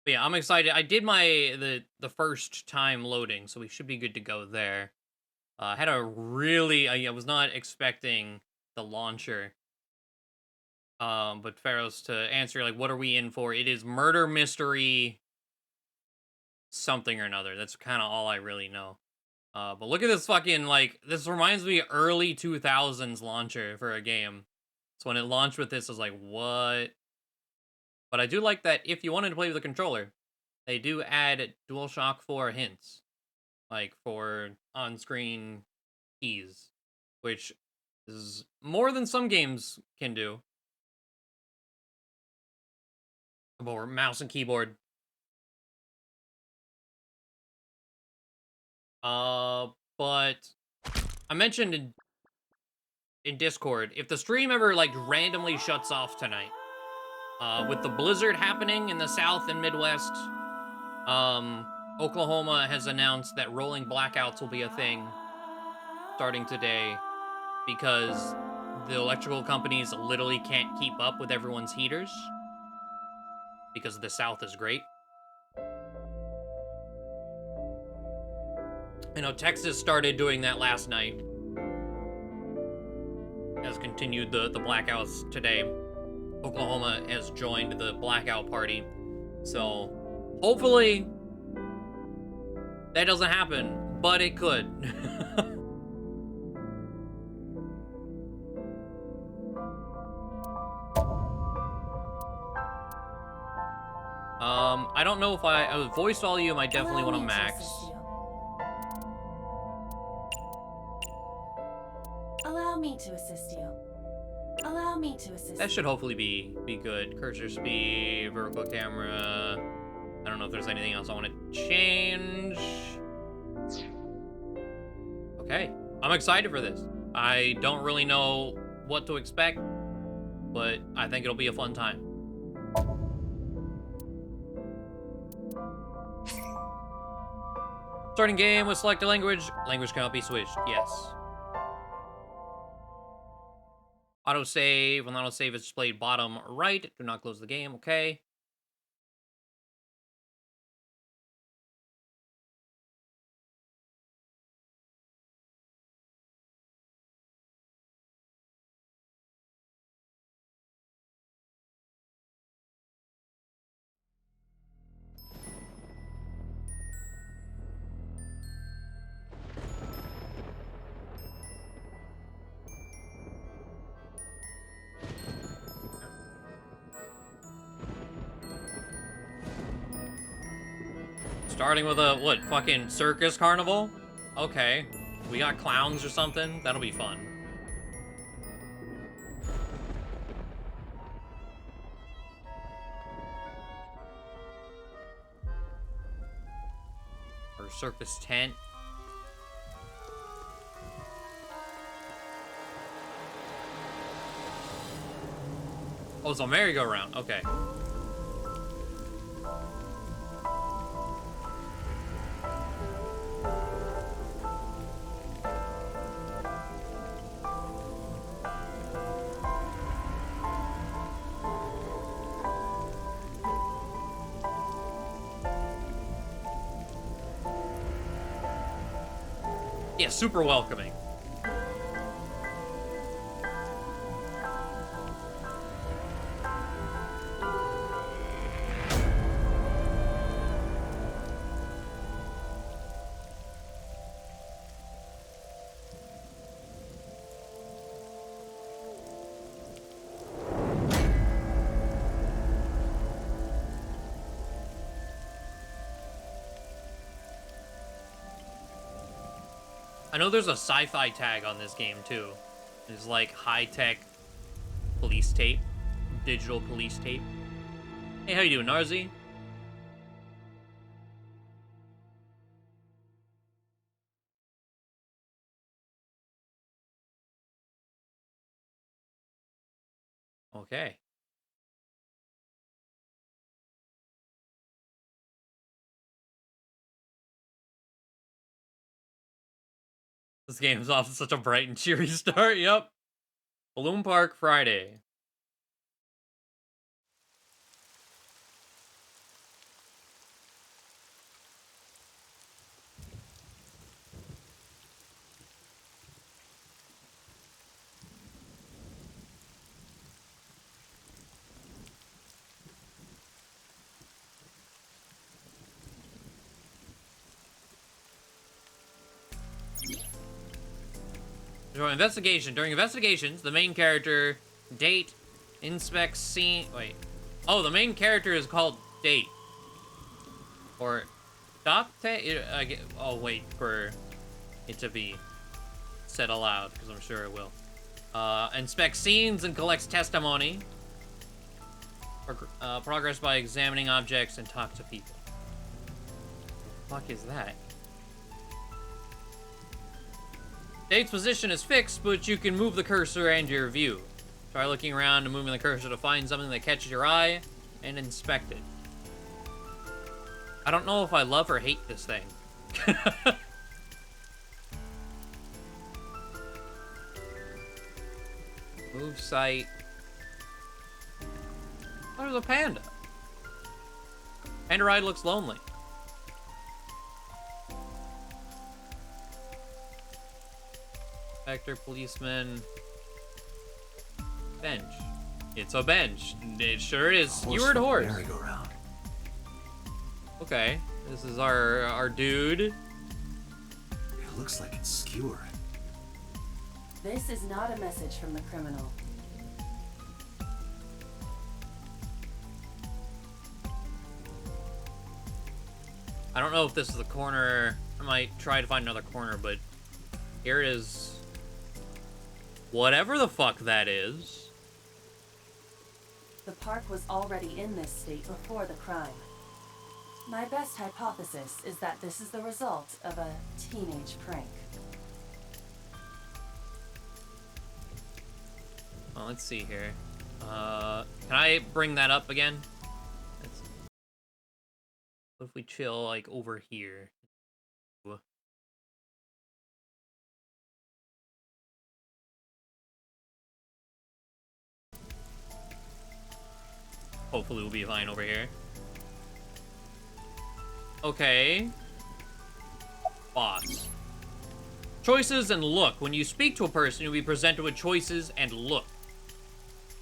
But yeah, I'm excited. I did the first time loading, so we should be good to go there. I had a really I was not expecting the launcher. But Pharaoh's to answer like, what are we in for? It is murder mystery something or another. That's kind of all I really know. But look at this fucking like this reminds me early 2000s launcher for a game. So when it launched with this, I was like, what? But I do like that if you wanted to play with a controller, they do add DualShock 4 hints, like for on-screen keys, which is more than some games can do. Or mouse and keyboard. Uh, but I mentioned in Discord, if the stream ever like randomly shuts off tonight, with the blizzard happening in the South and Midwest, um, Oklahoma has announced that rolling blackouts will be a thing starting today because the electrical companies literally can't keep up with everyone's heaters because the South is great. I know Texas started doing that last night. Has continued the blackouts today. Oklahoma has joined the blackout party. So hopefully that doesn't happen, but it could. I don't know if voice volume I definitely want to max. Allow me to assist you. Allow me to assist you. That should hopefully be good. Cursor speed, vertical camera. I don't know if there's anything else I want to change. Okay, I'm excited for this. I don't really know what to expect, but I think it'll be a fun time. Starting game with select a language. Language cannot be switched. Yes. Autosave. When autosave is displayed bottom right. Do not close the game. Okay. Starting with a, what, fucking circus carnival? Okay. We got clowns or something? That'll be fun. Or circus tent. Oh, it's a merry-go-round. Okay. Yeah, super welcoming. I know there's a sci-fi tag on this game, too. There's, like, high-tech police tape. Digital police tape. Hey, how you doing, Narzi? Okay. This game's off to such a bright and cheery start, yep. Balloon Park Friday. So investigation. During investigations, the main character, Date, inspects scene... Wait. Oh, the main character is called Date. Or... Docte? I'll wait for it to be said aloud, because I'm sure it will. Inspects scenes and collects testimony. Progress by examining objects and talk to people. What the fuck is that? Date's position is fixed, but you can move the cursor and your view. Try looking around and moving the cursor to find something that catches your eye and inspect it. I don't know if I love or hate this thing. Move site. Oh, there's a panda. Panda ride looks lonely. Inspector, policeman. Bench. It's a bench. It sure is. Skewered horse. Merry-go-round. Okay. This is our dude. It looks like it's skewered. This is not a message from the criminal. I don't know if this is the corner. I might try to find another corner, but here it is. Whatever the fuck that is. The park was already in this state before the crime. My best hypothesis is that this is the result of a teenage prank. Well, let's see here. Can I bring that up again? What if we chill, like, over here? Hopefully we'll be fine over here. Okay. Boss. Choices and look. When you speak to a person, you'll be presented with choices and look.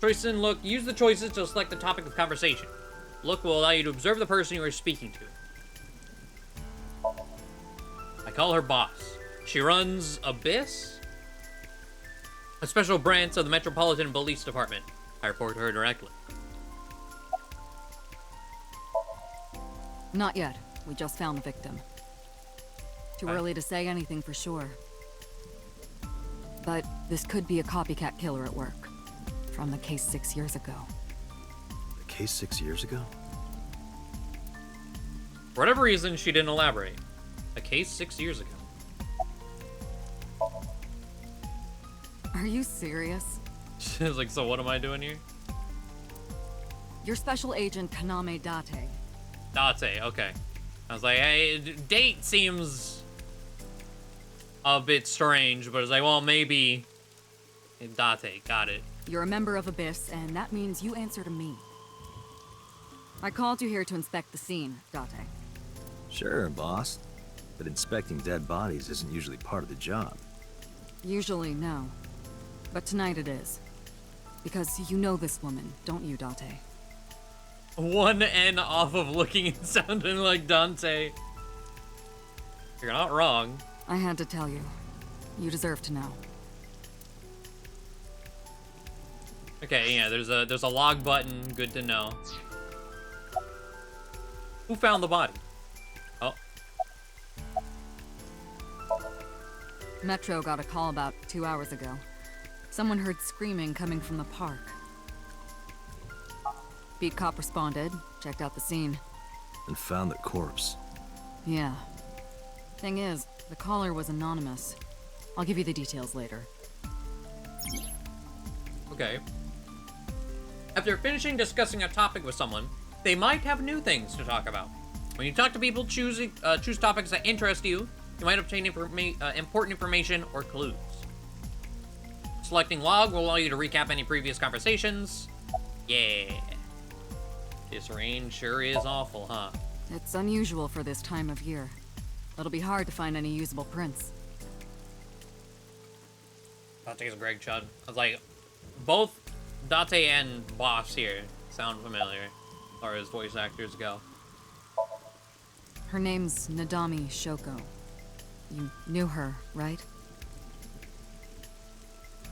Choices and look. Use the choices to select the topic of conversation. Look will allow you to observe the person you are speaking to. I call her Boss. She runs Abyss, a special branch of the Metropolitan Police Department. I report to her directly. Not yet. We just found the victim. Too early to say anything for sure. But this could be a copycat killer at work. From the case 6 years ago. The case 6 years ago? For whatever reason, she didn't elaborate. A case 6 years ago. Are you serious? She was like, so what am I doing here? You're Special Agent Kaname Date. Date, okay. I was like, hey, Date seems a bit strange, but it's like, well, maybe Date, got it. You're a member of Abyss, and that means you answer to me. I called you here to inspect the scene, Date. Sure, boss. But inspecting dead bodies isn't usually part of the job. Usually, no. But tonight it is. Because you know this woman, don't you, Date? One N off of looking and sounding like Dante. You're not wrong. I had to tell you. You deserve to know. Okay, yeah, there's a log button. Good to know. Who found the body? Oh. Metro got a call about 2 hours ago. Someone heard screaming coming from the park. Beat cop responded, checked out the scene. And found the corpse. Yeah. Thing is, the caller was anonymous. I'll give you the details later. Okay. After finishing discussing a topic with someone, they might have new things to talk about. When you talk to people, choose topics that interest you. You might obtain important information or clues. Selecting log will allow you to recap any previous conversations. Yeah. This rain sure is awful, huh? It's unusual for this time of year. It'll be hard to find any usable prints. Date's Greg Chud. I was like, both Date and Boss here sound familiar, as far as voice actors go. Her name's Nadami Shoko. You knew her, right?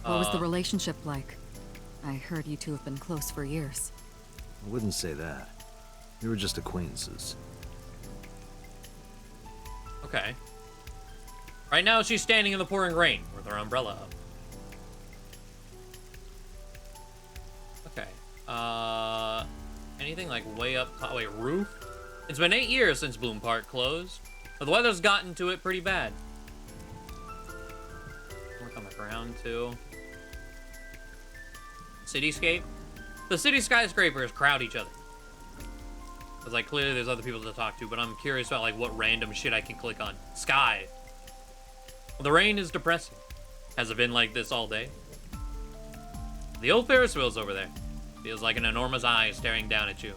What was the relationship like? I heard you two have been close for years. I wouldn't say that. We were just acquaintances. Okay. Right now, she's standing in the pouring rain with her umbrella up. Okay. Anything like way up top? Wait, roof? It's been 8 years since Bloom Park closed, but the weather's gotten to it pretty bad. Work on the ground, too. Cityscape? The city skyscrapers crowd each other. It's like, clearly there's other people to talk to, but I'm curious about, like, what random shit I can click on. Sky. Well, the rain is depressing. Has it been like this all day? The old Ferris wheel's over there. Feels like an enormous eye staring down at you.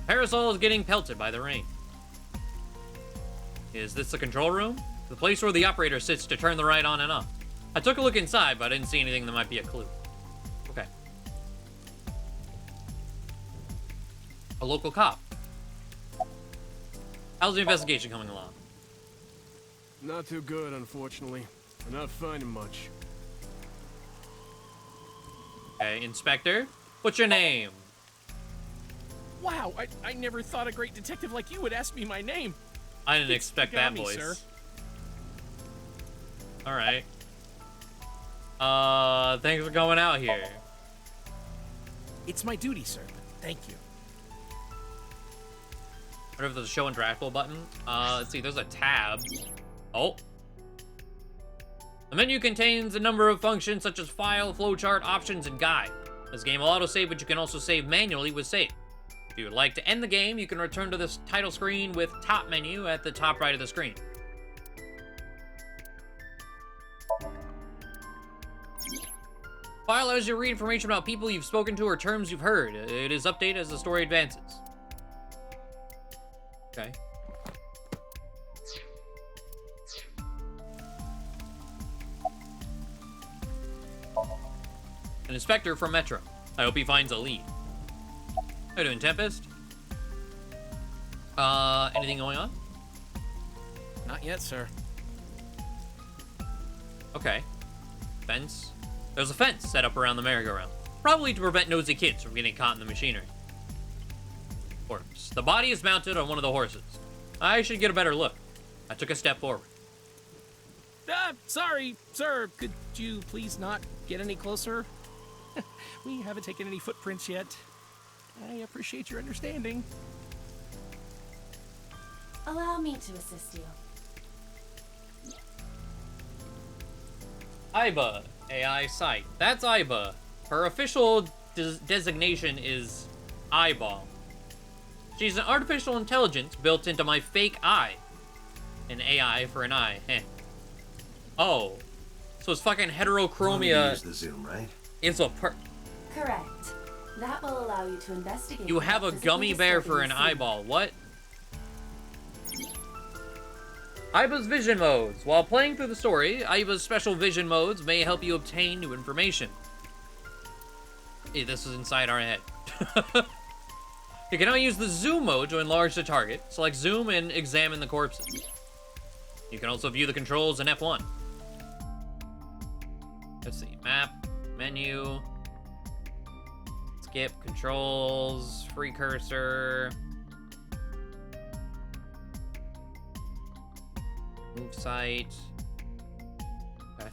Parasol is getting pelted by the rain. Is this the control room? The place where the operator sits to turn the ride on and off. I took a look inside, but I didn't see anything that might be a clue. Okay. A local cop. How's the investigation coming along? Not too good, unfortunately. I'm not finding much. Okay, Inspector. What's your name? Wow, I never thought a great detective like you would ask me my name. I didn't expect that me, voice. sir. Alright. Thanks for coming out here. It's my duty, sir. Thank you. I wonder if there's a show and draftable button. Let's see, there's a tab. Oh. The menu contains a number of functions such as file, flowchart, options, and guide. This game will autosave, but you can also save manually with save. If you would like to end the game, you can return to this title screen with top menu at the top right of the screen. File allows you to read information about people you've spoken to or terms you've heard. It is updated as the story advances. Okay. An inspector from Metro. I hope he finds a lead. How you doing, Tempest? Anything going on? Not yet, sir. Okay. Fence. There's a fence set up around the merry-go-round. Probably to prevent nosy kids from getting caught in the machinery. Corpse. The body is mounted on one of the horses. I should get a better look. I took a step forward. Sorry, sir. Could you please not get any closer? We haven't taken any footprints yet. I appreciate your understanding. Allow me to assist you. Iba, AI site. That's Iba. Her official designation is Eyeball. She's an artificial intelligence built into my fake eye. An AI for an eye. Heh. Oh. So it's fucking heterochromia. Use the zoom, right? It's a Correct. That will allow you to investigate. You have a without gummy physically bear for disturbing an the scene. eyeball. What? Iba's vision modes. While playing through the story, Iba's special vision modes may help you obtain new information. Hey, this is inside our head. You can now use the zoom mode to enlarge the target. Select zoom and examine the corpses. You can also view the controls in F1. Let's see. Map, menu, skip, controls, free cursor, move site. Okay.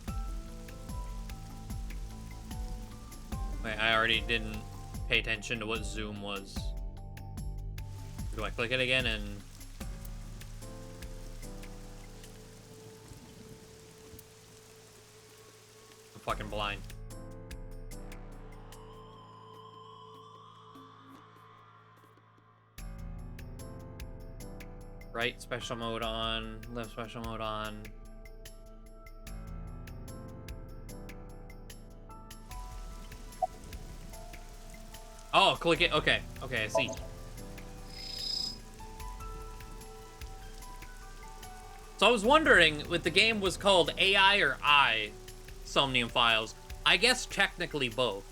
Wait, I already didn't pay attention to what zoom was. Do I click it again and... I'm fucking blind. Right special mode on, left special mode on. Oh, click it. Okay, okay, I see. So I was wondering, if the game was called AI or I, Somnium Files. I guess technically both.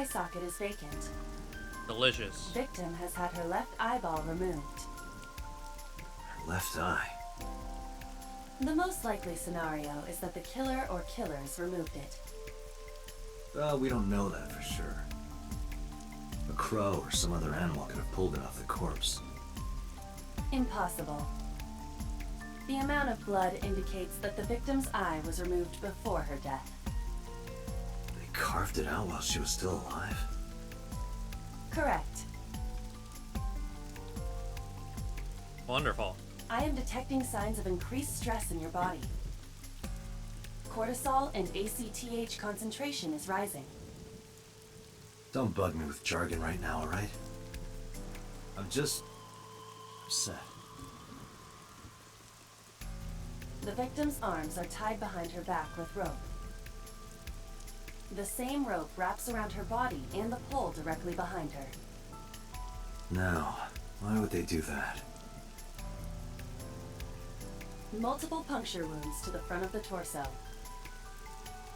eye socket is vacant. Delicious. Victim has had her left eyeball removed. Left eye. The most likely scenario is that the killer or killers removed it. Well, we don't know that for sure. A crow or some other animal could have pulled it off the corpse. Impossible. The amount of blood indicates that the victim's eye was removed before her death. They carved it out while she was still alive? Correct. Wonderful. I am detecting signs of increased stress in your body. Cortisol and ACTH concentration is rising. Don't bug me with jargon right now, alright? I'm just upset. The victim's arms are tied behind her back with rope. The same rope wraps around her body and the pole directly behind her. Now, why would they do that? Multiple puncture wounds to the front of the torso.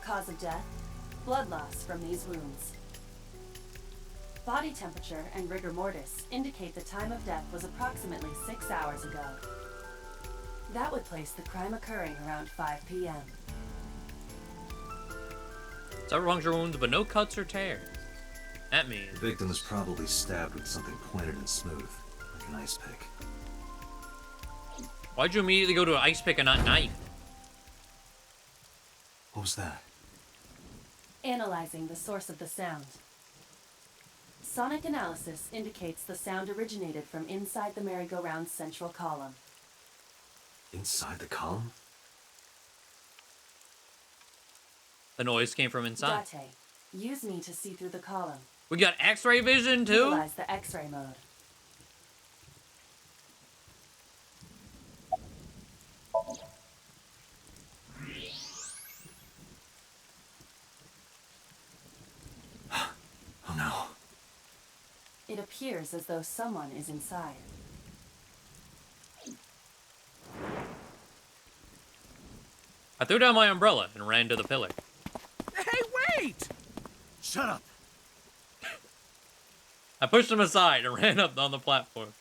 Cause of death, blood loss from these wounds. Body temperature and rigor mortis indicate the time of death was approximately 6 hours ago. That would place the crime occurring around 5 p.m. Several puncture wounds, but no cuts or tears. That means... The victim was probably stabbed with something pointed and smooth, like an ice pick. Why'd you immediately go to an ice pick and not knife? What was that? Analyzing the source of the sound. Sonic analysis indicates the sound originated from inside the merry-go-round's central column. Inside the column? The noise came from inside. Date, use me to see through the column. We got X-ray vision too? Utilize the X-ray mode. Oh no. It appears as though someone is inside. I threw down my umbrella and ran to the pillar. Hey, wait! Shut up! I pushed him aside and ran up on the platform.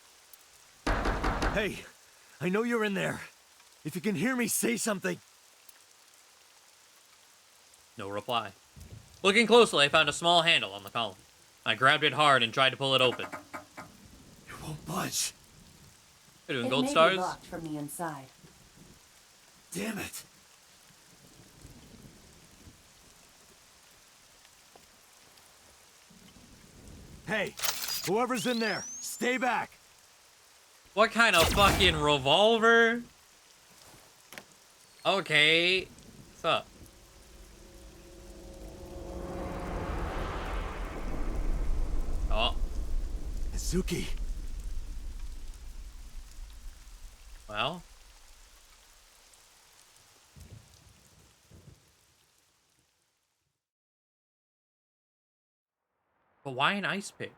Hey, I know you're in there. If you can hear me, say something. No reply. Looking closely, I found a small handle on the column. I grabbed it hard and tried to pull it open. It won't budge. You're doing It gold may stars? be locked from the inside. Damn it. Hey, whoever's in there, stay back. What kind of fucking revolver? Okay. What's up? Oh, Izuki. well. But why an ice pick?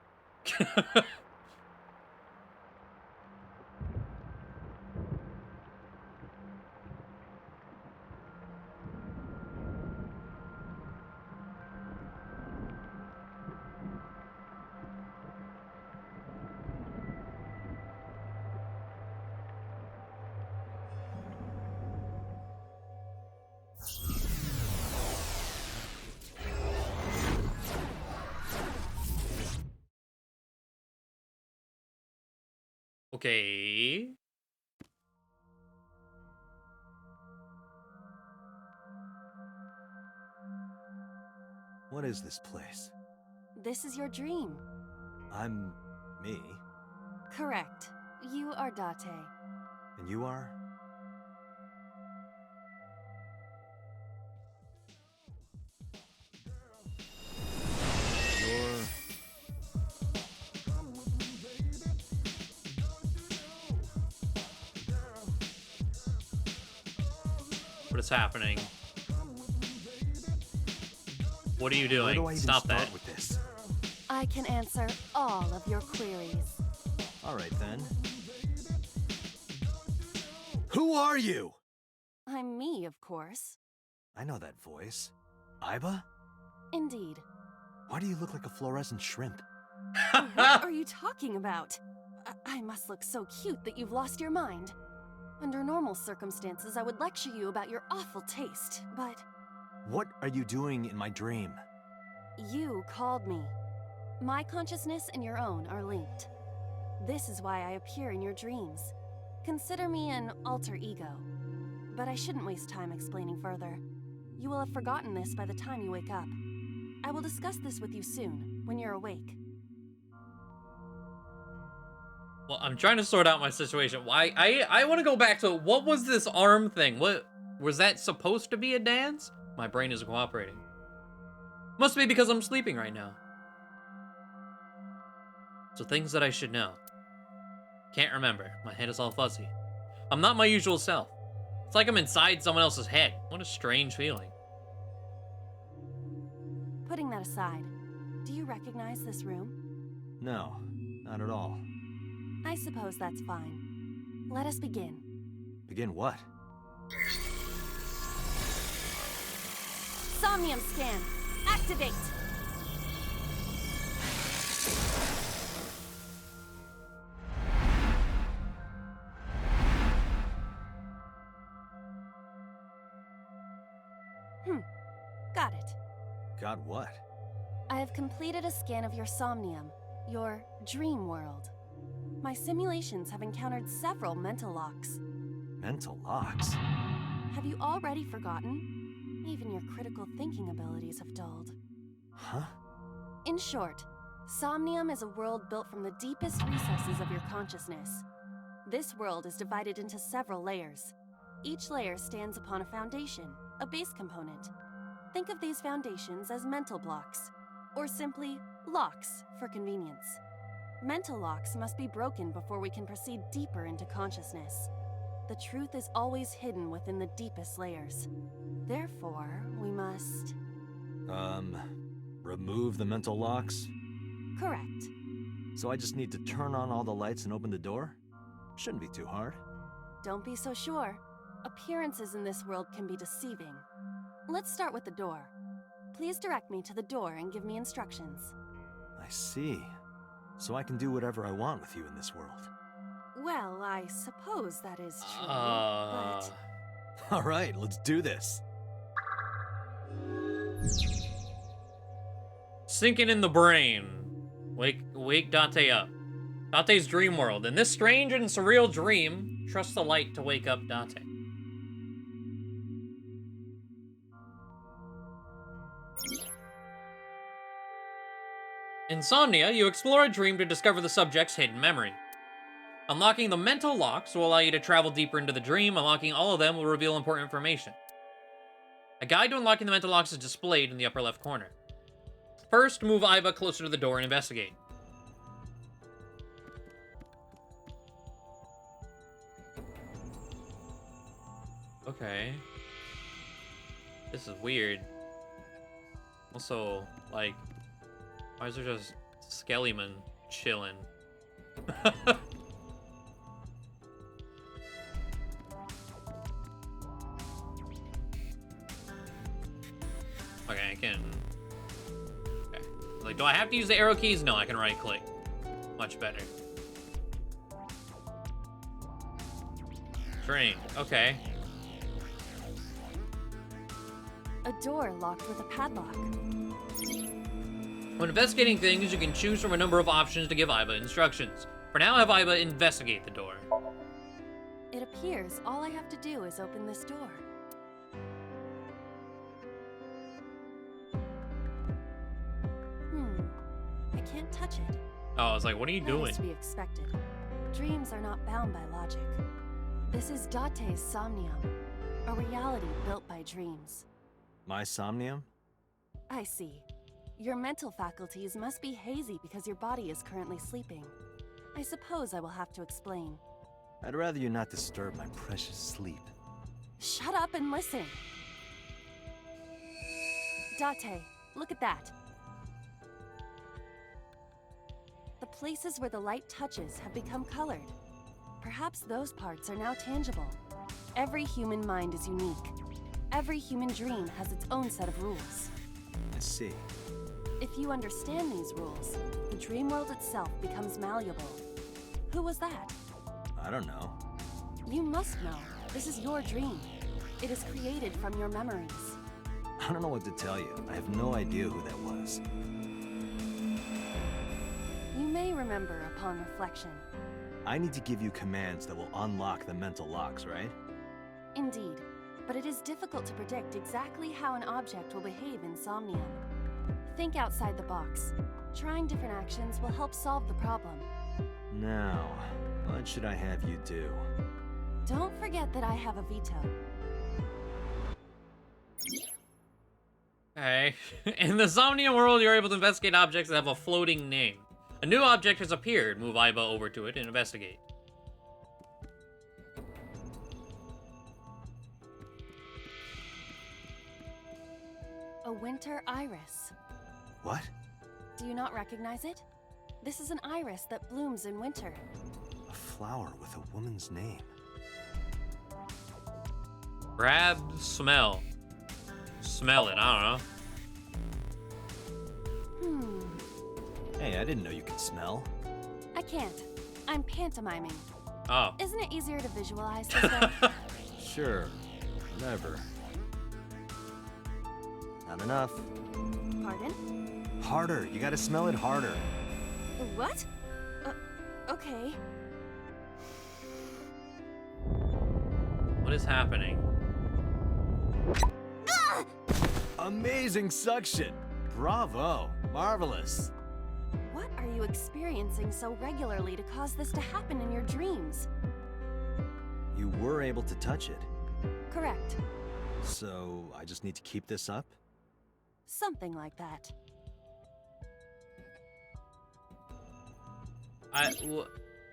Okay. What is this place? This is your dream. I'm me, Correct. You are Date. and you are? You're... What is happening? What are you Where do I doing? even Stop start that. with this? I can answer all of your queries. All right, then. Who are you? I'm me, of course. I know that voice. Aiba? Indeed. Why do you look like a fluorescent shrimp? What are you talking about? I must look so cute that you've lost your mind. Under normal circumstances, I would lecture you about your awful taste, but What are you doing in my dream? you called me. My consciousness and your own are linked. This is why I appear in your dreams. Consider me an alter ego. But I shouldn't waste time explaining further. You will have forgotten this by the time you wake up. I will discuss this with you soon, when you're awake. Well, I'm trying to sort out my situation. Why? I want to go back to what was this arm thing? What was that supposed to be a dance? My brain isn't cooperating. Must be because I'm sleeping right now. So things that I should know. Can't remember. My head is all fuzzy. I'm not my usual self. It's like I'm inside someone else's head. What a strange feeling. Putting that aside, do you recognize this room? No, not at all. I suppose that's fine. Let us begin. Begin what? Somnium scan. Activate. Got it. Got what? I have completed a scan of your somnium, your dream world. My simulations have encountered several mental locks. Mental locks? Have you already forgotten? Even your critical thinking abilities have dulled. Huh? In short, Somnium is a world built from the deepest recesses of your consciousness. This world is divided into several layers. Each layer stands upon a foundation, a base component. Think of these foundations as mental blocks, or simply locks for convenience. Mental locks must be broken before we can proceed deeper into consciousness. The truth is always hidden within the deepest layers. Therefore, we must... Remove the mental locks? Correct. So I just need to turn on all the lights and open the door? Shouldn't be too hard. Don't be so sure. Appearances in this world can be deceiving. Let's start with the door. Please direct me to the door and give me instructions. I see. So I can do whatever I want with you in this world. Well, I suppose that is true, but... Alright, let's do this. Sinking in the brain. Wake Date up. Date's dream world. In this strange and surreal dream, trust the light to wake up Date. Insomnia, you explore a dream to discover the subject's hidden memory. Unlocking the mental locks will allow you to travel deeper into the dream. Unlocking all of them will reveal important information. A guide to unlocking the mental locks is displayed in the upper left corner. First, move Aiba closer to the door and investigate. Okay. This is weird. Also, like, why is there just Skellyman chilling? Okay, I can... Okay. Like, do I have to use the arrow keys? No, I can right-click. Much better. Drink. Okay. A door locked with a padlock. When investigating things, you can choose from a number of options to give Aiba instructions. For now, have Aiba investigate the door. It appears all I have to do is open this door. I can't touch it. Oh, I was like, what are you doing? That is to be expected. Dreams are not bound by logic. This is Date's Somnium, a reality built by dreams. My somnium? I see. Your mental faculties must be hazy because your body is currently sleeping. I suppose I will have to explain. I'd rather you not disturb my precious sleep. Shut up and listen. Date, look at that. The places where the light touches have become colored. Perhaps those parts are now tangible. Every human mind is unique. Every human dream has its own set of rules. I see. If you understand these rules, the dream world itself becomes malleable. Who was that? I don't know. You must know. This is your dream. It is created from your memories. I don't know what to tell you. I have no idea who that was. You may remember upon reflection. I need to give you commands that will unlock the mental locks, right? Indeed, but it is difficult to predict exactly how an object will behave in Somnium. Think outside the box. Trying different actions will help solve the problem. Now, what should I have you do? Don't forget that I have a veto. Okay. In the Somnium world, you're able to investigate objects that have a floating name. A new object has appeared. Move Iba over to it and investigate. A winter iris. What? Do you not recognize it? This is an iris that blooms in winter. A flower with a woman's name. Grab, smell. Smell it, I don't know. Hey, I didn't know you could smell. I can't. I'm pantomiming. Oh. Isn't it easier to visualize this way? Sure. Whatever. Not enough. Pardon? Harder. You gotta smell it harder. What? Okay. What is happening? Amazing suction. Bravo. Marvelous. What are you experiencing so regularly to cause this to happen in your dreams? You were able to touch it. Correct. So, I just need to keep this up? Something like that.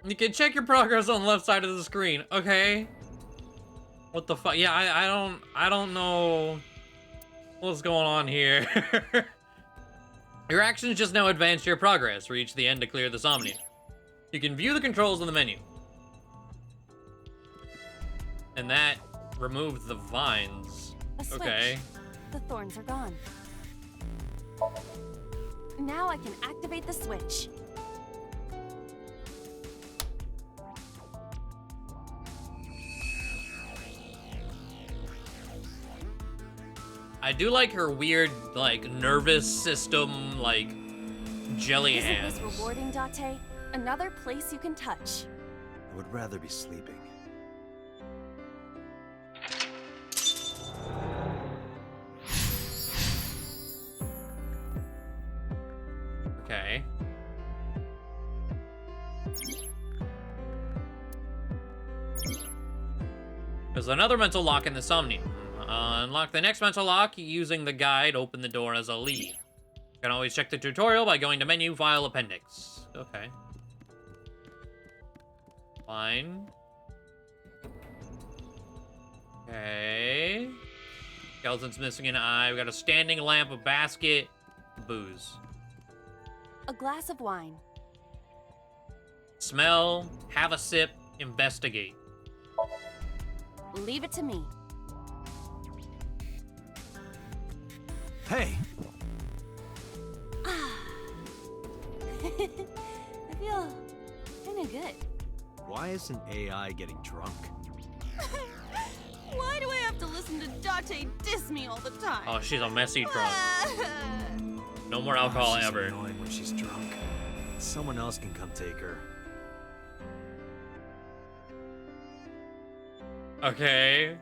You can check your progress on the left side of the screen. Okay. What the fuck? Yeah, I don't know what's going on here. Your actions just now advance your progress. Reach the end to clear the Somnium. You can view the controls in the menu. And that removes the vines. A switch. Okay. The thorns are gone. Now I can activate the switch. I do like her weird, like, nervous system, like, jelly Isn't hands. this rewarding, Date? Another place you can touch. I would rather be sleeping. Okay. There's another mental lock in the Somnium. Unlock the next mental lock using the guide. Open the door as a lead. You can always check the tutorial by going to menu, file, appendix. Okay. Fine. Okay. Skeleton's missing an eye. We got a standing lamp, a basket, booze. A glass of wine. Smell, have a sip, investigate. Leave it to me. Hey! I feel kinda good. Why isn't AI getting drunk? Why do I have to listen to Date diss me all the time? Oh, she's a messy drunk. No more alcohol She's ever. annoying when she's drunk. Someone else can come take her. Okay.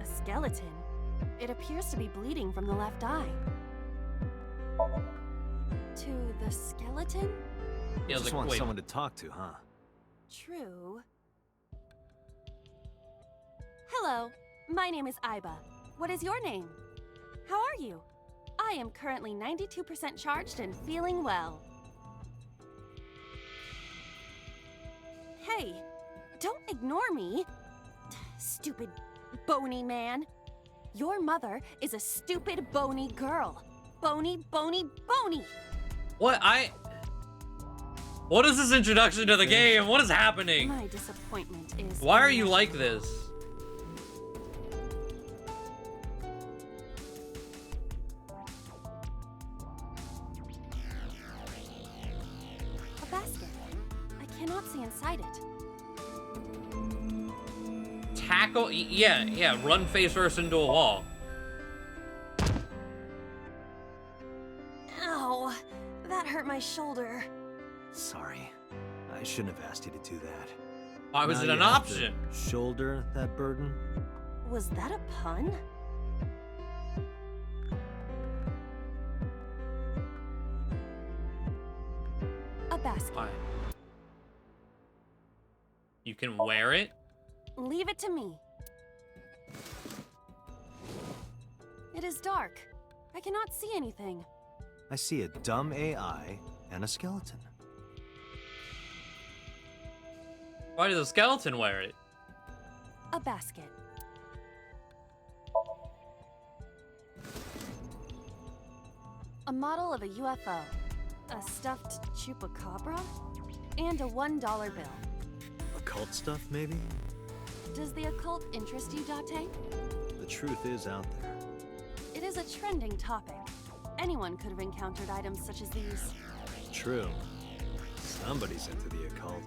A skeleton? It appears to be bleeding from the left eye. To the skeleton? Yeah, Just like, want wait. someone to talk to, huh? True. Hello, my name is Iba. What is your name? How are you? I am currently 92% charged and feeling well. Hey, don't ignore me. Stupid bony man. Your mother is a stupid bony girl. Bony, bony, bony. What? What is this introduction to the game? What is happening? My disappointment is... Why are you like this? A basket. I cannot see inside it. Tackle? Yeah, run face first into a wall. Ow, that hurt my shoulder. Sorry. I shouldn't have asked you to do that. Why was Now it you an have to option? Shoulder that burden? Was that a pun? A basket. Why? You can wear it? Leave it to me. It is dark. I cannot see anything. I see a dumb AI and a skeleton. Why does a skeleton wear it? A basket. A model of a UFO, a stuffed chupacabra, and a $1 bill. Occult stuff, maybe? Does the occult interest you, Date? The truth is out there. It is a trending topic. Anyone could have encountered items such as these. True. Somebody's into the occult.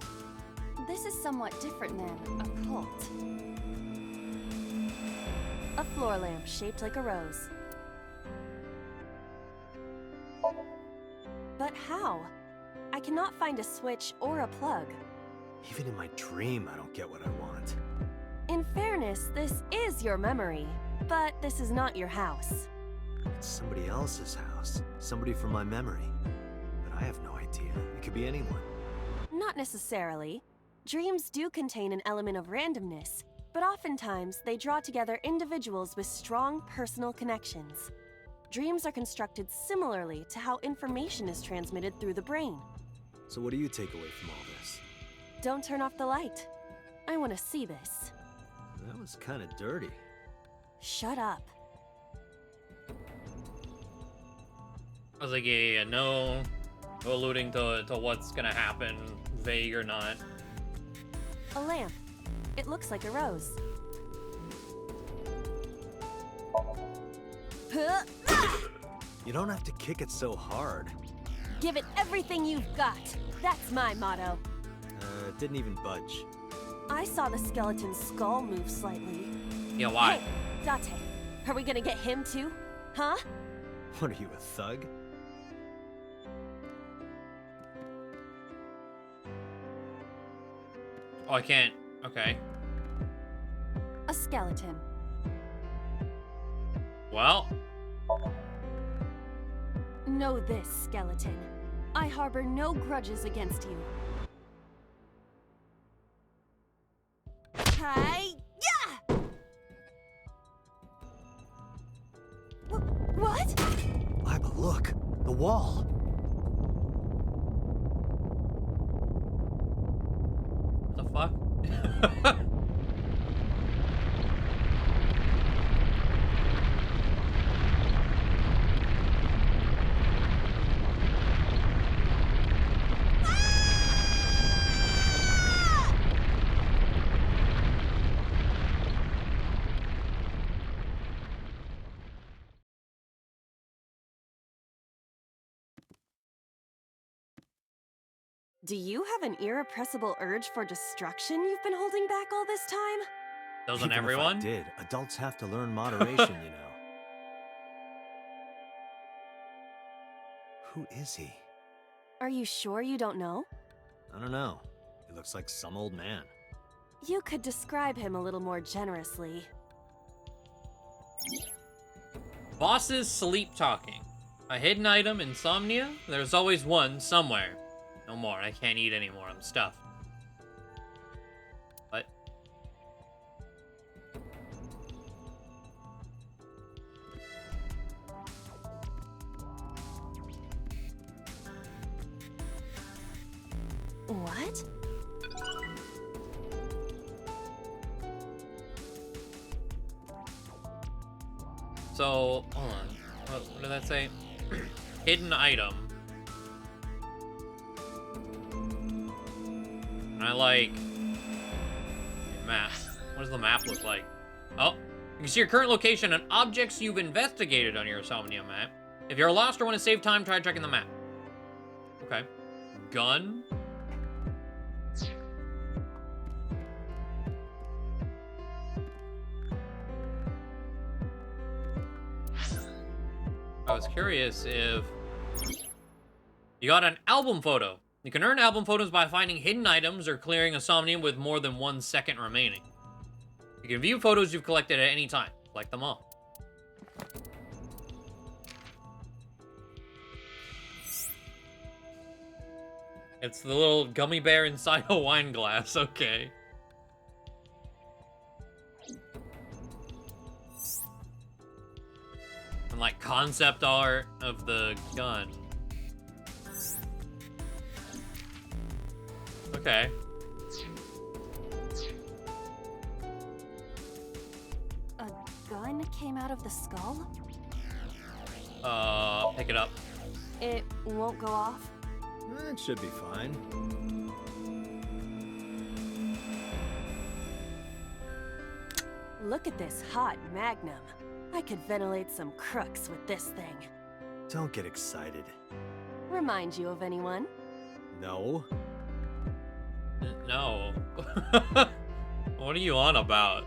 This is somewhat different than a cult. A floor lamp shaped like a rose. But how? I cannot find a switch or a plug. Even in my dream, I don't get what I want. In fairness, this is your memory, but this is not your house. It's somebody else's house. Somebody from my memory. But I have no idea. It could be anyone. Not necessarily. Dreams do contain an element of randomness, but oftentimes they draw together individuals with strong personal connections. Dreams are constructed similarly to how information is transmitted through the brain. So what do you take away from all this? Don't turn off the light. I want to see this. That was kind of dirty. Shut up. I was like, yeah, no alluding to what's gonna happen, vague or not. A lamp. It looks like a rose. Huh? You don't have to kick it so hard. Give it everything you've got. That's my motto. It didn't even budge. I saw the skeleton's skull move slightly. Yeah, why? Hey, Date, are we gonna get him too? Huh? What are you, a thug? Oh, I can't. Okay. A skeleton. Well, Know this, skeleton. I harbor no grudges against you. Hi! Yeah! What? Iba, look! The wall! what the fuck? Do you have an irrepressible urge for destruction you've been holding back all this time? Doesn't Even everyone? If I did, adults have to learn moderation, you know. Who is he? Are you sure you don't know? I don't know. He looks like some old man. You could describe him a little more generously. Boss's sleep talking. A hidden item, insomnia? There's always one somewhere. No more. I can't eat anymore. I'm stuffed. What? What? So, hold on. What did that say? Hidden item. And I like... map. What does the map look like? Oh, you can see your current location and objects you've investigated on your Somnium map. If you're lost or want to save time, try checking the map. Okay. Gun. I was curious if you got an album photo. You can earn album photos by finding hidden items or clearing a Somnium with more than 1 second remaining. You can view photos you've collected at any time. Collect them all. It's the little gummy bear inside a wine glass. Okay. And like concept art of the gun. Okay. A gun came out of the skull? Pick it up. It won't go off? That should be fine. Look at this hot magnum. I could ventilate some crooks with this thing. Don't get excited. Remind you of anyone? No. No. What are you on about?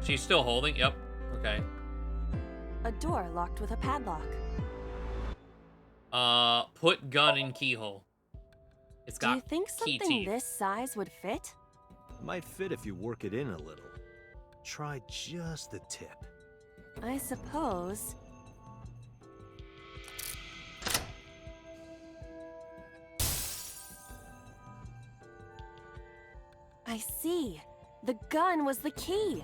She's still holding? Yep. Okay. A door locked with a padlock. Put gun in keyhole. It's got Do you think key something teeth. this size would fit? Might fit if you work it in a little. Try just the tip. I suppose. I see. The gun was the key.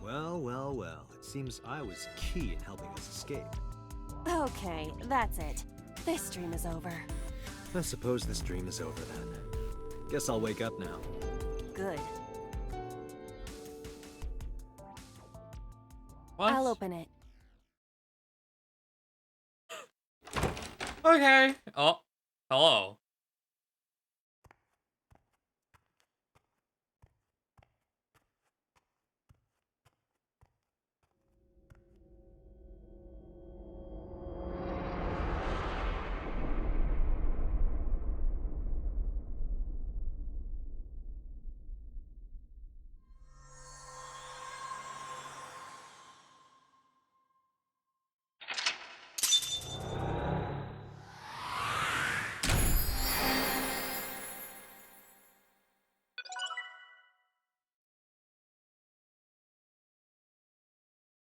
Well, well, well. It seems I was key in helping us escape. Okay, that's it. This dream is over. I suppose this dream is over then. Guess I'll wake up now. Good. What? I'll open it. Okay. Oh. Hello.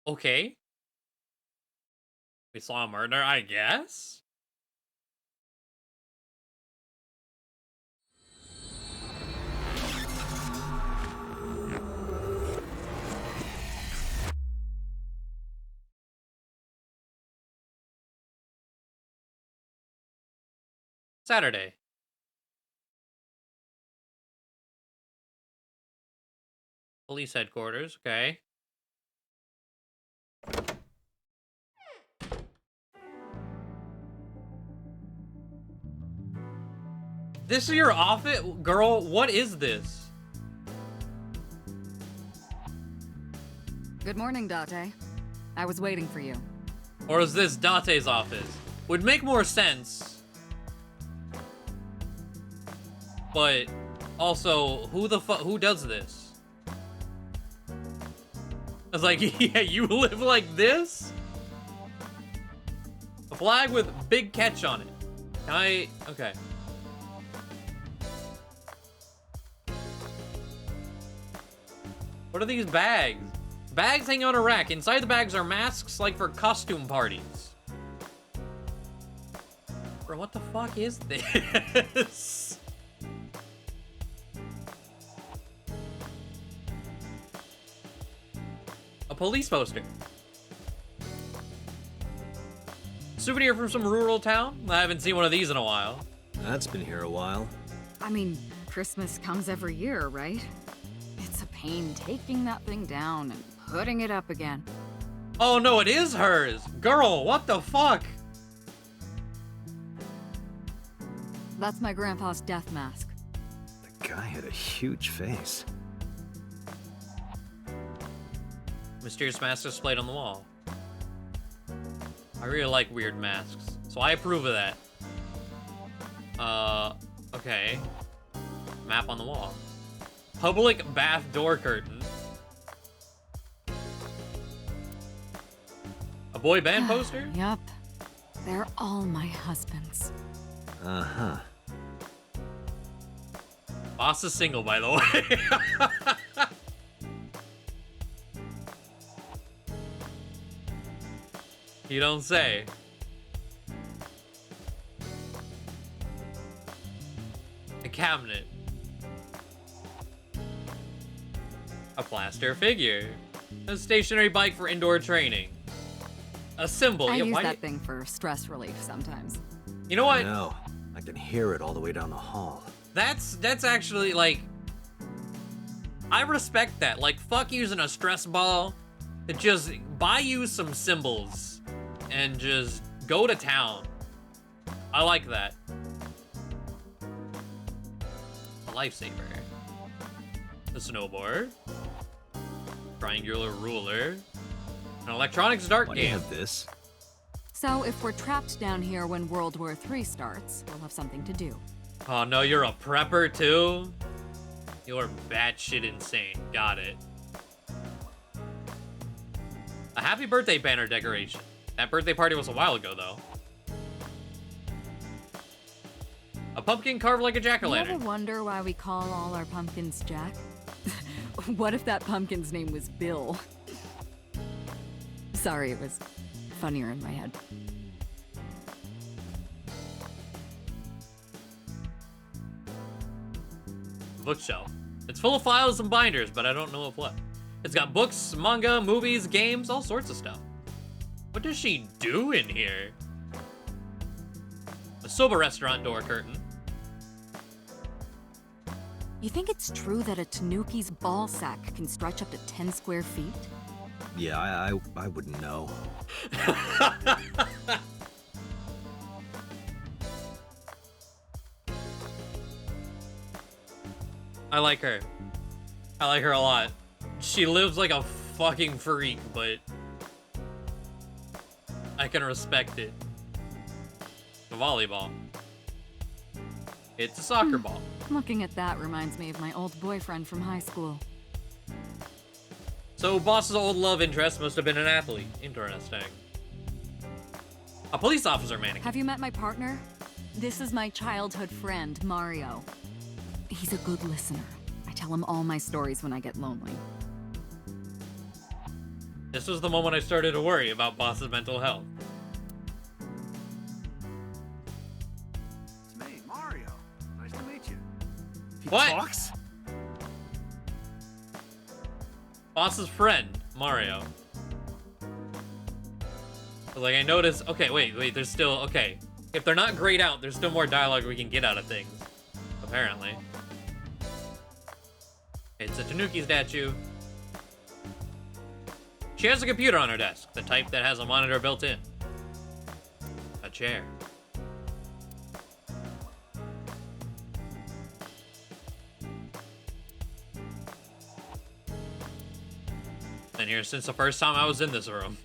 Okay. We saw a murder, I guess? Saturday. Police headquarters, okay. This is your outfit? Girl, what is this? Good morning, Date. I was waiting for you. Or is this Date's office? Would make more sense. But also, who does this? I was like, yeah, you live like this? A flag with big catch on it. Okay. What are these bags? Bags hang on a rack. Inside the bags are masks like for costume parties. Bro, what the fuck is this? A police poster. Souvenir from some rural town? I haven't seen one of these in a while. That's been here a while. I mean, Christmas comes every year, right? It's a pain taking that thing down and putting it up again. Oh no, it is hers! Girl, what the fuck? That's my grandpa's death mask. guy had a huge face. Mysterious mask displayed on the wall. I really like weird masks, so I approve of that. Okay. Map on the wall. Public bath door curtain. A boy band poster? Yup. They're all my husbands. Uh-huh. Boss is single, by the way. You don't say. A cabinet. A plaster figure. A stationary bike for indoor training. A symbol. I Yeah, use why that did- thing for stress relief sometimes. You know what? No, I can hear it all the way down the hall. That's actually, like, I respect that. Like, fuck using a stress ball. Just buy you some symbols and just go to town. I like that. A lifesaver. A snowboard. Triangular ruler. An electronics dart Why do you game. have this? So if we're trapped down here when World War III starts, we'll have something to do. Oh no, you're a prepper too? You're batshit insane. Got it. A happy birthday banner decoration. That birthday party was a while ago, though. A pumpkin carved like a You ever jack-o'-lantern. wonder why we call all our pumpkins Jack? What if that pumpkin's name was Bill? Sorry, it was funnier in my head. Bookshelf. It's full of files and binders, but I don't know of what. It's got books, manga, movies, games, all sorts of stuff. What does she do in here? A soba restaurant door curtain. You think it's true that a Tanooki's ball sack can stretch up to 10 square feet? Yeah, I wouldn't know. I like her. I like her a lot. She lives like a fucking freak, but I can respect it. The volleyball. It's a soccer ball. Looking at that reminds me of my old boyfriend from high school. So Boss's old love interest must have been an athlete. Interesting. A police officer mannequin. Have you met my partner? This is my childhood friend, Mario. He's a good listener. I tell him all my stories when I get lonely. This was the moment I started to worry about Boss's mental health. It's me, Mario. Nice to meet you. He What? talks? Boss's friend, Mario. Like, I noticed... Okay, wait, there's still... Okay. If they're not grayed out, there's still more dialogue we can get out of things. Apparently. It's a Tanooki statue. She has a computer on her desk, the type that has a monitor built in. A chair. Been here since the first time I was in this room.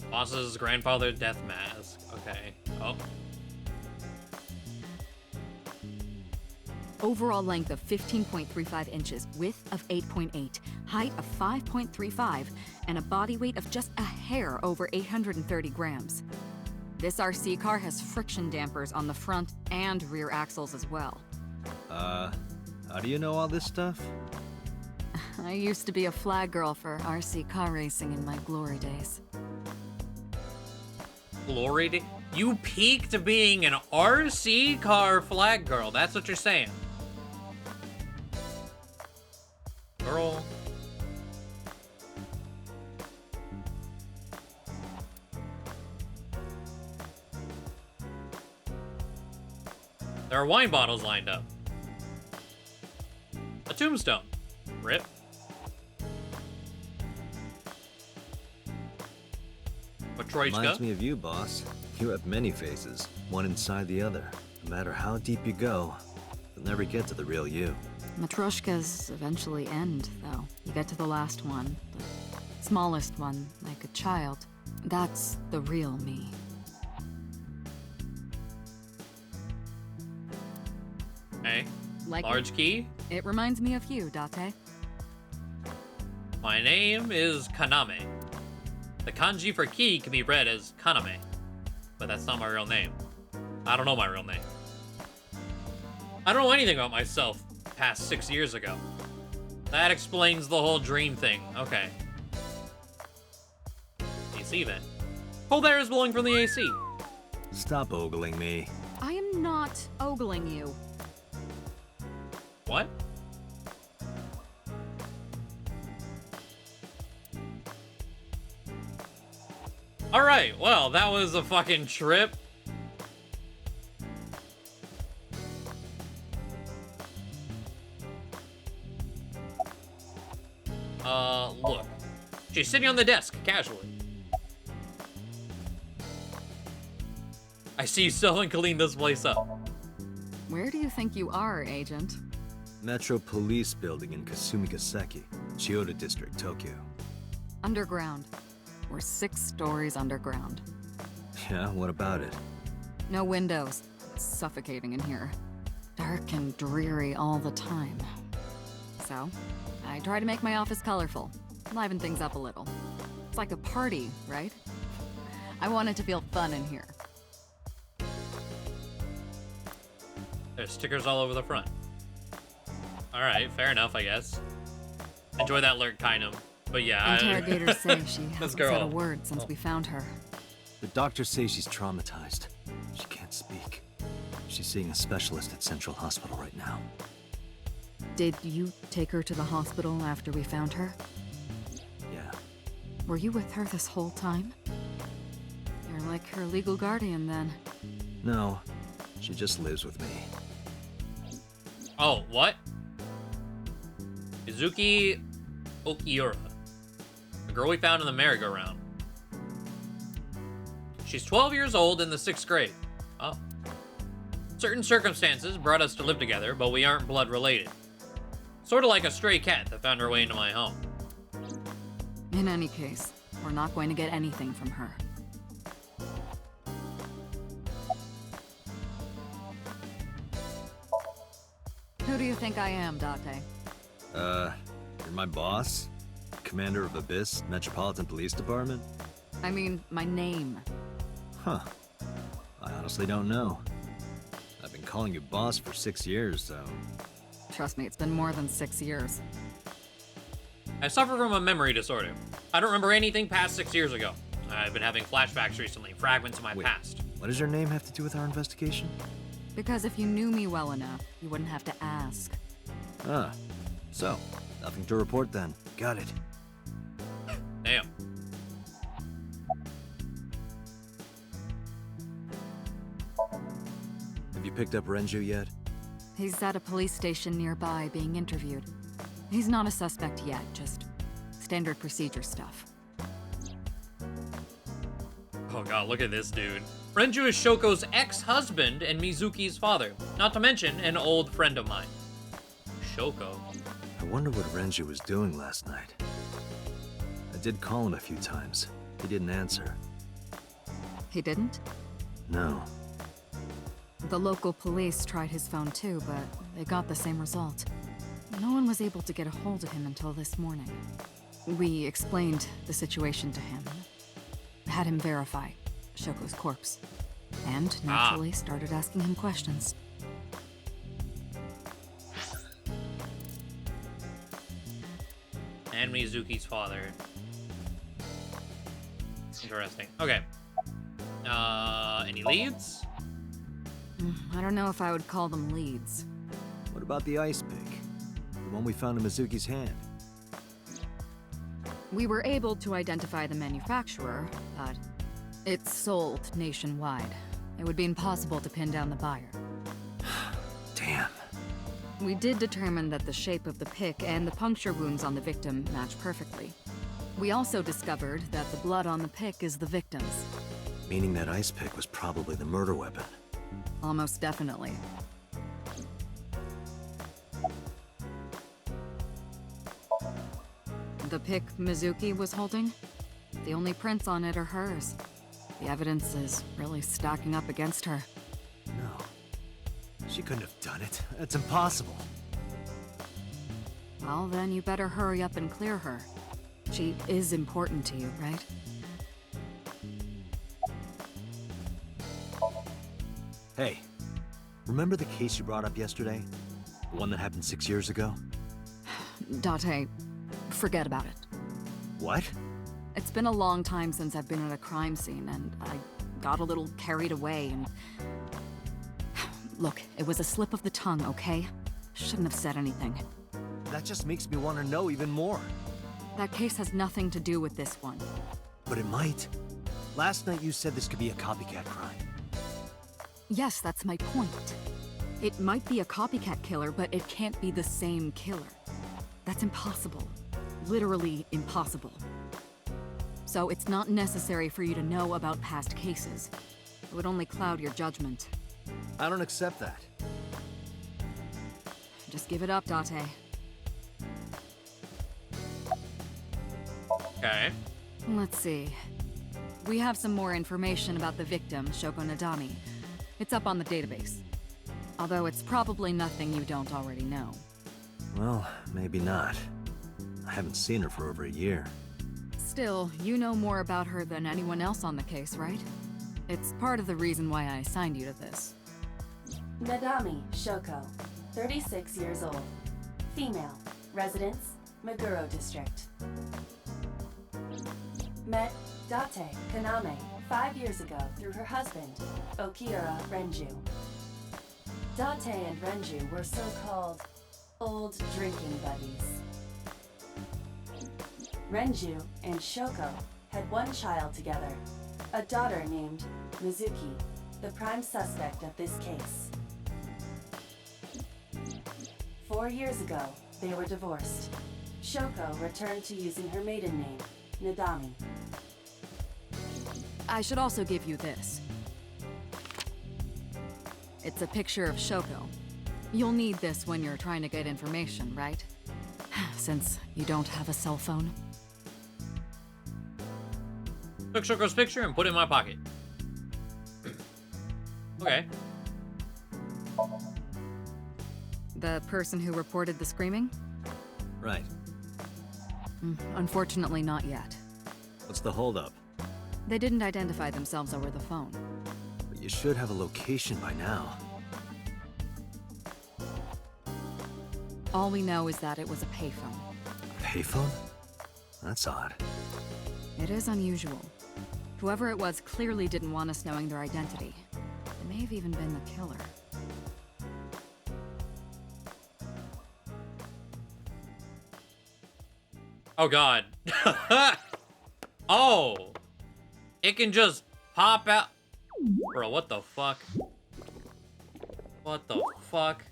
Boss's grandfather death mask. Okay. Oh. Overall length of 15.35 inches, width of 8.8, height of 5.35, and a body weight of just a hair over 830 grams. This RC car has friction dampers on the front and rear axles as well. How do you know all this stuff? I used to be a flag girl for RC car racing in my glory days. Glory to... You peaked being an RC car flag girl. That's what you're saying. Girl. There are wine bottles lined up. A tombstone. Rip. Reminds Patrochka. me of you, boss. You have many faces, one inside the other. No matter how deep you go, you'll never get to the real you. Matryoshkas eventually end, though. You get to the last one, the smallest one, like a child. That's the real me. Hey, Like large key. It reminds me of you, Date. My name is Kaname. The kanji for key can be read as Kaname, but that's not my real name. I don't know my real name. I don't know anything about myself past 6 years ago. That explains the whole dream thing. Okay. AC then. Cold air is blowing from the AC. Stop ogling me. I am not ogling you. What? Alright, well, that was a fucking trip. Look. She's sitting on the desk, casually. I see you still haven't cleaned this place up. Where do you think you are, Agent? Metro Police Building in Kasumigaseki, Chiyoda District, Tokyo. Underground. We're 6 stories underground. Yeah, what about it? No windows. It's suffocating in here. Dark and dreary all the time. So, I try to make my office colorful, liven things up a little. It's like a party, right? I want it to feel fun in here. There's stickers all over the front. Alright, fair enough, I guess. Enjoy that lurk, kind of. But yeah, Interrogators say she hasn't girl. said a word since we found her. The doctors say she's traumatized. She can't speak. She's seeing a specialist at Central Hospital right now. Did you take her to the hospital after we found her? Yeah. Were you with her this whole time? You're like her legal guardian, then. No, she just lives with me. Oh, what? Izuki Okiura. The girl we found in the merry-go-round. She's 12 years old in the 6th grade. Oh. Certain circumstances brought us to live together, but we aren't blood related. Sort of like a stray cat that found her way into my home. In any case, we're not going to get anything from her. Who do you think I am, Date? You're my boss? Commander of Abyss, Metropolitan Police Department? I mean, my name. Huh. I honestly don't know. I've been calling you boss for 6 years, so... Trust me, it's been more than 6 years. I suffer from a memory disorder. I don't remember anything past 6 years ago. I've been having flashbacks recently, fragments of my Wait, past. what does your name have to do with our investigation? Because if you knew me well enough, you wouldn't have to ask. Ah. So, nothing to report then. Got it. Damn. Have you picked up Renju yet? He's at a police station nearby being interviewed. He's not a suspect yet, just standard procedure stuff. Oh god, look at this dude. Renju is Shoko's ex-husband and Mizuki's father. Not to mention, an old friend of mine. Shoko. I wonder what Renju was doing last night. I did call him a few times. He didn't answer. He didn't? No. The local police tried his phone too, but they got the same result. No one was able to get a hold of him until this morning. We explained the situation to him. Had him verify Shoko's corpse. And naturally started asking him questions. And Mizuki's father. Interesting. Okay. Any leads? I don't know if I would call them leads. What about the ice pick? The one we found in Mizuki's hand? We were able to identify the manufacturer, but it's sold nationwide. It would be impossible to pin down the buyer. Damn. We did determine that the shape of the pick and the puncture wounds on the victim match perfectly. We also discovered that the blood on the pick is the victim's. Meaning that ice pick was probably the murder weapon. Almost definitely. The pick Mizuki was holding? The only prints on it are hers. The evidence is really stacking up against her. No. She couldn't have done it. That's impossible. Well, then you better hurry up and clear her. She is important to you, right? Hey, remember the case you brought up yesterday? The one that happened 6 years ago? Date, forget about it. What? It's been a long time since I've been at a crime scene, and I got a little carried away, and... Look, it was a slip of the tongue, okay? Shouldn't have said anything. That just makes me want to know even more. That case has nothing to do with this one. But it might. Last night you said this could be a copycat crime. Yes, that's my point. It might be a copycat killer, but it can't be the same killer. That's impossible. Literally impossible. So it's not necessary for you to know about past cases. It would only cloud your judgment. I don't accept that. Just give it up, Date. Okay. Let's see. We have some more information about the victim, Shoko Nadami. It's up on the database. Although it's probably nothing you don't already know. Well, maybe not. I haven't seen her for over a year. Still, you know more about her than anyone else on the case, right? It's part of the reason why I assigned you to this. Nadami Shoko, 36 years old. Female. Residence, Meguro District. Met Date Kaname 5 years ago through her husband, Okira Renju. Date and Renju were so-called old drinking buddies. Renju and Shoko had one child together, a daughter named Mizuki, the prime suspect of this case. 4 years ago, they were divorced. Shoko returned to using her maiden name, Nadami. I should also give you this. It's a picture of Shoko. You'll need this when you're trying to get information, right? Since you don't have a cell phone. Took Shoko's picture and put it in my pocket. Okay. The person who reported the screaming? Right. Unfortunately, not yet. What's the holdup? They didn't identify themselves over the phone. But you should have a location by now. All we know is that it was a payphone. Payphone? That's odd. It is unusual. Whoever it was clearly didn't want us knowing their identity. It may have even been the killer. Oh god. Oh! It can just pop out. Bro, what the fuck? What the fuck?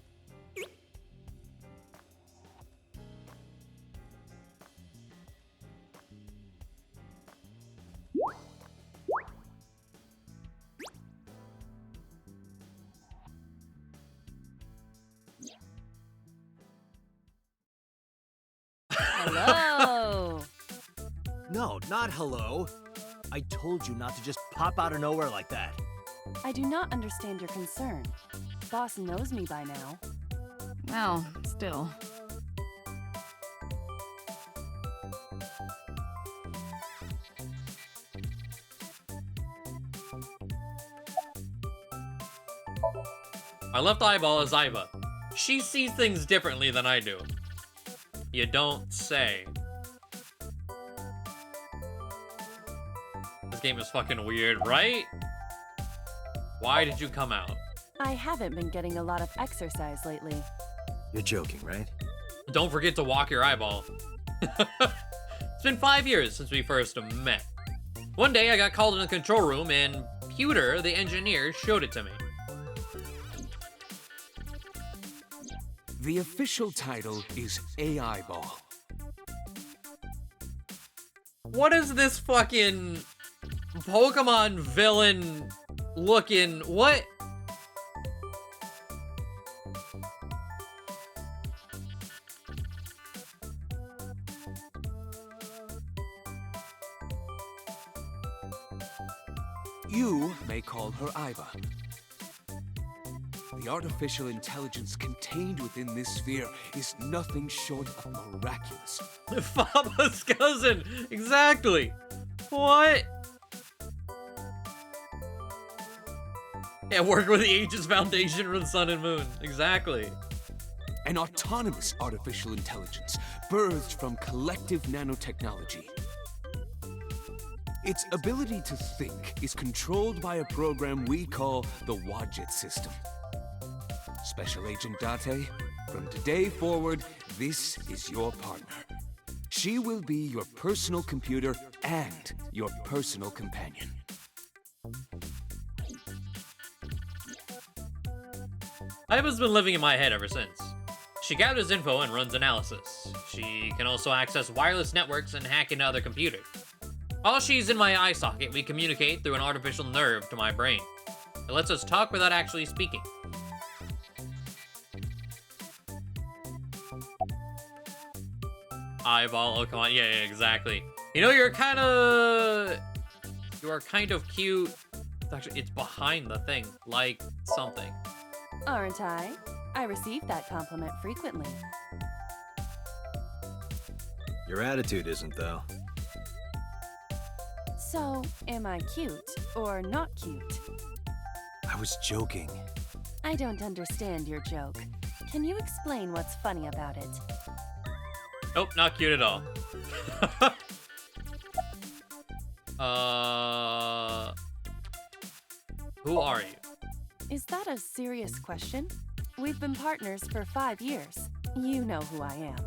Hello! No, not hello. I told you not to just pop out of nowhere like that. I do not understand your concern. Boss knows me by now. Well, still. My left eyeball is Iva. She sees things differently than I do. You don't say. This game is fucking weird, right? Why did you come out? I haven't been getting a lot of exercise lately. You're joking, right? Don't forget to walk your eyeball. It's been 5 years since we first met. One day I got called in the control room and Pewter, the engineer, showed it to me. The official title is AI Ball. What is this fucking Pokemon villain looking. What? You may call her Iva. The artificial intelligence contained within this sphere is nothing short of miraculous. Faba's cousin. Exactly. What? Yeah, work with the Aegis Foundation for the Sun and Moon. Exactly. An autonomous artificial intelligence birthed from collective nanotechnology. Its ability to think is controlled by a program we call the Wadjet system. Special Agent Date, from today forward, this is your partner. She will be your personal computer and your personal companion. Iva's been living in my head ever since. She gathers info and runs analysis. She can also access wireless networks and hack into other computers. While she's in my eye socket, we communicate through an artificial nerve to my brain. It lets us talk without actually speaking. Eyeball, oh come on, yeah, exactly. You know, you are kind of cute. Actually, it's behind the thing, like something. Aren't I? I receive that compliment frequently. Your attitude isn't, though. So, am I cute or not cute? I was joking. I don't understand your joke. Can you explain what's funny about it? Nope, not cute at all. Who are you? Is that a serious question? We've been partners for 5 years. You know who I am.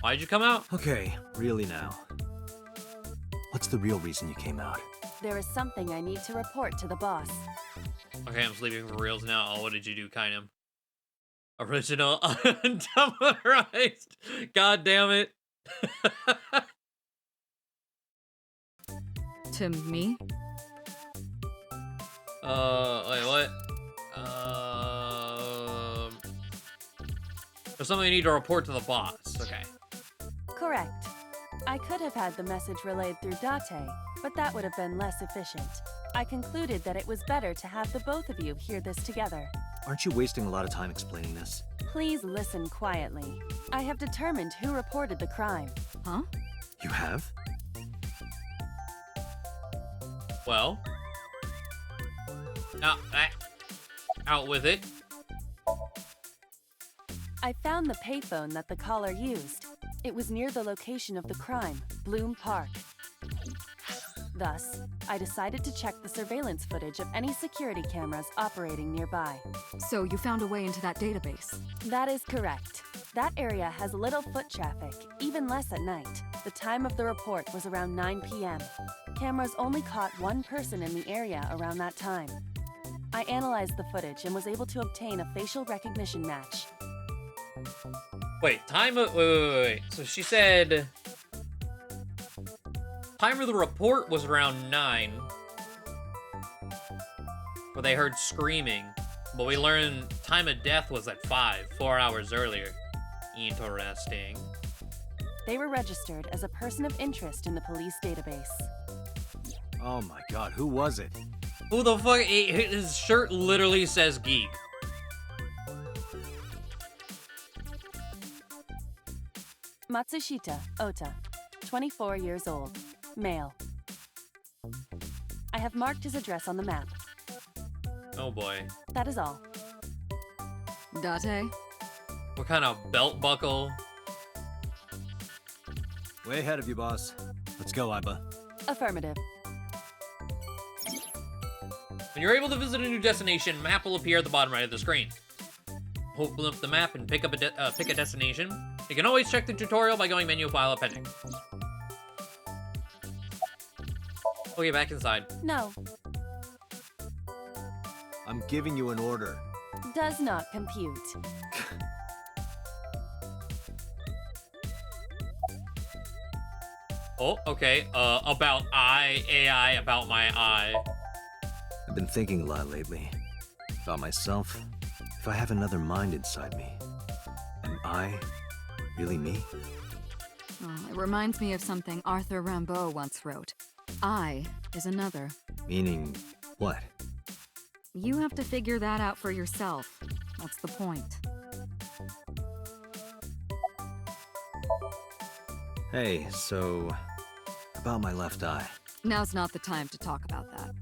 Why'd you come out? Okay, really now. What's the real reason you came out? There is something I need to report to the boss. Okay, I'm sleeping for reals now. Oh, what did you do, Kainem? Original untemporized. God damn it. To me? Wait, what? There's something I need to report to the boss. Okay. Correct. I could have had the message relayed through Date, but that would have been less efficient. I concluded that it was better to have the both of you hear this together. Aren't you wasting a lot of time explaining this? Please listen quietly. I have determined who reported the crime. Huh? You have? Well. Out with it. I found the payphone that the caller used. It was near the location of the crime, Bloom Park. Thus, I decided to check the surveillance footage of any security cameras operating nearby. So you found a way into that database? That is correct. That area has little foot traffic, even less at night. The time of the report was around 9 p.m. Cameras only caught one person in the area around that time. I analyzed the footage and was able to obtain a facial recognition match. Wait, wait. So she said... Time of the report was around 9. Where they heard screaming. But we learned time of death was at 5, 4 hours earlier. Interesting. They were registered as a person of interest in the police database. Oh my god, who was it? Who the fuck? His shirt literally says geek. Matsushita Ota, 24 years old, male. I have marked his address on the map. Oh boy. That is all. Date? What kind of belt buckle? Way ahead of you, boss. Let's go, Iba. Affirmative. When you're able to visit a new destination, map will appear at the bottom right of the screen. Open up the map and pick a destination. You can always check the tutorial by going menu file appendix. Okay, back inside. No, I'm giving you an order. does not compute. Oh, okay. About AI, about my eye. I've been thinking a lot lately. About myself. If I have another mind inside me, am I really me? Oh, it reminds me of something Arthur Rimbaud once wrote. I is another. Meaning what? You have to figure that out for yourself. That's the point. Hey, so about my left eye. Now's not the time to talk about that.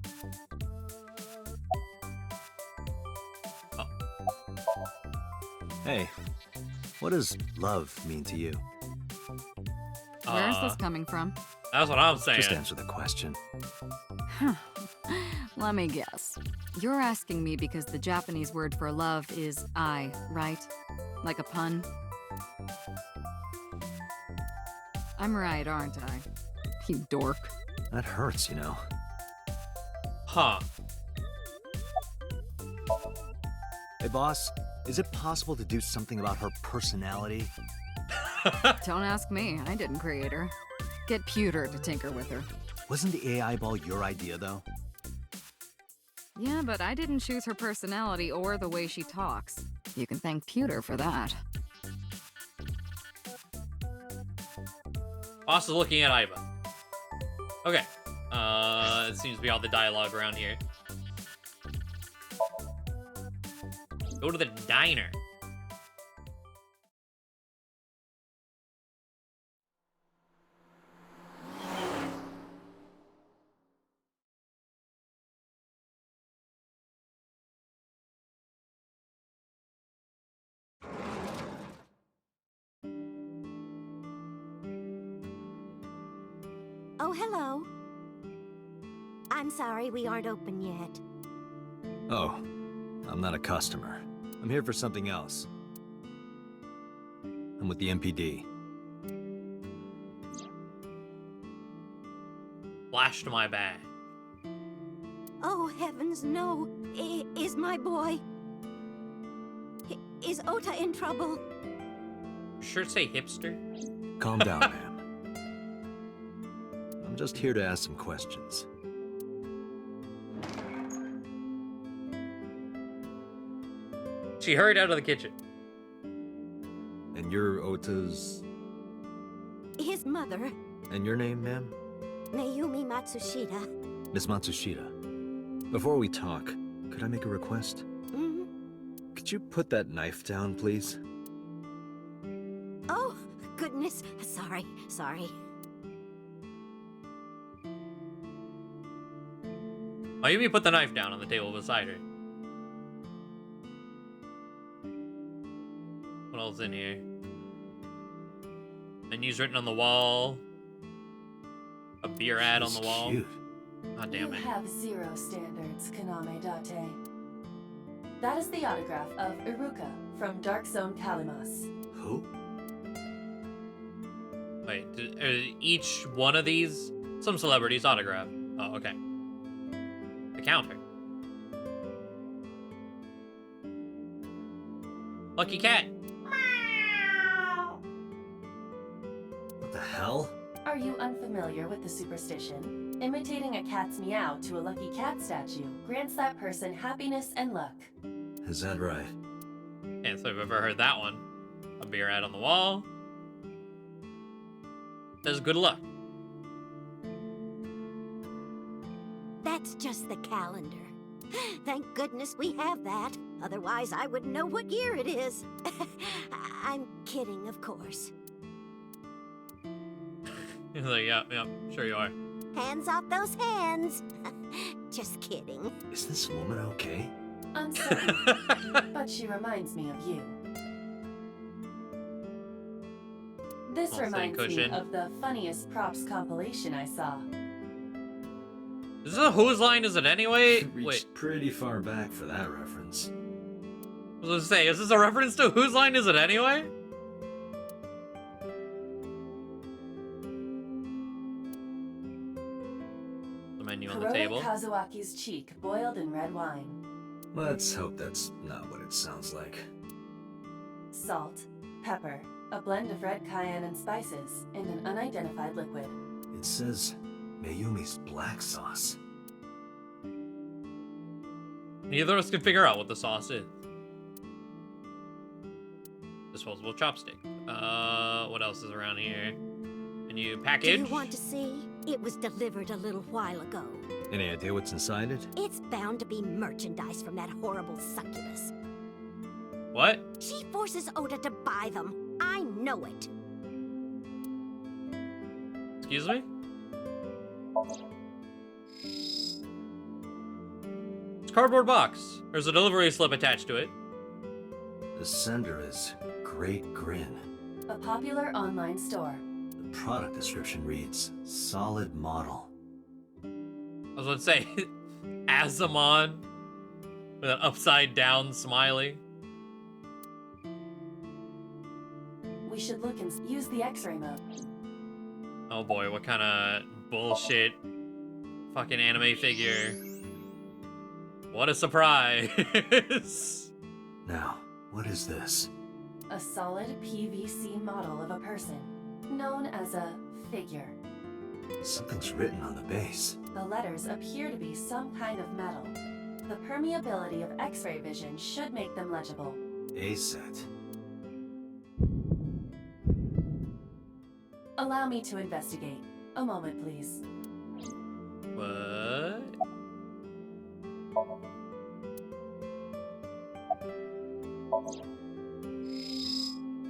Hey, what does love mean to you? Where's this coming from? That's what I'm saying. Just answer the question. Let me guess. You're asking me because the Japanese word for love is I, right? Like a pun? I'm right, aren't I? You dork. That hurts, you know. Huh. Hey, boss, is it possible to do something about her personality? Don't ask me. I didn't create her. Get Pewter to tinker with her. Wasn't the AI ball your idea, though? Yeah, but I didn't choose her personality or the way she talks. You can thank Pewter for that. Boss is looking at Iva. Okay. It seems to be all the dialogue around here. Go to the diner. Oh, hello. I'm sorry we aren't open yet. Oh, I'm not a customer. I'm here for something else. I'm with the MPD. Flashed my bag. Oh, heavens, no. Is my boy... Is Ota in trouble? Sure say hipster? Calm down, ma'am. I'm just here to ask some questions. She hurried out of the kitchen. And you're Ota's... His mother, And your name, ma'am? Mayumi Matsushita. Miss Matsushita. Before we talk, could I make a request? Mm? Could you put that knife down, please? Oh, goodness. Sorry. Mayumi put the knife down on the table beside her. What else in here? Menus written on the wall. A beer ad on the wall. Cute. God damn it. You have zero standards, Kaname Date. That is the autograph of Iruka from Dark Zone Kalimas. Who? Wait, each one of these some celebrity's autograph. Oh, okay. The counter. Lucky cat. What the hell? Are you unfamiliar with the superstition? Imitating a cat's meow to a lucky cat statue grants that person happiness and luck. Is that right? Can't say I've ever heard that one. A beer ad on the wall. Says good luck. That's just the calendar. Thank goodness we have that. Otherwise, I wouldn't know what year it is. I'm kidding, of course. He's like, yeah, sure you are. Hands off those hands. Just kidding. Is this woman okay? Uncertain, but she reminds me of you. This I'll say reminds cushion. me of the funniest props compilation I saw. Is this a Whose Line Is It Anyway? Reached Wait, pretty far back for that reference. I was gonna say, is this a reference to Whose Line Is It Anyway? The menu on the Kuroda table. Kazuaki's cheek boiled in red wine. Let's hope that's not what it sounds like. Salt, pepper, a blend of red cayenne and spices, and an unidentified liquid. It says Mayumi's black sauce. Neither of us can figure out what the sauce is. Disposable chopstick. What else is around here? A new package? Do you want to see? It was delivered a little while ago. Any idea what's inside it? It's bound to be merchandise from that horrible succubus. What? She forces Oda to buy them. I know it. Excuse me? It's a cardboard box. There's a delivery slip attached to it. The sender is Great Grin. A popular online store. The product description reads, solid model. I was about to say, Azamon with an upside down smiley. We should look and use the X-ray mode. Oh boy, what kind of bullshit fucking anime figure. What a surprise. Now, what is this? A solid PVC model of a person, known as a figure. Something's written on the base. The letters appear to be some kind of metal. The permeability of X-ray vision should make them legible. A set. Allow me to investigate. A moment, please. What?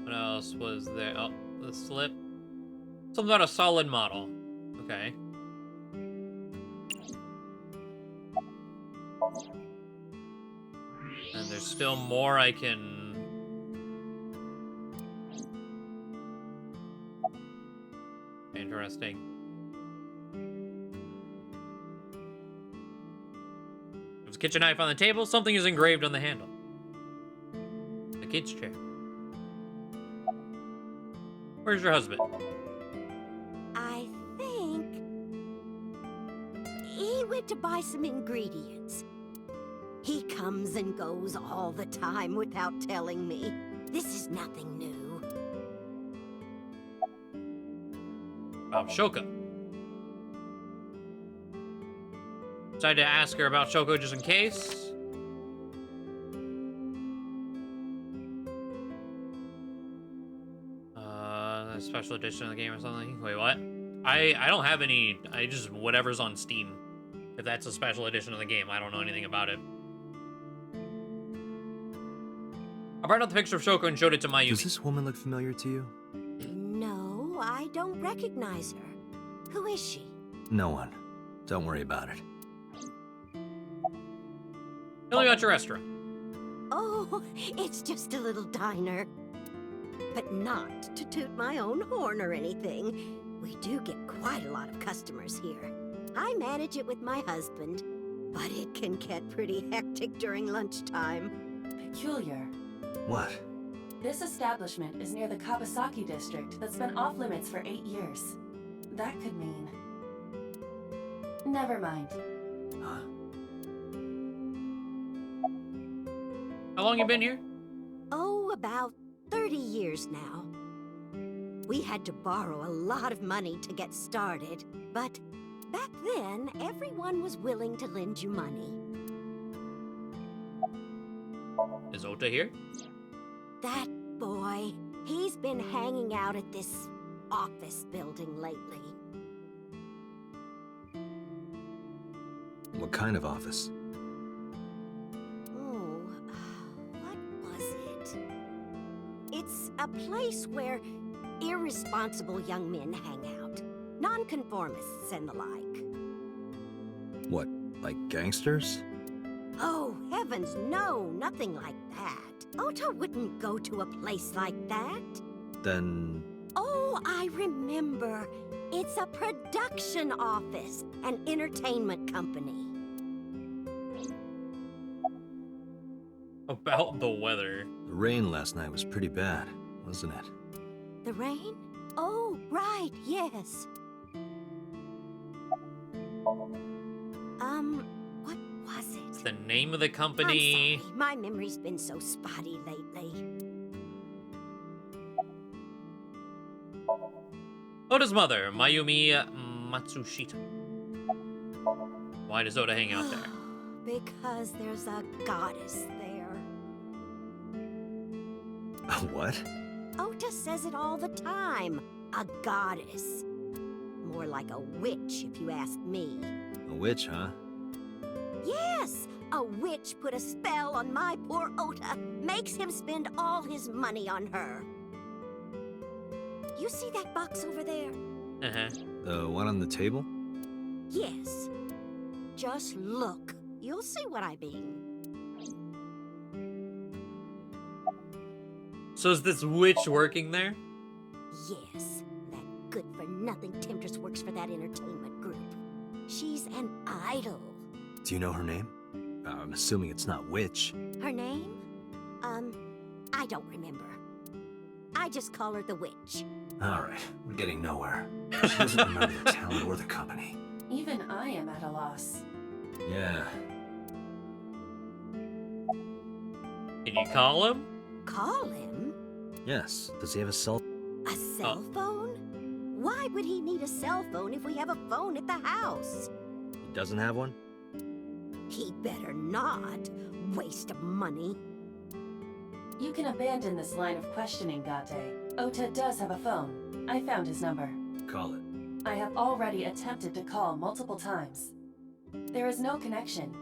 What else was there? Oh, the slip. Something about a solid model. Okay. And there's still more I can... Interesting. There's a kitchen knife on the table. Something is engraved on the handle. A kid's chair. Where's your husband? I think he went to buy some ingredients. He comes and goes all the time without telling me. This is nothing new. About Shoko. Decided to ask her about Shoko just in case. A special edition of the game or something. Wait, what? I don't have any. I just whatever's on Steam. If that's a special edition of the game, I don't know anything about it. I brought out the picture of Shoko and showed it to Mayumi. Does this woman look familiar to you? No, I don't recognize her. Who is she? No one. Don't worry about it. Tell me about your restaurant. Oh, it's just a little diner. But not to toot my own horn or anything. We do get quite a lot of customers here. I manage it with my husband, but it can get pretty hectic during lunchtime. Peculiar. What? This establishment is near the Kawasaki district that's been off limits for 8 years. That could mean... Never mind. Huh? How long you been here? Oh, about 30 years now. We had to borrow a lot of money to get started, but back then, everyone was willing to lend you money. Is Ota here? That boy, he's been hanging out at this office building lately. What kind of office? Oh, what was it? It's a place where irresponsible young men hang out. Nonconformists and the like. What, like gangsters? Oh, heavens, no, nothing like that. Ota wouldn't go to a place like that. Then... Oh, I remember. It's a production office, an entertainment company. About the weather. The rain last night was pretty bad, wasn't it? The rain? Oh, right, yes. What was it? The name of the company. I'm sorry, my memory's been so spotty lately. Ota's mother, Mayumi Matsushita. Why does Ota hang out there? Because there's a goddess there. What? Ota says it all the time. A goddess. More like a witch, if you ask me. A witch, huh? Yes! A witch put a spell on my poor Ota. Makes him spend all his money on her. You see that box over there? Uh-huh. The one on the table? Yes. Just look. You'll see what I mean. So is this witch working there? Yes. That good-for-nothing temptress works for that entertainment group. She's an idol. Do you know her name? I'm assuming it's not witch. Her name? I don't remember. I just call her the witch. Alright, we're getting nowhere. She doesn't remember the town or the company. Even I am at a loss. Yeah. Can you call him? Call him? Yes. Does he have a cell? A cell phone? Why would he need a cell phone if we have a phone at the house? He doesn't have one? He better not. Waste of money. You can abandon this line of questioning, Date. Ota does have a phone. I found his number. Call it. I have already attempted to call multiple times. There is no connection.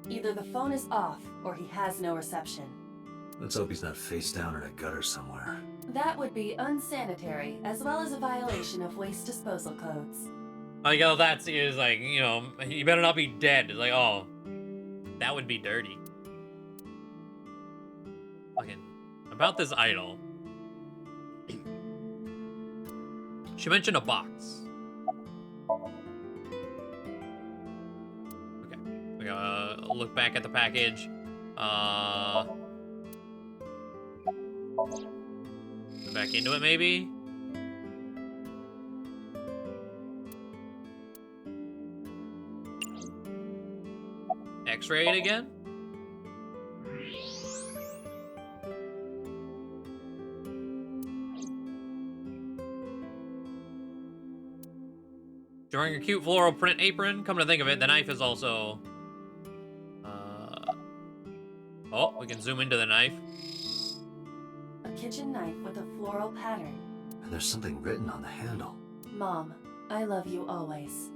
Either the phone is off, or he has no reception. Let's hope he's not face down in a gutter somewhere. That would be unsanitary, as well as a violation of waste disposal codes. Like, oh, that's is like, you know, you better not be dead. It's like, oh, that would be dirty. Fucking about this idol. She mentioned a box. Okay, we gotta look back at the package. Back into it, maybe. X-ray it again. During a cute floral print apron, come to think of it, the knife is also... Oh, we can zoom into the knife. A kitchen knife with a floral pattern. And there's something written on the handle. Mom, I love you always.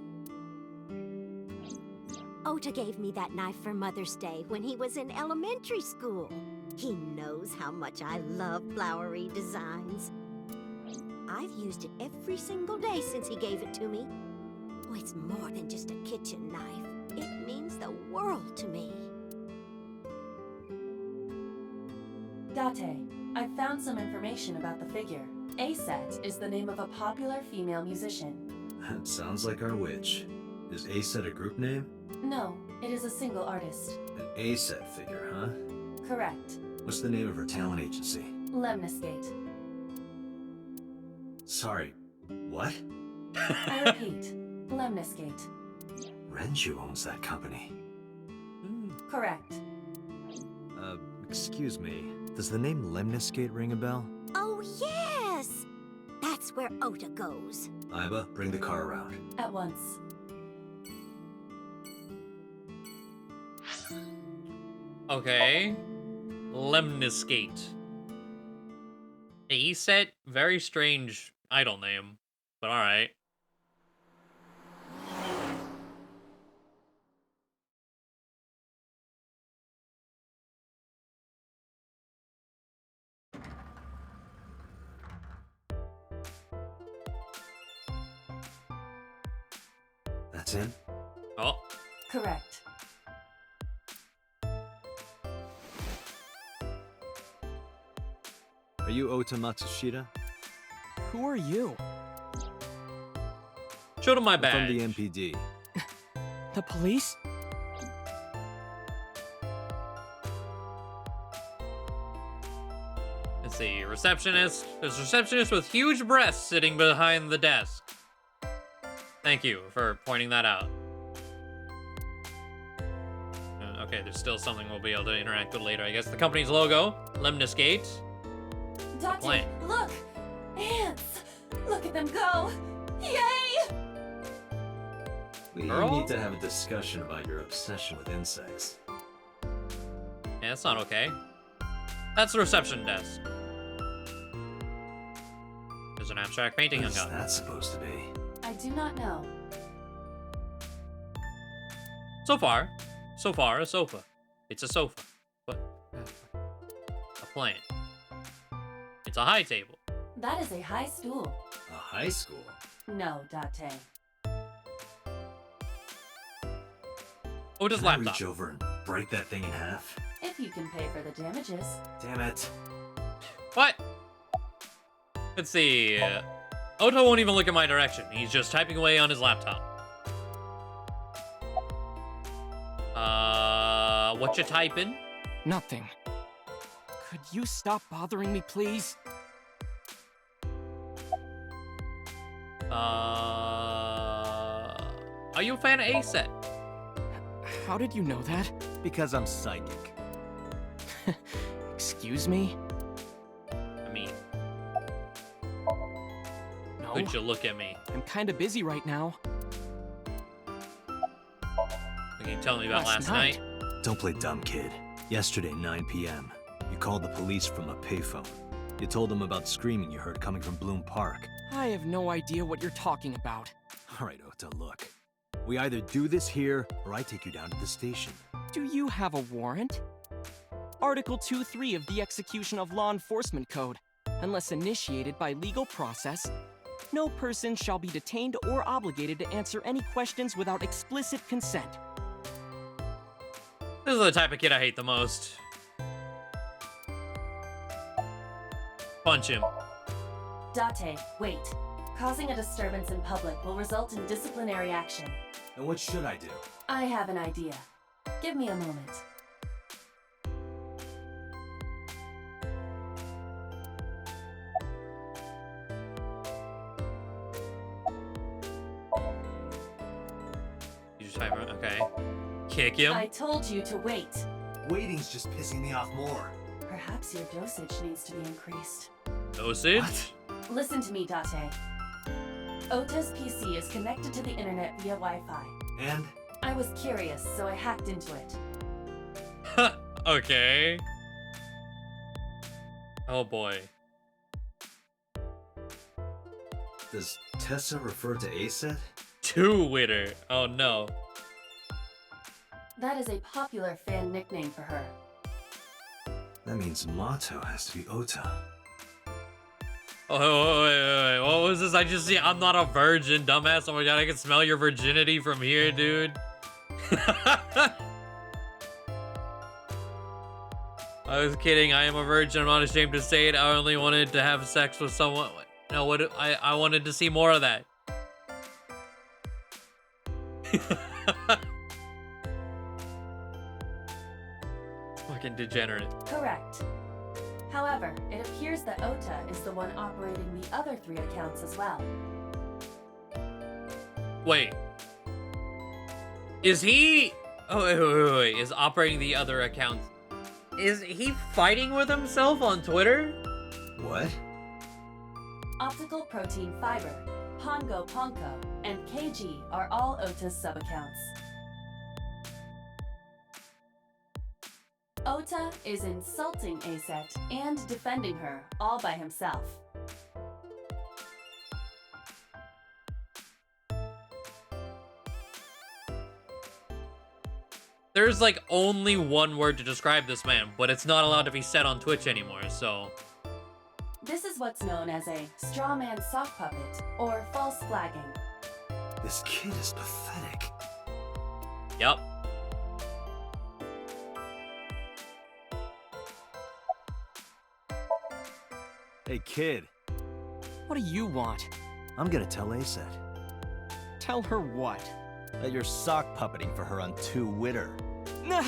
Ota gave me that knife for Mother's Day when he was in elementary school. He knows how much I love flowery designs. I've used it every single day since he gave it to me. Oh, it's more than just a kitchen knife. It means the world to me. Date, I found some information about the figure. A-Set is the name of a popular female musician. That sounds like our witch. Is A-Set a group name? No, it is a single artist. An A-Set figure, huh? Correct. What's the name of her talent agency? Lemniscate. Sorry, what? I repeat, Lemniscate. Renju owns that company. Correct. Excuse me. Does the name Lemniscate ring a bell? Oh, yes! That's where Ota goes. Iba, bring the car around. At once. Okay. Lemniscate. A-Set, very strange idol name, but alright. That's it? Oh, Correct. Are you Ota Matsushita? Who are you? showed him my I'm badge. from the MPD. The police? Let's see, receptionist. There's a receptionist with huge breasts sitting behind the desk. Thank you for pointing that out. Okay, there's still something we'll be able to interact with later. I guess the company's logo, Lemniscate. Date, Plant. look! Ants! Look at them go! Yay! We Girl? need to have a discussion about your obsession with insects. Yeah, that's not okay. That's the reception desk. There's an abstract painting What is hung up. that supposed to be? I do not know. So far, a sofa. It's a sofa, but a plant. It's a high table. That is a high stool. A high school? No, Date. Ota's Can I laptop. reach over and break that thing in half? If you can pay for the damages. Damn it. What? Let's see. Ota won't even look in my direction. He's just typing away on his laptop. What you typing? Nothing. Could you stop bothering me, please? Are you a fan of A-Set? How did you know that? Because I'm psychic. Excuse me? I mean, No. could you look at me? I'm kinda busy right now. Can you tell me about last night? Don't play dumb, kid. Yesterday, 9 p.m., you called the police from a payphone. You told them about screaming you heard coming from Bloom Park. I have no idea what you're talking about. All right, Ota, look. We either do this here, or I take you down to the station. Do you have a warrant? Article 2.3 of the Execution of Law Enforcement Code. Unless initiated by legal process, no person shall be detained or obligated to answer any questions without explicit consent. This is the type of kid I hate the most. Punch him. Date, wait. Causing a disturbance in public will result in disciplinary action. And what should I do? I have an idea. Give me a moment. You just type him. Okay. Kick him. I told you to wait. Waiting's just pissing me off more. Perhaps your dosage needs to be increased. Dosage? Listen to me, Date. Ota's PC is connected to the internet via Wi-Fi. And? I was curious, so I hacked into it. Okay. Oh boy. Does Tessa refer to A-Set? Two-witter. Oh no. That is a popular fan nickname for her. That means motto has to be Ota. Oh, wait. What was this? I just see I'm not a virgin, dumbass. Oh my god, I can smell your virginity from here, dude. I was kidding. I am a virgin. I'm not ashamed to say it. I only wanted to have sex with someone. No, what? I wanted to see more of that. Fucking degenerate. Correct. However, it appears that Ota is the one operating the other 3 accounts as well. Wait. Is he... Oh, wait. Is operating the other accounts... Is he fighting with himself on Twitter? What? Optical Protein Fiber, Pongo Ponko, and KG are all Ota's sub-accounts. Ota is insulting A-Set and defending her all by himself. There's like only one word to describe this man, but it's not allowed to be said on Twitch anymore, so... This is what's known as a straw man sock puppet, or false flagging. This kid is pathetic. Yep. Hey, kid. What do you want? I'm gonna tell A-Set Tell her what? that you're sock puppeting for her on Two-Witter. Nah,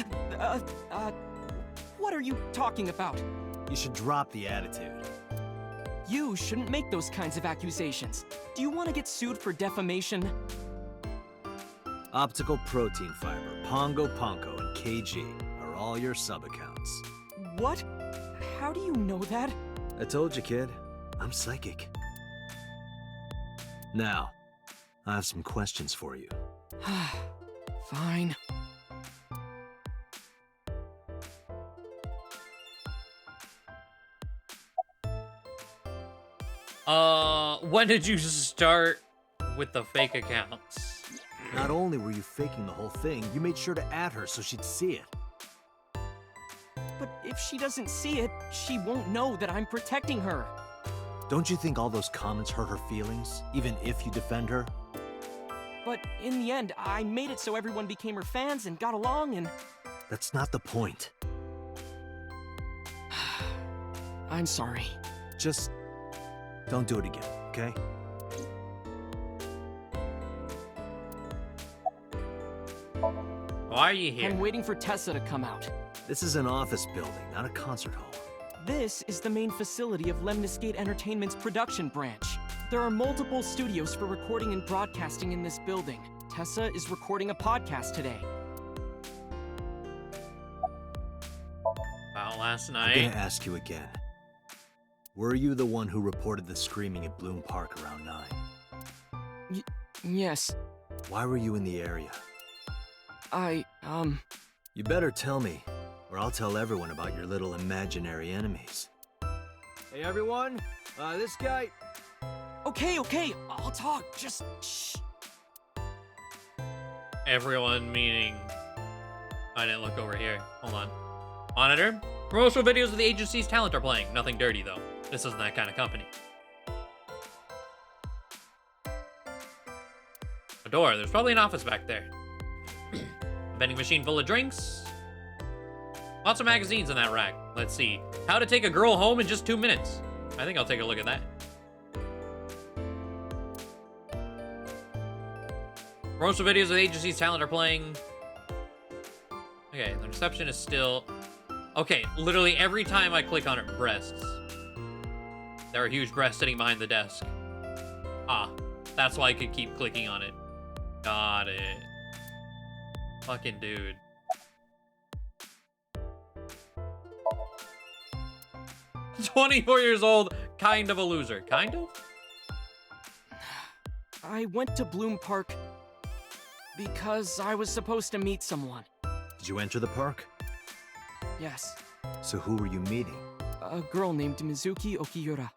what are you talking about? You should drop the attitude. You shouldn't make those kinds of accusations. Do you want to get sued for defamation? Optical Protein Fiber, Pongo Ponko, and KG are all your sub-accounts. What? How do you know that? I told you, kid. I'm psychic. Now, I have some questions for you. Fine. When did you start with the fake accounts? Not only were you faking the whole thing, you made sure to add her so she'd see it. But if she doesn't see it, she won't know that I'm protecting her. Don't you think all those comments hurt her feelings, even if you defend her? But in the end, I made it so everyone became her fans and got along and... That's not the point. I'm sorry. Just don't do it again, okay? Why are you here? I'm waiting for Tessa to come out. This is an office building, not a concert hall. This is the main facility of Lemniscate Entertainment's production branch. There are multiple studios for recording and broadcasting in this building. Tessa is recording a podcast today. About last I'm night. gonna ask you again. Were you the one who reported the screaming at Bloom Park around 9? Yes. Why were you in the area? You better tell me, or I'll tell everyone about your little imaginary enemies. Hey everyone, this guy... Okay, I'll talk, just shh. Everyone meaning... I didn't look over here. Hold on. Monitor. Promotional videos of the agency's talent are playing. Nothing dirty, though. This isn't that kind of company. A door. There's probably an office back there. A vending machine full of drinks. Lots of magazines in that rack. Let's see. How to take a girl home in just 2 minutes. I think I'll take a look at that. Promotional videos of the agency's talent are playing. Okay, the reception is still... Okay, literally every time I click on it, breasts. There are huge breasts sitting behind the desk. Ah, that's why I could keep clicking on it. Got it. Fucking dude. "24 years old, kind of a loser." Kind of? I went to Bloom Park because I was supposed to meet someone. Did you enter the park? Yes. So who were you meeting? A girl named Mizuki Okiura.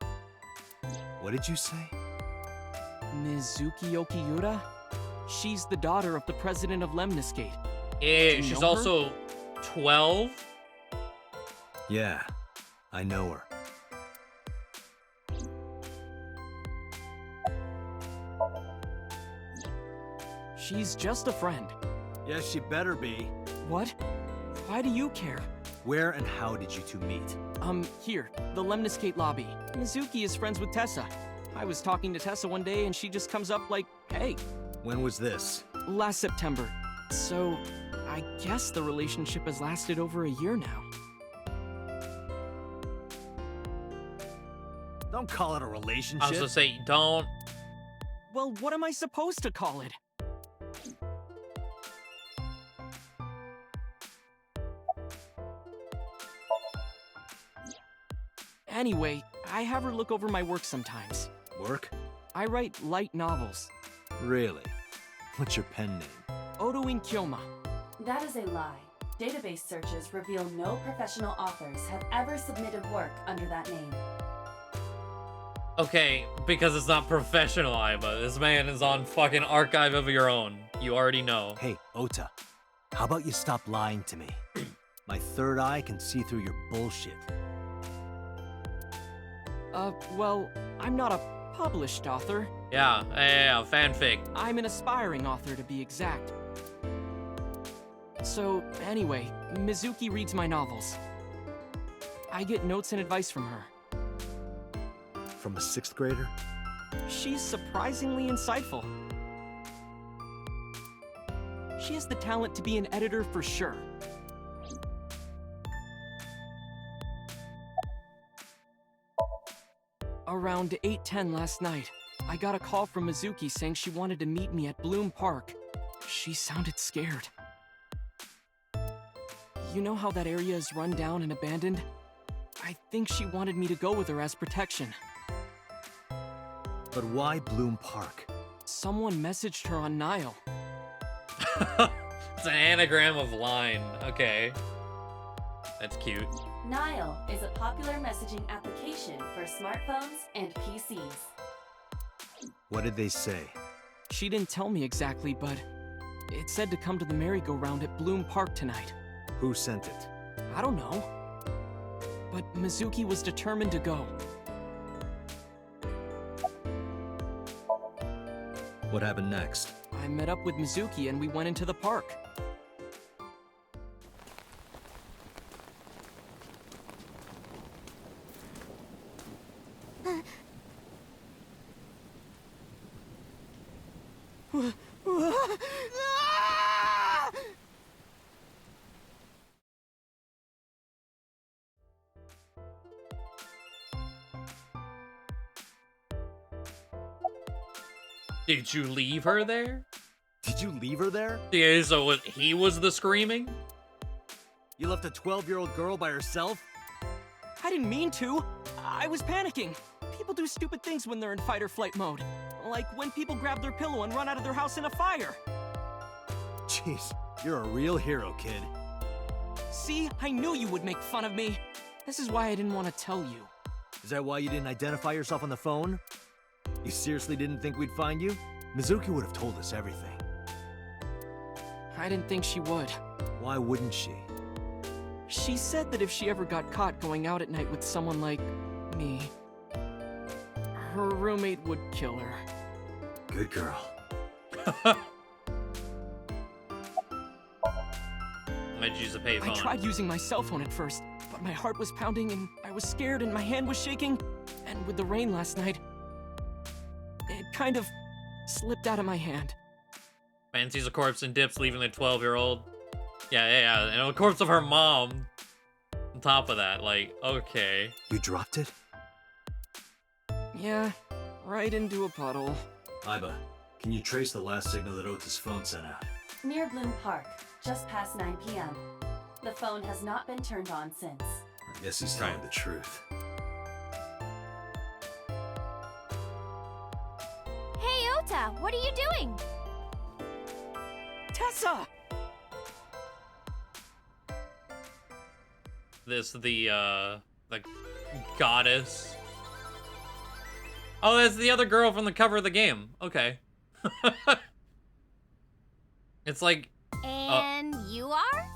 What did you say? Mizuki Okiura? She's the daughter of the president of Lemniscate. Yeah, she's also 12? Yeah, I know her. She's just a friend. Yes, she better be. What? Why do you care? Where and how did you two meet? Here, the Lemniscate lobby. Mizuki is friends with Tessa. I was talking to Tessa one day and she just comes up like, hey. When was this? Last September. So, I guess the relationship has lasted over a year now. Don't call it a relationship. I was gonna say, don't. Well, what am I supposed to call it? Anyway, I have her look over my work sometimes. Work? I write light novels. Really? What's your pen name? Odoin Kyoma. That is a lie. Database searches reveal no professional authors have ever submitted work under that name. Okay, because it's not professional, Aiba. This man is on fucking Archive of Your Own. You already know. Hey, Ota. How about you stop lying to me? My third eye can see through your bullshit. Well, I'm not a published author. Yeah, fanfic. I'm an aspiring author, to be exact. So, anyway, Mizuki reads my novels. I get notes and advice from her. From a 6th grader? She's surprisingly insightful. She has the talent to be an editor for sure. Around 8:10 last night, I got a call from Mizuki saying she wanted to meet me at Bloom Park. She sounded scared. You know how that area is run down and abandoned? I think she wanted me to go with her as protection. But why Bloom Park? Someone messaged her on Nile. It's an anagram of line. Okay. That's cute. Nile is a popular messaging application for smartphones and PCs. What did they say? She didn't tell me exactly, but it said to come to the merry-go-round at Bloom Park tonight. Who sent it? I don't know. But Mizuki was determined to go. What happened next? I met up with Mizuki and we went into the park. Did you leave her there? Did you leave her there? Yeah, so he was the screaming? You left a 12-year-old girl by herself? I didn't mean to. I was panicking. People do stupid things when they're in fight or flight mode. Like when people grab their pillow and run out of their house in a fire. Jeez, you're a real hero, kid. See, I knew you would make fun of me. This is why I didn't want to tell you. Is that why you didn't identify yourself on the phone? You seriously didn't think we'd find you? Mizuki would have told us everything. I didn't think she would. Why wouldn't she? She said that if she ever got caught going out at night with someone like me, her roommate would kill her. Good girl. I'd use a payphone. I tried using my cell phone at first, but my heart was pounding and I was scared and my hand was shaking. And with the rain last night, it kind of slipped out of my hand. Man sees a corpse and dips, leaving the 12-year-old. Yeah. And a corpse of her mom. On top of that, like, okay. You dropped it? Yeah, right into a puddle. Iba, can you trace the last signal that Ota's phone sent out? Near Bloom Park, just past 9 p.m. The phone has not been turned on since. I guess he's telling the truth. Hey, Ota, what are you doing? Tessa! The goddess. Oh, that's the other girl from the cover of the game. Okay. It's like... And you are?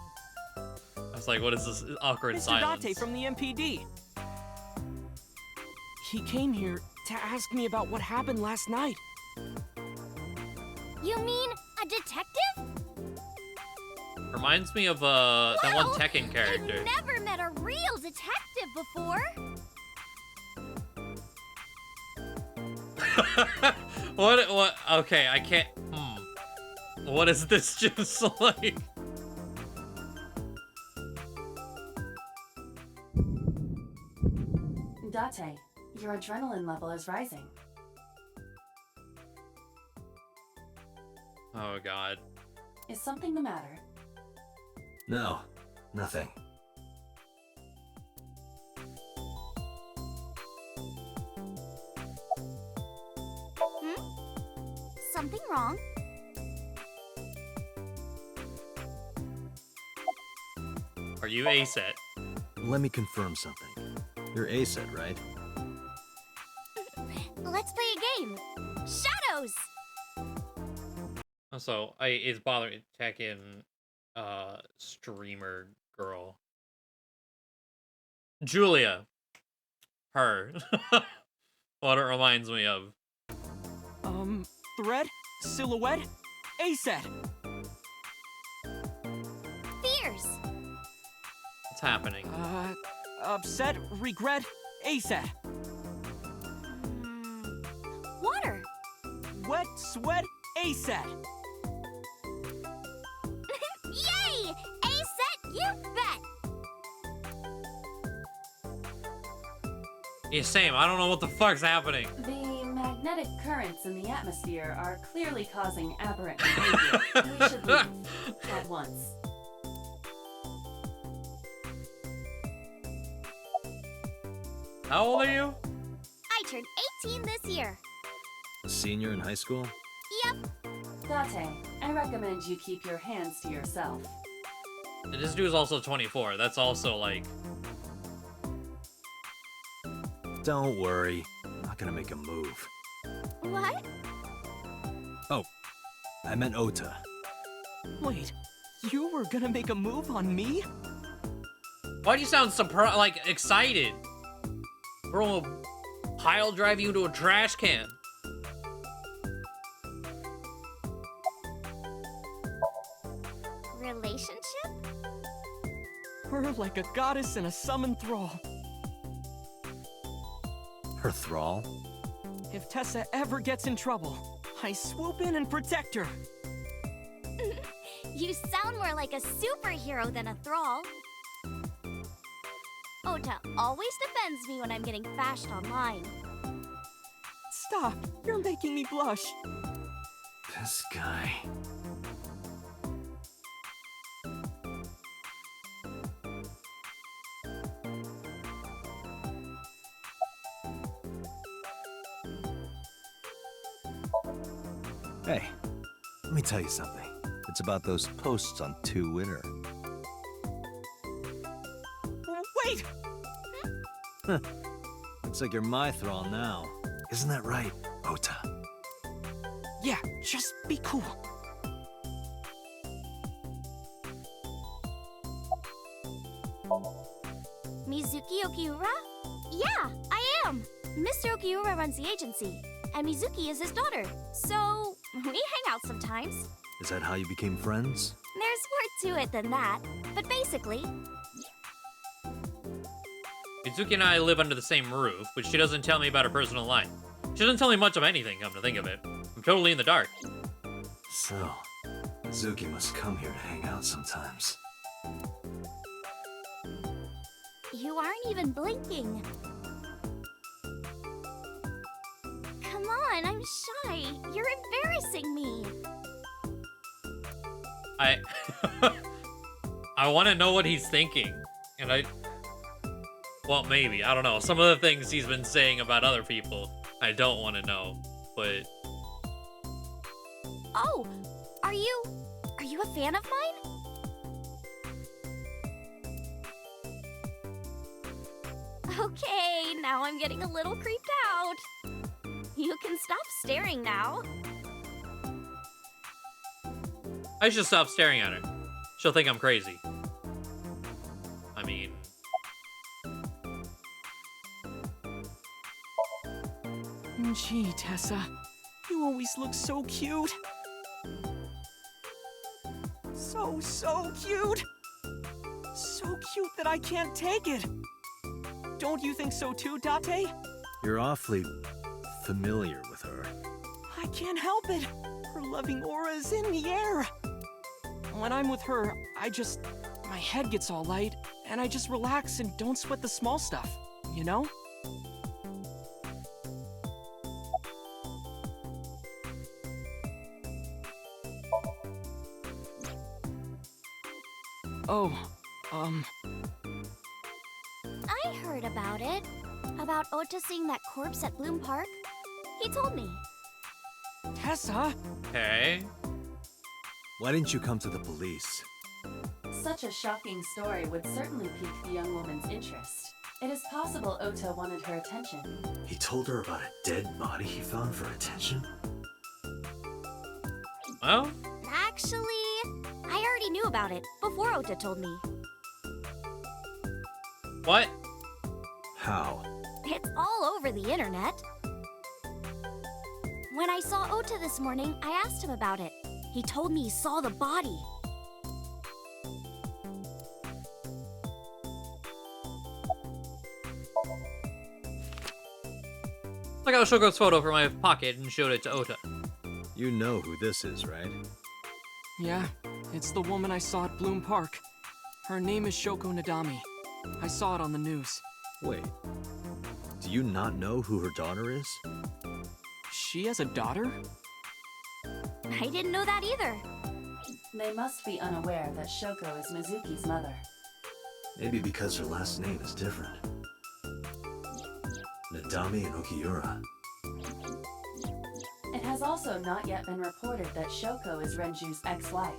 I was like, what is this awkward Mr. silence? Date from the MPD. He came here to ask me about what happened last night. You mean a detective? Reminds me of that one Well, Tekken character. I've never met a real detective before. What? Okay, I can't. What is this just like? Date, your adrenaline level is rising. Oh god. Is something the matter? No, nothing. Something wrong? Are you A-set? Let me confirm something. You're A-set, right? Let's play a game. Shadows! Also, it's bothering Tekken streamer girl. Julia. Her. What it reminds me of. Thread? Silhouette? A-set! Fears! What's happening? Upset? Regret? A-set! Water! Wet? Sweat? A-set! Yay! A-set, you bet! Yeah, same. I don't know what the fuck's happening. The magnetic currents in the atmosphere are clearly causing aberrant behavior. We should leave at once. How old are you? I turned 18 this year. Senior in high school? Yep. Date, I recommend you keep your hands to yourself. And this dude's also 24. That's also like... Don't worry. I'm not gonna make a move. What? Oh, I meant Ota. Wait, you were gonna make a move on me? Why do you sound surprised, like, excited? Bro, will pile drive you into a trash can. Relationship? We're like a goddess and a summoned thrall. Her thrall? If Tessa ever gets in trouble, I swoop in and protect her. You sound more like a superhero than a thrall. Ota always defends me when I'm getting bashed online. Stop, you're making me blush. This guy. Hey, let me tell you something. It's about those posts on Twitter. Wait! Huh. Looks like you're my thrall now. Isn't that right, Ota? Yeah, just be cool. Mizuki Okiura? Yeah, I am. Mr. Okiura runs the agency, and Mizuki is his daughter. So, we hang out sometimes. Is that how you became friends? There's more to it than that, but basically... Mizuki and I live under the same roof, but she doesn't tell me about her personal life. She doesn't tell me much of anything, come to think of it. I'm totally in the dark. So, Mizuki must come here to hang out sometimes. You aren't even blinking. Come on, I'm shy. You're embarrassing me. I want to know what he's thinking, and well, maybe, I don't know. Some of the things he's been saying about other people, I don't want to know, but... Oh, are you a fan of mine? Okay, now I'm getting a little creeped out. You can stop staring now. I should stop staring at her. She'll think I'm crazy. I mean... Gee, Tessa, you always look so cute. So cute. So cute that I can't take it. Don't you think so too, Date? You're awfully familiar with her. I can't help it. Her loving aura is in the air. When I'm with her, my head gets all light, and I just relax and don't sweat the small stuff, you know? Oh, I heard about it. About Ota seeing that corpse at Bloom Park. He told me. Tessa? Hey? Why didn't you come to the police? Such a shocking story would certainly pique the young woman's interest. It is possible Ota wanted her attention. He told her about a dead body he found for attention? Well? Actually, I already knew about it before Ota told me. What? How? It's all over the internet. When I saw Ota this morning, I asked him about it. He told me he saw the body. Took out Shogo's photo from my pocket and showed it to Ota. You know who this is, right? Yeah, it's the woman I saw at Bloom Park. Her name is Shoko Nadami. I saw it on the news. Wait. Do you not know who her daughter is? She has a daughter? I didn't know that either. They must be unaware that Shoko is Mizuki's mother. Maybe because her last name is different. Nadami and Okiura. It has also not yet been reported that Shoko is Renju's ex-wife.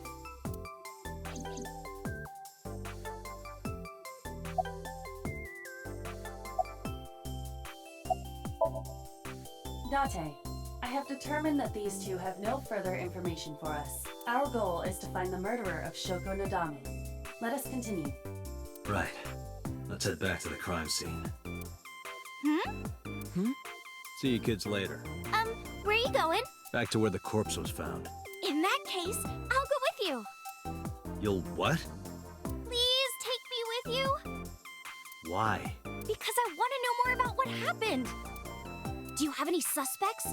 Date, I have determined that these two have no further information for us. Our goal is to find the murderer of Shoko Nadami. Let us continue. Right. Let's head back to the crime scene. See you kids later. Where are you going? Back to where the corpse was found. In that case, I'll go with you. You'll what? Please take me with you. Why? Because I want to know more about what happened. Do you have any suspects?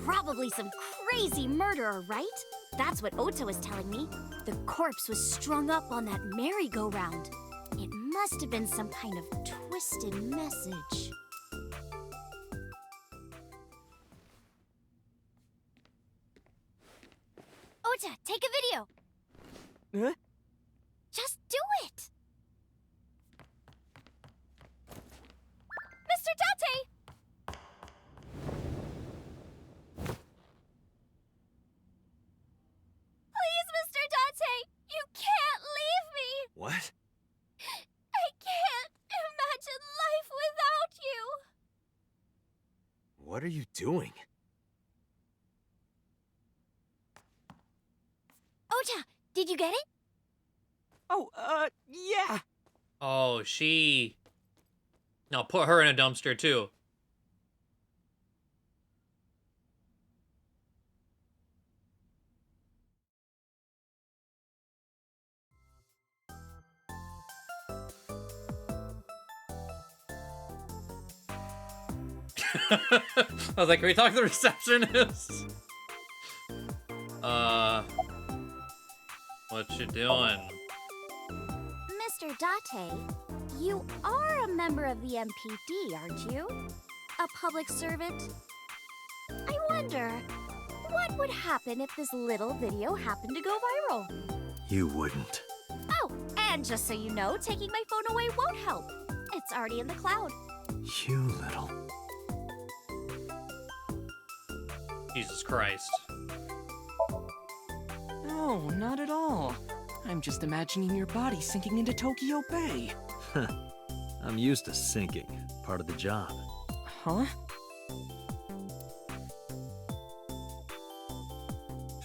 Probably some crazy murderer, right? That's what Ota was telling me. The corpse was strung up on that merry-go-round. It must have been some kind of twisted message. Ota, take a video. Huh? Just do it. Mr. Date! Please, Mr. Date, you can't leave me. What? I can't imagine life without you. What are you doing? Ota, did you get it? Oh, yeah. Oh, she... No, put her in a dumpster, too. I was like, can we talk to the receptionist? What you doing? Mr. Date, you are a member of the MPD, aren't you? A public servant? I wonder, what would happen if this little video happened to go viral? You wouldn't. Oh, and just so you know, taking my phone away won't help. It's already in the cloud. You little... Jesus Christ. No, not at all. I'm just imagining your body sinking into Tokyo Bay. I'm used to sinking. Part of the job. Huh?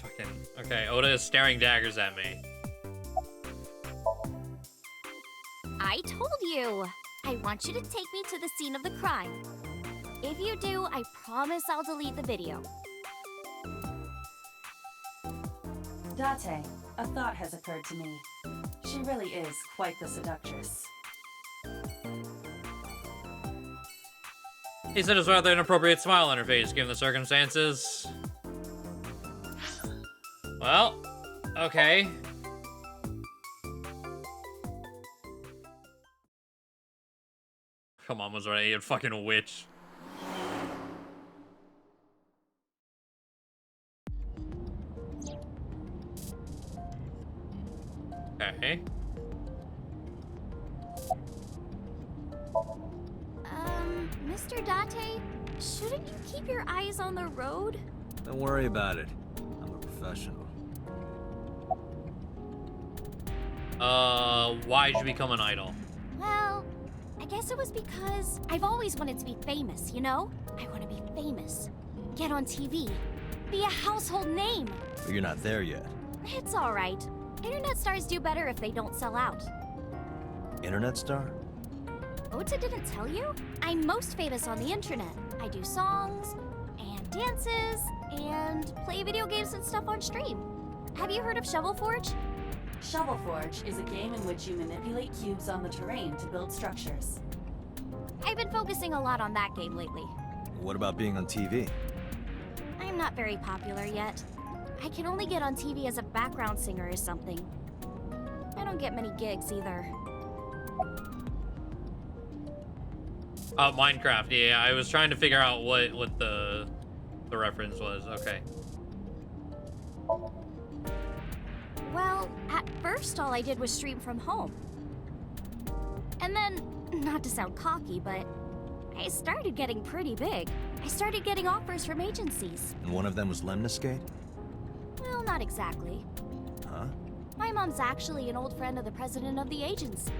Fucking... Okay, Oda is staring daggers at me. I told you. I want you to take me to the scene of the crime. If you do, I promise I'll delete the video. Date, a thought has occurred to me. She really is quite the seductress. He said it's rather inappropriate smile on her face, given the circumstances. Well, okay. Come on, was right, you fucking witch. Okay. Mr. Date, shouldn't you keep your eyes on the road? Don't worry about it. I'm a professional. Why'd you become an idol? Well, I guess it was because I've always wanted to be famous, you know? I want to be famous. Get on TV. Be a household name. But you're not there yet. It's all right. Internet stars do better if they don't sell out. Internet star? Ota didn't tell you? I'm most famous on the internet. I do songs, and dances, and play video games and stuff on stream. Have you heard of Shovel Forge? Shovel Forge is a game in which you manipulate cubes on the terrain to build structures. I've been focusing a lot on that game lately. What about being on TV? I'm not very popular yet. I can only get on TV as a background singer or something. I don't get many gigs either. Minecraft, yeah, I was trying to figure out what the reference was. Okay. Well, at first all I did was stream from home. And then, not to sound cocky, but I started getting pretty big. I started getting offers from agencies. And one of them was Lemniscate? Well, not exactly. Huh? My mom's actually an old friend of the president of the agency.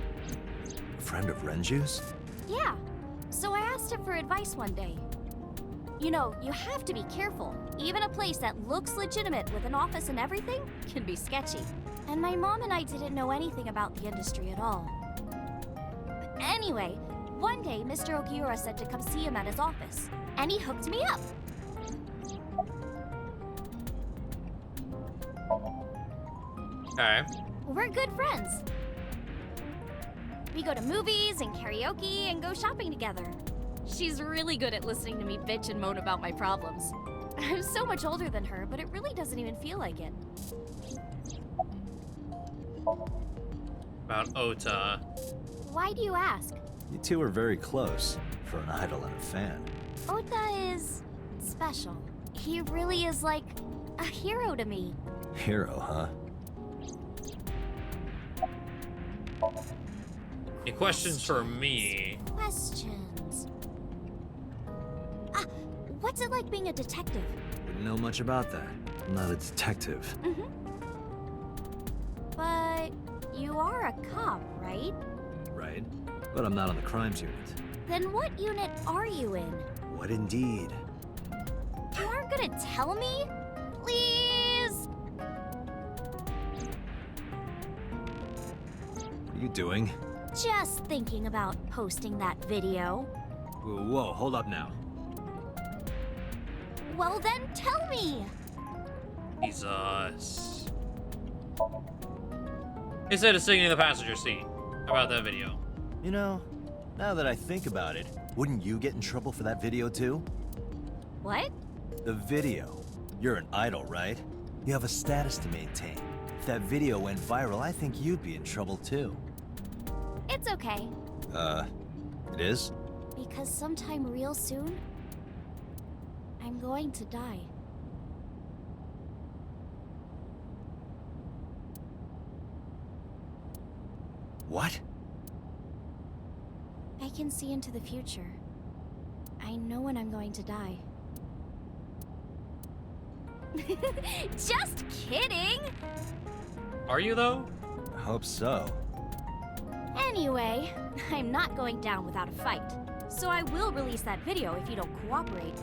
A friend of Renju's? Yeah. So I asked him for advice one day. You know, you have to be careful. Even a place that looks legitimate with an office and everything can be sketchy. And my mom and I didn't know anything about the industry at all. But anyway, one day Mr. Ogiura said to come see him at his office, and he hooked me up. Okay. We're good friends. We go to movies and karaoke and go shopping together. She's really good at listening to me bitch and moan about my problems. I'm so much older than her, but it really doesn't even feel like it. About Ota. Why do you ask? You two are very close, for an idol and a fan. Ota is special. He really is like a hero to me. Hero, huh? Any questions for me? Questions. What's it like being a detective? Wouldn't know much about that. I'm not a detective. But you are a cop, right? Right? But I'm not on the crimes unit. Then what unit are you in? What indeed? You aren't gonna tell me? Please? What are you doing? Just thinking about posting that video. Whoa, hold up now. Well then, tell me! Jesus. Instead of sitting in the passenger seat. How about that video? You know, now that I think about it, wouldn't you get in trouble for that video too? What? The video. You're an idol, right? You have a status to maintain. If that video went viral, I think you'd be in trouble too. It's okay. It is? Because sometime real soon, I'm going to die. What? I can see into the future. I know when I'm going to die. Just kidding! Are you though? I hope so. Anyway, I'm not going down without a fight. So I will release that video if you don't cooperate.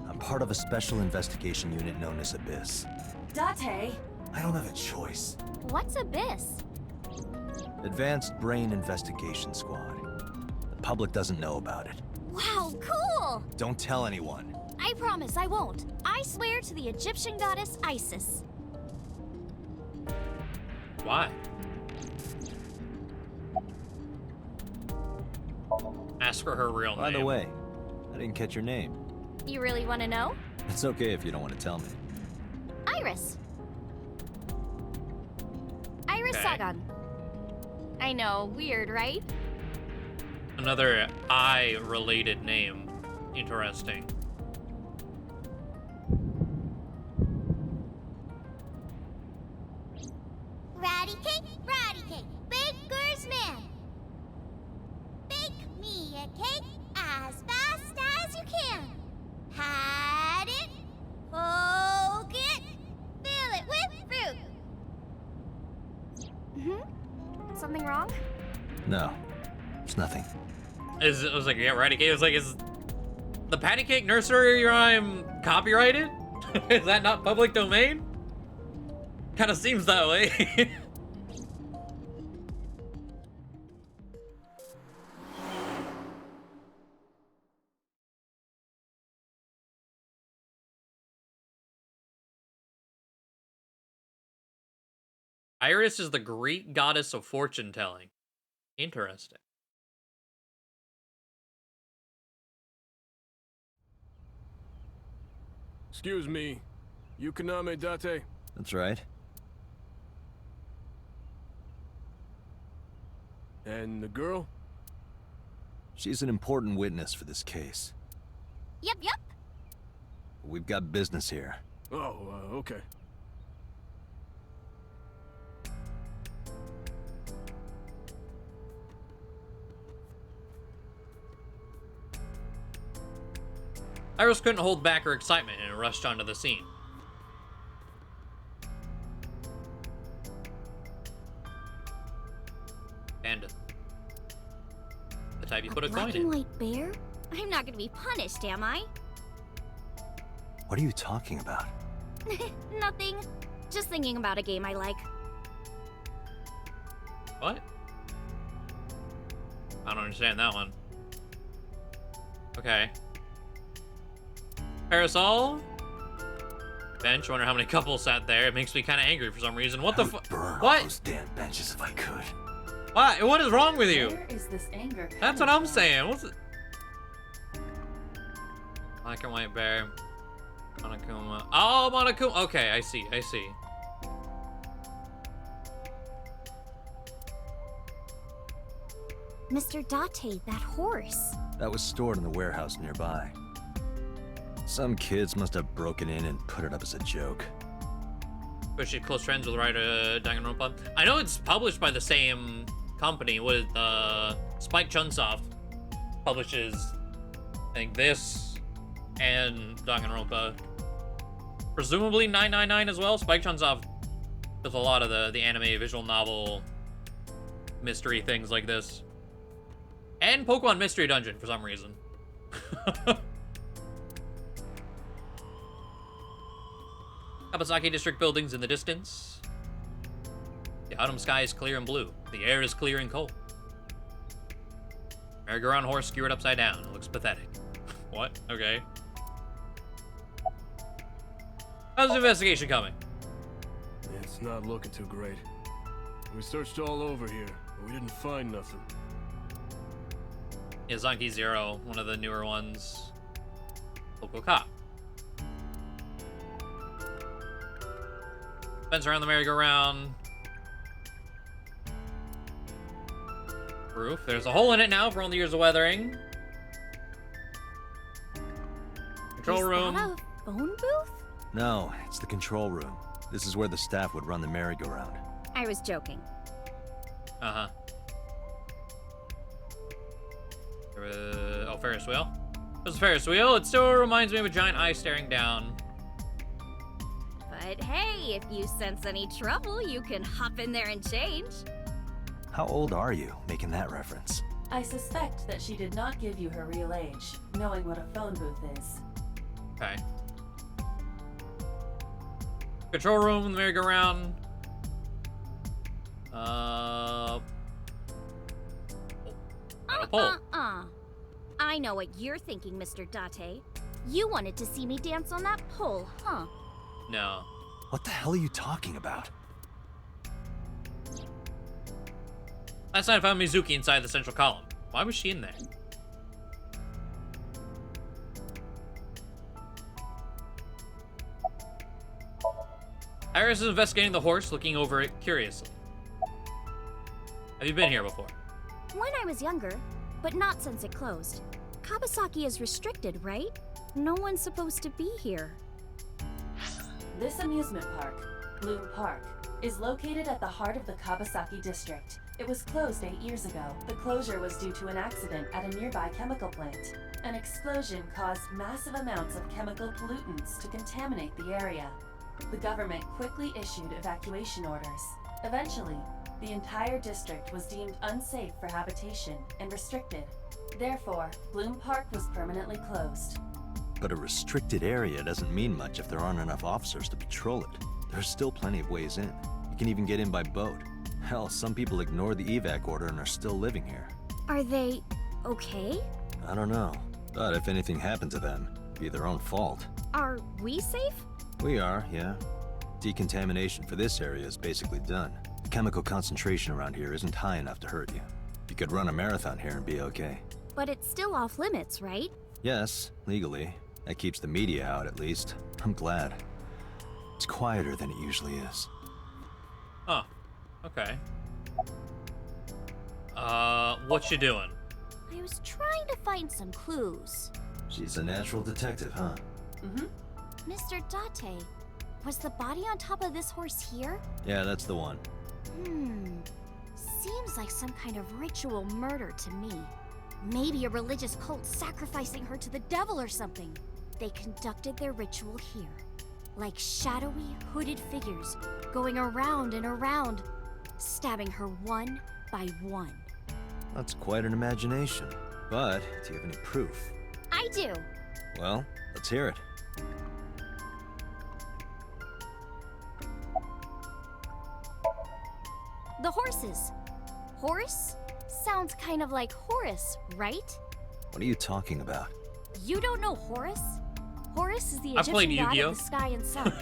I'm part of a special investigation unit known as Abyss. Date! I don't have a choice. What's Abyss? Advanced Brain Investigation Squad. The public doesn't know about it. Wow, cool! Don't tell anyone. I promise I won't. I swear to the Egyptian goddess Isis. Why? Ask her real name. By the way, I didn't catch your name. You really want to know? It's okay if you don't want to tell me. Iris. Iris Okay. Sagan. I know, weird, right? Another I-related name. Interesting. Ratty cake, baker's man. Bake me a cake as fast as you can. Pat it, poke it, fill it with fruit. Something wrong? No, it's nothing. It was like, yeah, Ratty Cake. It was like, is the Patty Cake nursery rhyme copyrighted? Is that not public domain? Kind of seems that way. Iris is the Greek goddess of fortune telling. Interesting. Excuse me. Yukaname Date? That's right. And the girl? She's an important witness for this case. Yep. We've got business here. Oh, okay. Iris couldn't hold back her excitement and rushed onto the scene. Panda. The type you put a coin black in. and white bear? I'm not gonna be punished, am I? What are you talking about? Nothing. Just thinking about a game I like. What? I don't understand that one. Okay. Parasol. Bench. Wonder how many couples sat there. It makes me kind of angry for some reason. What the fuck? Burn all What? those damn benches if I could. What is wrong with you? Where is this anger coming That's what I'm from? saying. What's it? Black and white bear. Monokuma. Oh, Monokuma. Okay, I see. I see. Mr. Date, that horse. That was stored in the warehouse nearby. Some kids must have broken in and put it up as a joke. Was she close friends with writer Danganronpa? I know it's published by the same company. With Spike Chunsoft publishes, I think, this and Danganronpa. Presumably 999 as well. Spike Chunsoft does a lot of the anime visual novel mystery things like this. And Pokemon Mystery Dungeon for some reason. Kabasaki District buildings in the distance. The autumn sky is clear and blue. The air is clear and cold. Merry-go-round horse skewered upside down. It looks pathetic. What? Okay. How's the investigation coming? It's not looking too great. We searched all over here, but we didn't find nothing. Yeah, Zonky Zero, one of the newer ones. Local cop. Fence around the merry-go-round. Roof. There's a hole in it now for all the years of weathering. Control room. Is that a phone booth? No, it's the control room. This is where the staff would run the merry-go-round. I was joking. Uh-huh. Oh, Ferris wheel. There's a Ferris wheel. It still reminds me of a giant eye staring down. But hey, if you sense any trouble, you can hop in there and change. How old are you, making that reference? I suspect that she did not give you her real age, knowing what a phone booth is. Okay. Control room, the merry-go-round. Metal pole. I know what you're thinking, Mr. Date. You wanted to see me dance on that pole, huh? No. What the hell are you talking about? Last night I found Mizuki inside the central column. Why was she in there? Iris is investigating the horse, looking over it curiously. Have you been here before? When I was younger, but not since it closed. Kabasaki is restricted, right? No one's supposed to be here. This amusement park, Bloom Park, is located at the heart of the Kabasaki district. It was closed 8 years ago. The closure was due to an accident at a nearby chemical plant. An explosion caused massive amounts of chemical pollutants to contaminate the area. The government quickly issued evacuation orders. Eventually, the entire district was deemed unsafe for habitation and restricted. Therefore, Bloom Park was permanently closed. But a restricted area doesn't mean much if there aren't enough officers to patrol it. There's still plenty of ways in. You can even get in by boat. Hell, some people ignore the evac order and are still living here. Are they okay? I don't know. But if anything happened to them, it'd be their own fault. Are we safe? We are, yeah. Decontamination for this area is basically done. The chemical concentration around here isn't high enough to hurt you. You could run a marathon here and be okay. But it's still off limits, right? Yes, legally. That keeps the media out, at least. I'm glad. It's quieter than it usually is. Huh. Okay. What you doing? I was trying to find some clues. She's a natural detective, huh? Mm-hmm. Mr. Date, was the body on top of this horse here? Yeah, that's the one. Seems like some kind of ritual murder to me. Maybe a religious cult sacrificing her to the devil or something. They conducted their ritual here, like shadowy, hooded figures, going around and around, stabbing her one by one. That's quite an imagination. But, do you have any proof? I do. Well, let's hear it. The horses. Horse? Sounds kind of like Horus, right? What are you talking about? You don't know Horus? Horus is the I've played Egyptian god Yu-Gi-Oh! of the sky and sun.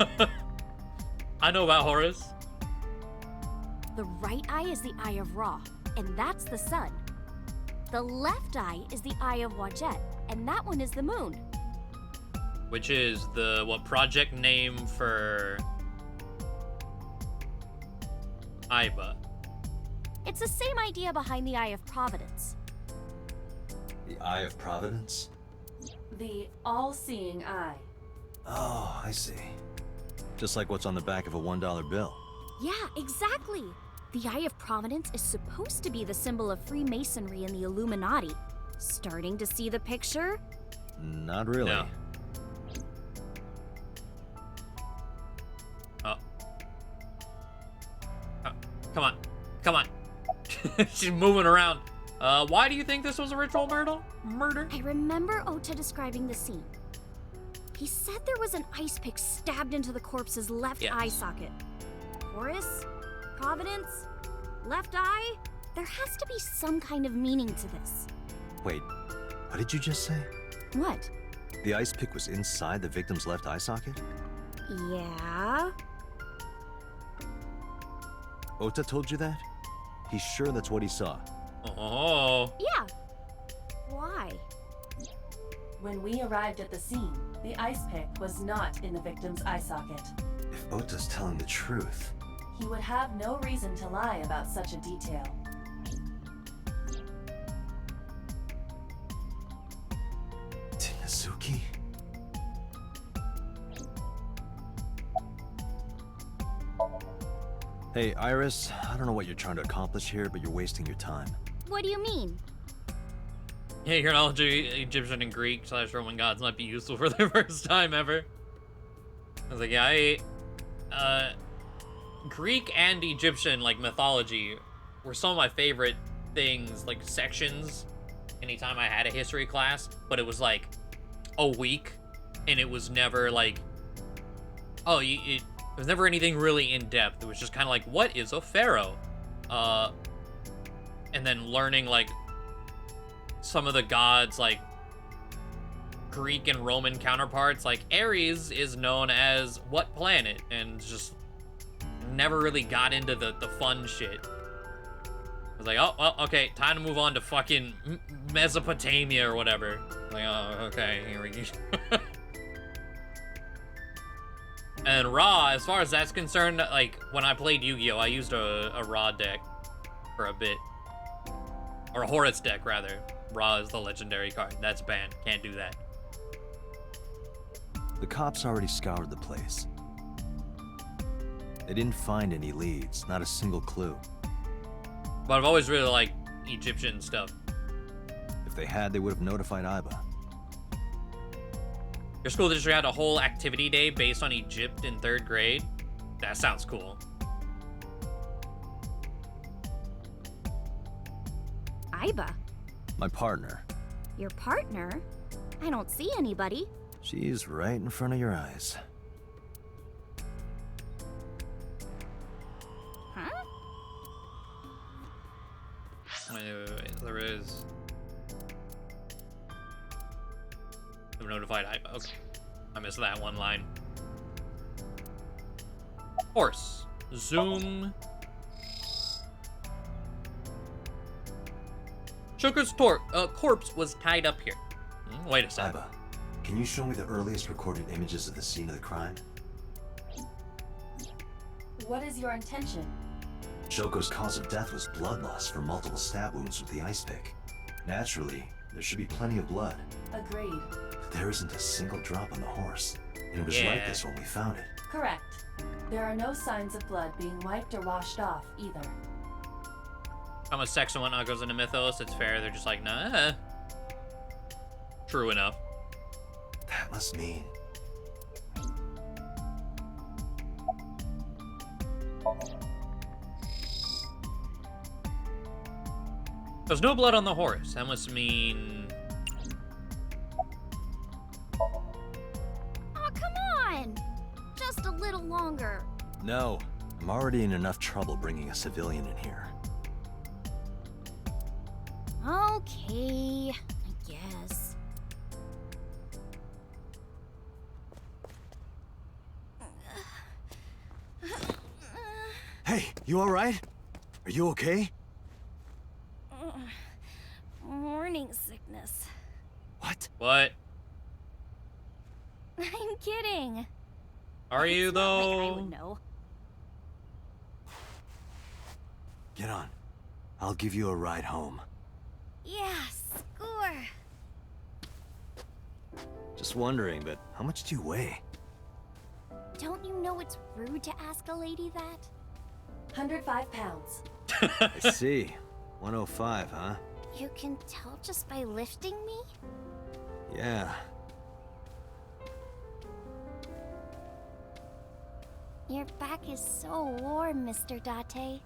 I know about Horus. The right eye is the eye of Ra, and that's the sun. The left eye is the eye of Wadjet, and that one is the moon. Which is the, what, project name for Aiba. It's the same idea behind the Eye of Providence. The Eye of Providence? The all-seeing eye. Oh, I see. Just like what's on the back of a $1 bill. Yeah, exactly. The Eye of Providence is supposed to be the symbol of Freemasonry and the Illuminati. Starting to see the picture? Not really. No. Oh. Oh, come on. Come on. She's moving around. Why do you think this was a ritual murder? I remember Ota describing the scene. He said there was an ice pick stabbed into the corpse's left eye socket. Horus? Providence? Left eye? There has to be some kind of meaning to this. Wait, what did you just say? What? The ice pick was inside the victim's left eye socket? Yeah? Ota told you that? He's sure that's what he saw. Oh. Yeah. Why? When we arrived at the scene, the ice pick was not in the victim's eye socket. If Ota's telling the truth... He would have no reason to lie about such a detail. Tinazuki? Hey, Iris, I don't know what you're trying to accomplish here, but you're wasting your time. What do you mean? Yeah, your knowledge of Egyptian and Greek / Roman gods might be useful for the first time ever. I was like, yeah, Greek and Egyptian, like, mythology were some of my favorite things, like, sections, anytime I had a history class, but it was, like, a week, and it was never, like, oh, it was never anything really in-depth. It was just kind of like, what is a pharaoh? And then learning, like, some of the gods, like, Greek and Roman counterparts, like, Ares is known as what planet? And just never really got into the fun shit. I was like, oh, well, okay, time to move on to fucking Mesopotamia or whatever. Like, oh, okay, here we go. And Ra, as far as that's concerned, like, when I played Yu-Gi-Oh, I used a Ra deck for a bit. Or a Horus deck, rather. Ra is the legendary card. That's banned. Can't do that. The cops already scoured the place. They didn't find any leads, not a single clue. But I've always really liked Egyptian stuff. If they had, they would have notified Aiba. Your school district had a whole activity day based on Egypt in 3rd grade? That sounds cool. Aiba? My partner. Your partner? I don't see anybody. She's right in front of your eyes. Huh? Wait, there is... I've notified Aiba. Okay. I missed that one line. Horse. Zoom. Shoko's corpse was tied up here. Wait a sec. Aiba, can you show me the earliest recorded images of the scene of the crime? What is your intention? Shoko's cause of death was blood loss from multiple stab wounds with the ice pick. Naturally, there should be plenty of blood. Agreed. But there isn't a single drop on the horse. And it was like this when we found it. Correct. There are no signs of blood being wiped or washed off, either. How much sex and whatnot goes into Mythos, it's fair. They're just like, nah. True enough. That must mean... There's no blood on the horse. That must mean... Oh, come on! Just a little longer. No, I'm already in enough trouble bringing a civilian in here. Okay, I guess. Hey, you alright? Are you okay? Morning sickness. What? What? I'm kidding. Are you, It's not like I though? would know. Get on. I'll give you a ride home. Yeah, score. Just wondering, but how much do you weigh? Don't you know it's rude to ask a lady that? 105 pounds. I see. 105, huh? You can tell just by lifting me? Yeah. Your back is so warm, Mr. Date.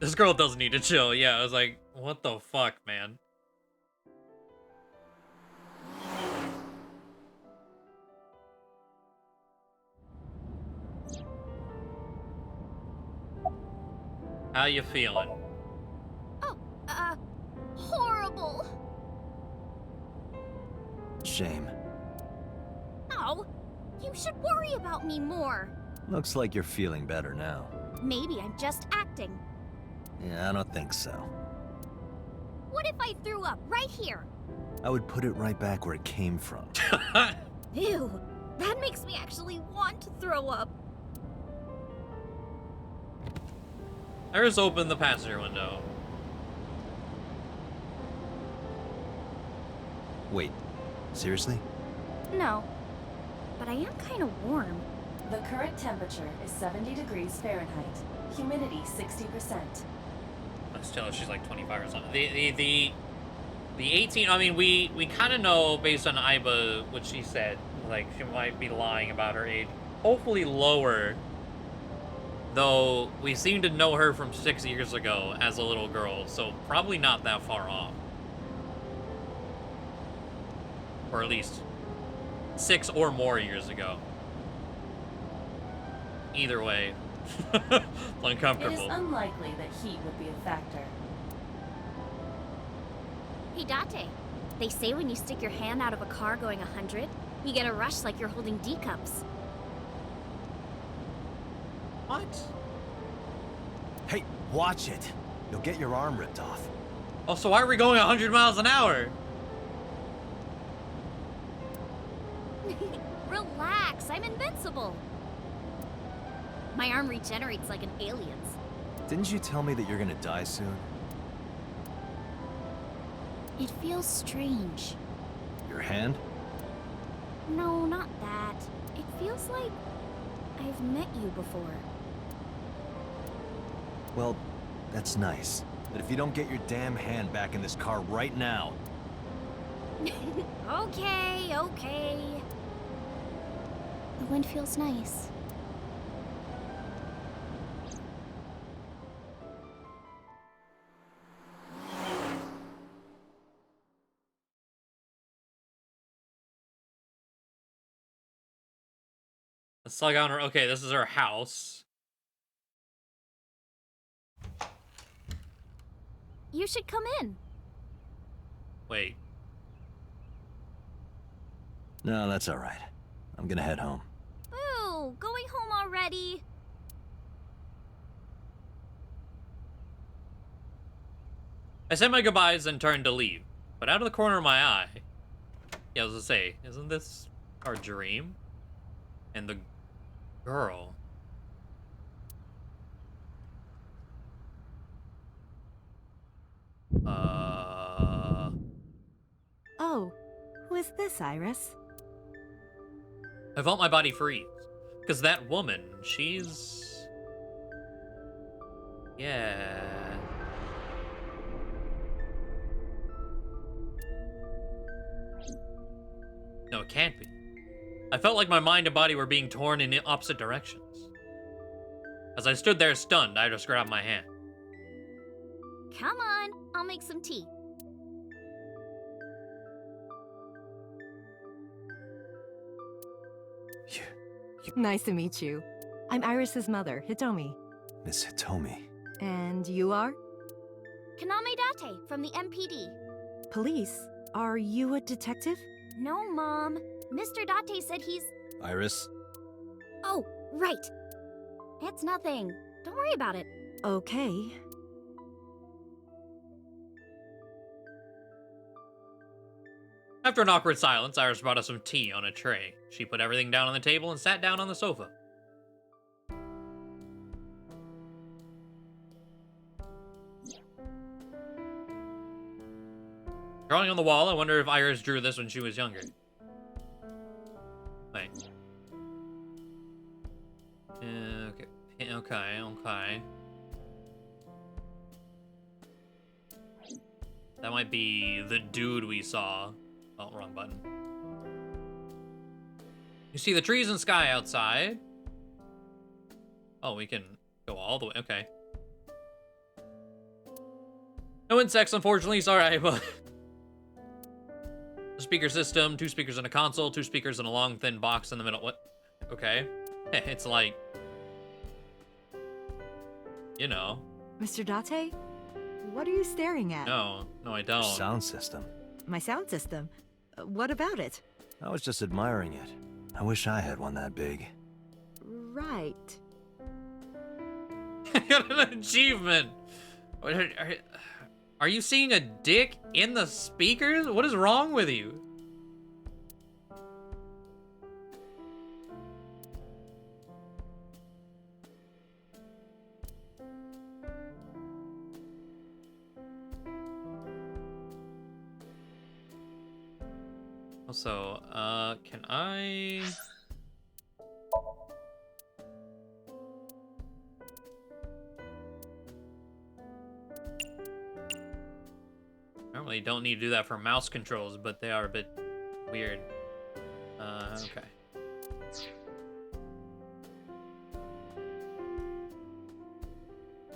This girl does need to chill. Yeah, I was like, what the fuck, man? How you feeling? Oh, horrible. Shame. Oh, you should worry about me more. Looks like you're feeling better now. Maybe I'm just acting. Yeah, I don't think so. What if I threw up right here? I would put it right back where it came from. Ew, that makes me actually want to throw up. I just opened the passenger window. Wait, seriously? No, but I am kind of warm. The current temperature is 70 degrees Fahrenheit. Humidity 60%. Still, she's like 25 or something. The 18. I mean, we kind of know based on Iba what she said. Like she might be lying about her age. Hopefully lower. Though we seem to know her from 6 years ago as a little girl, so probably not that far off. Or at least 6 or more years ago. Either way, it's uncomfortable. It is unlikely that heat would be a factor. Hey, Date. They say when you stick your hand out of a car going 100, you get a rush like you're holding D cups. What? Hey, watch it. You'll get your arm ripped off. Oh, so why are we going 100 miles an hour? Relax, I'm invincible. My arm regenerates like an alien's. Didn't you tell me that you're gonna die soon? It feels strange. Your hand? No, not that. It feels like I've met you before. Well, that's nice. But if you don't get your damn hand back in this car right now... Okay, okay. The wind feels nice. Let's log on her. Okay, this is her house. You should come in. Wait. No, that's all right. I'm gonna head home. Boo! Going home already? I said my goodbyes and turned to leave, but out of the corner of my eye, yeah, I was gonna say, isn't this our dream? And the girl. Oh, who is this, Iris? I felt my body freeze. Because that woman, she's... Yeah. No, it can't be. I felt like my mind and body were being torn in opposite directions. As I stood there stunned, I just grabbed my hand. Come on, I'll make some tea. Nice to meet you. I'm Iris's mother, Hitomi. Miss Hitomi. And you are? Kaname Date from the MPD. Police? Are you a detective? No, Mom. Mr. Date said he's... Iris? Oh, right. It's nothing. Don't worry about it. Okay. After an awkward silence, Iris brought us some tea on a tray. She put everything down on the table and sat down on the sofa. Drawing on the wall, I wonder if Iris drew this when she was younger. Wait. Okay. That might be the dude we saw. Oh, wrong button. You see the trees and sky outside. Oh, we can go all the way. Okay. No insects, unfortunately. Sorry, but... Speaker system, 2 speakers in a console, 2 speakers in a long, thin box in the middle. What? Okay. It's like... You know. Mr. Date? What are you staring at? No, I don't. Sound system. My sound system? What about it? I was just admiring it. I wish I had one that big. Right. Got an achievement. Are you seeing a dick in the speakers? What is wrong with you? Also, can I... Normally don't need to do that for mouse controls, but they are a bit weird. Okay.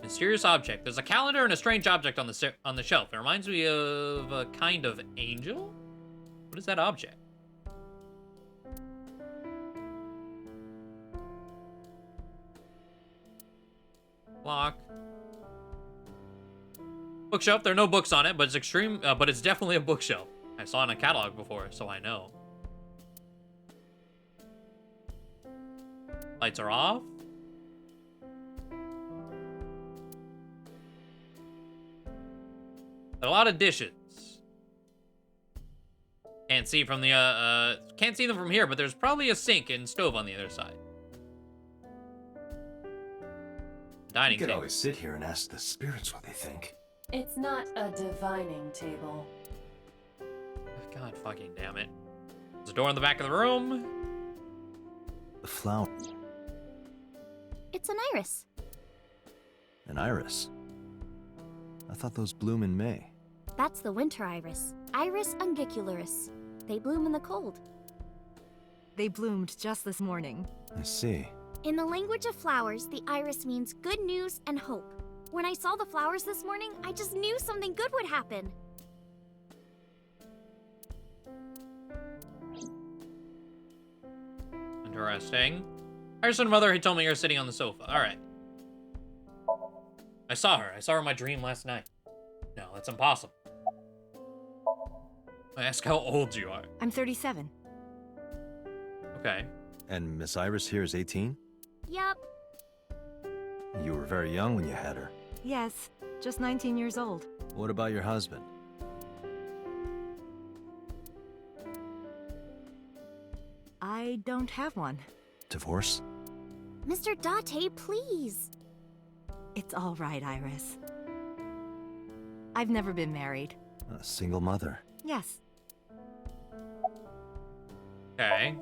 Mysterious object. There's a calendar and a strange object on the shelf. It reminds me of a kind of angel? What is that object? Clock. Bookshelf. There are no books on it, but it's definitely a bookshelf. I saw it in a catalog before, so I know. Lights are off. A lot of dishes. Can't see from the can't see them from here, but there's probably a sink and stove on the other side. Dining You could table. always sit here and ask the spirits what they think. It's not a divining table. God fucking damn it. There's a door in the back of the room. The flower. It's an iris. An iris? I thought those bloom in May. That's the winter iris. Iris ungicularis. They bloom in the cold. They bloomed just this morning. I see. In the language of flowers, the iris means good news and hope. When I saw the flowers this morning, I just knew something good would happen. Interesting. Iris' mother had told me you were sitting on the sofa. Alright. I saw her. I saw her in my dream last night. No, that's impossible. I ask how old you are. I'm 37. Okay. And Miss Iris here is 18? Yup. You were very young when you had her. Yes, just 19 years old. What about your husband? I don't have one. Divorce? Mr. Date, please. It's all right, Iris. I've never been married. A single mother. Yes. Okay.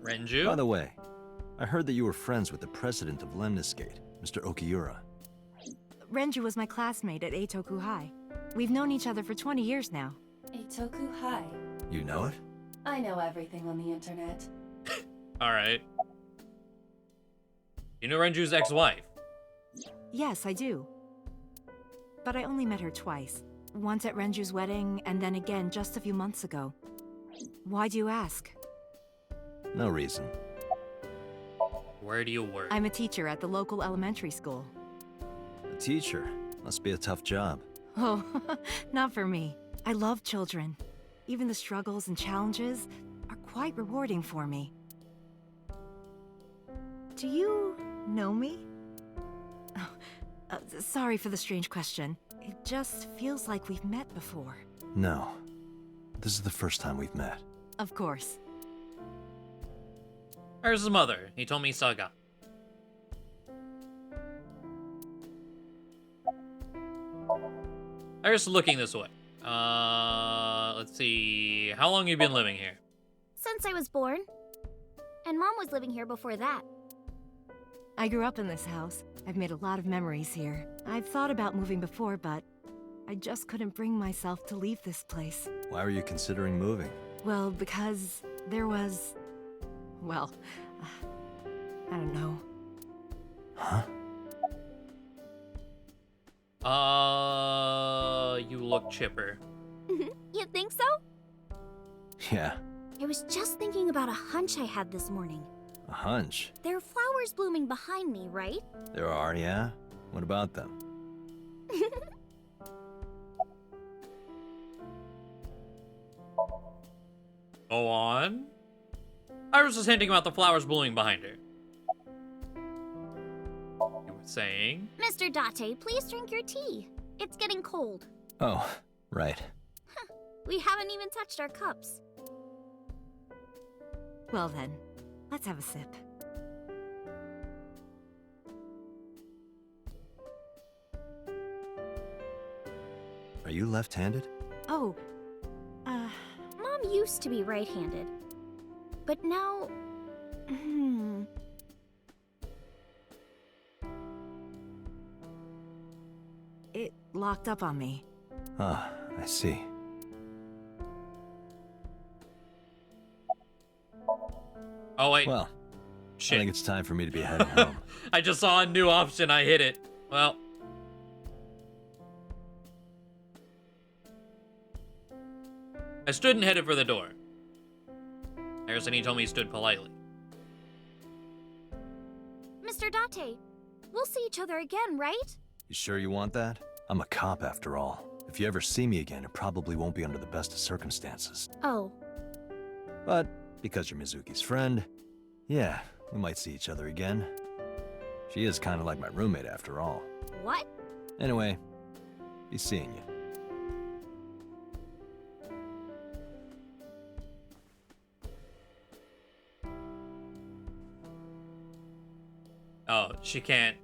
Renju? By the way, I heard that you were friends with the president of Lemniscate, Mr. Okiura. Renju was my classmate at Eitoku High. We've known each other for 20 years now. Eitoku High. You know it? I know everything on the internet. Alright. You know Renju's ex-wife? Yes, I do. But I only met her twice. Once at Renju's wedding, and then again just a few months ago. Why do you ask? No reason. Where do you work? I'm a teacher at the local elementary school. A teacher. Must be a tough job. Oh, not for me. I love children. Even the struggles and challenges are quite rewarding for me. Do you know me? Oh, sorry for the strange question. It just feels like we've met before. No. This is the first time we've met. Of course. Where's his mother? He told me Saga. Iris is looking this way. Let's see. How long have you been living here? Since I was born. And Mom was living here before that. I grew up in this house. I've made a lot of memories here. I've thought about moving before, but I just couldn't bring myself to leave this place. Why were you considering moving? Well, because there was... well, I don't know. Huh? You look chipper. You think so? Yeah. I was just thinking about a hunch I had this morning. A hunch? There are flowers blooming behind me, right? There are, yeah? What about them? Go on. Iris was hinting about the flowers blooming behind her. You were saying? Mr. Date, please drink your tea. It's getting cold. Oh, right. We haven't even touched our cups. Well then, let's have a sip. Are you left-handed? Oh, Mom used to be right-handed. But now... It locked up on me. Ah, I see. Oh, wait. Well, shit. I think it's time for me to be heading home. I just saw a new option. I hit it. Well. I stood and headed for the door. Harrison, he told me he stood politely. Mr. Date, we'll see each other again, right? You sure you want that? I'm a cop after all. If you ever see me again, it probably won't be under the best of circumstances. Oh. But because you're Mizuki's friend, yeah, we might see each other again. She is kind of like my roommate after all. What? Anyway, be seeing you. Oh, she can't,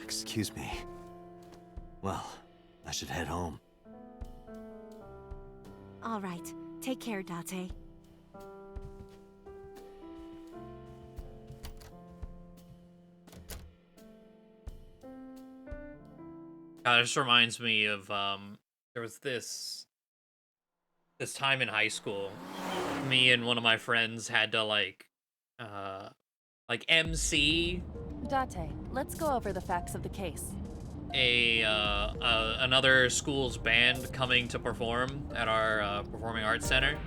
Excuse me. Well, I should head home. All right, take care, Date. This reminds me of, there was this time in high school. Me and one of my friends had to, like MC Date, let's go over the facts of the case. Another school's band coming to perform at our performing arts center,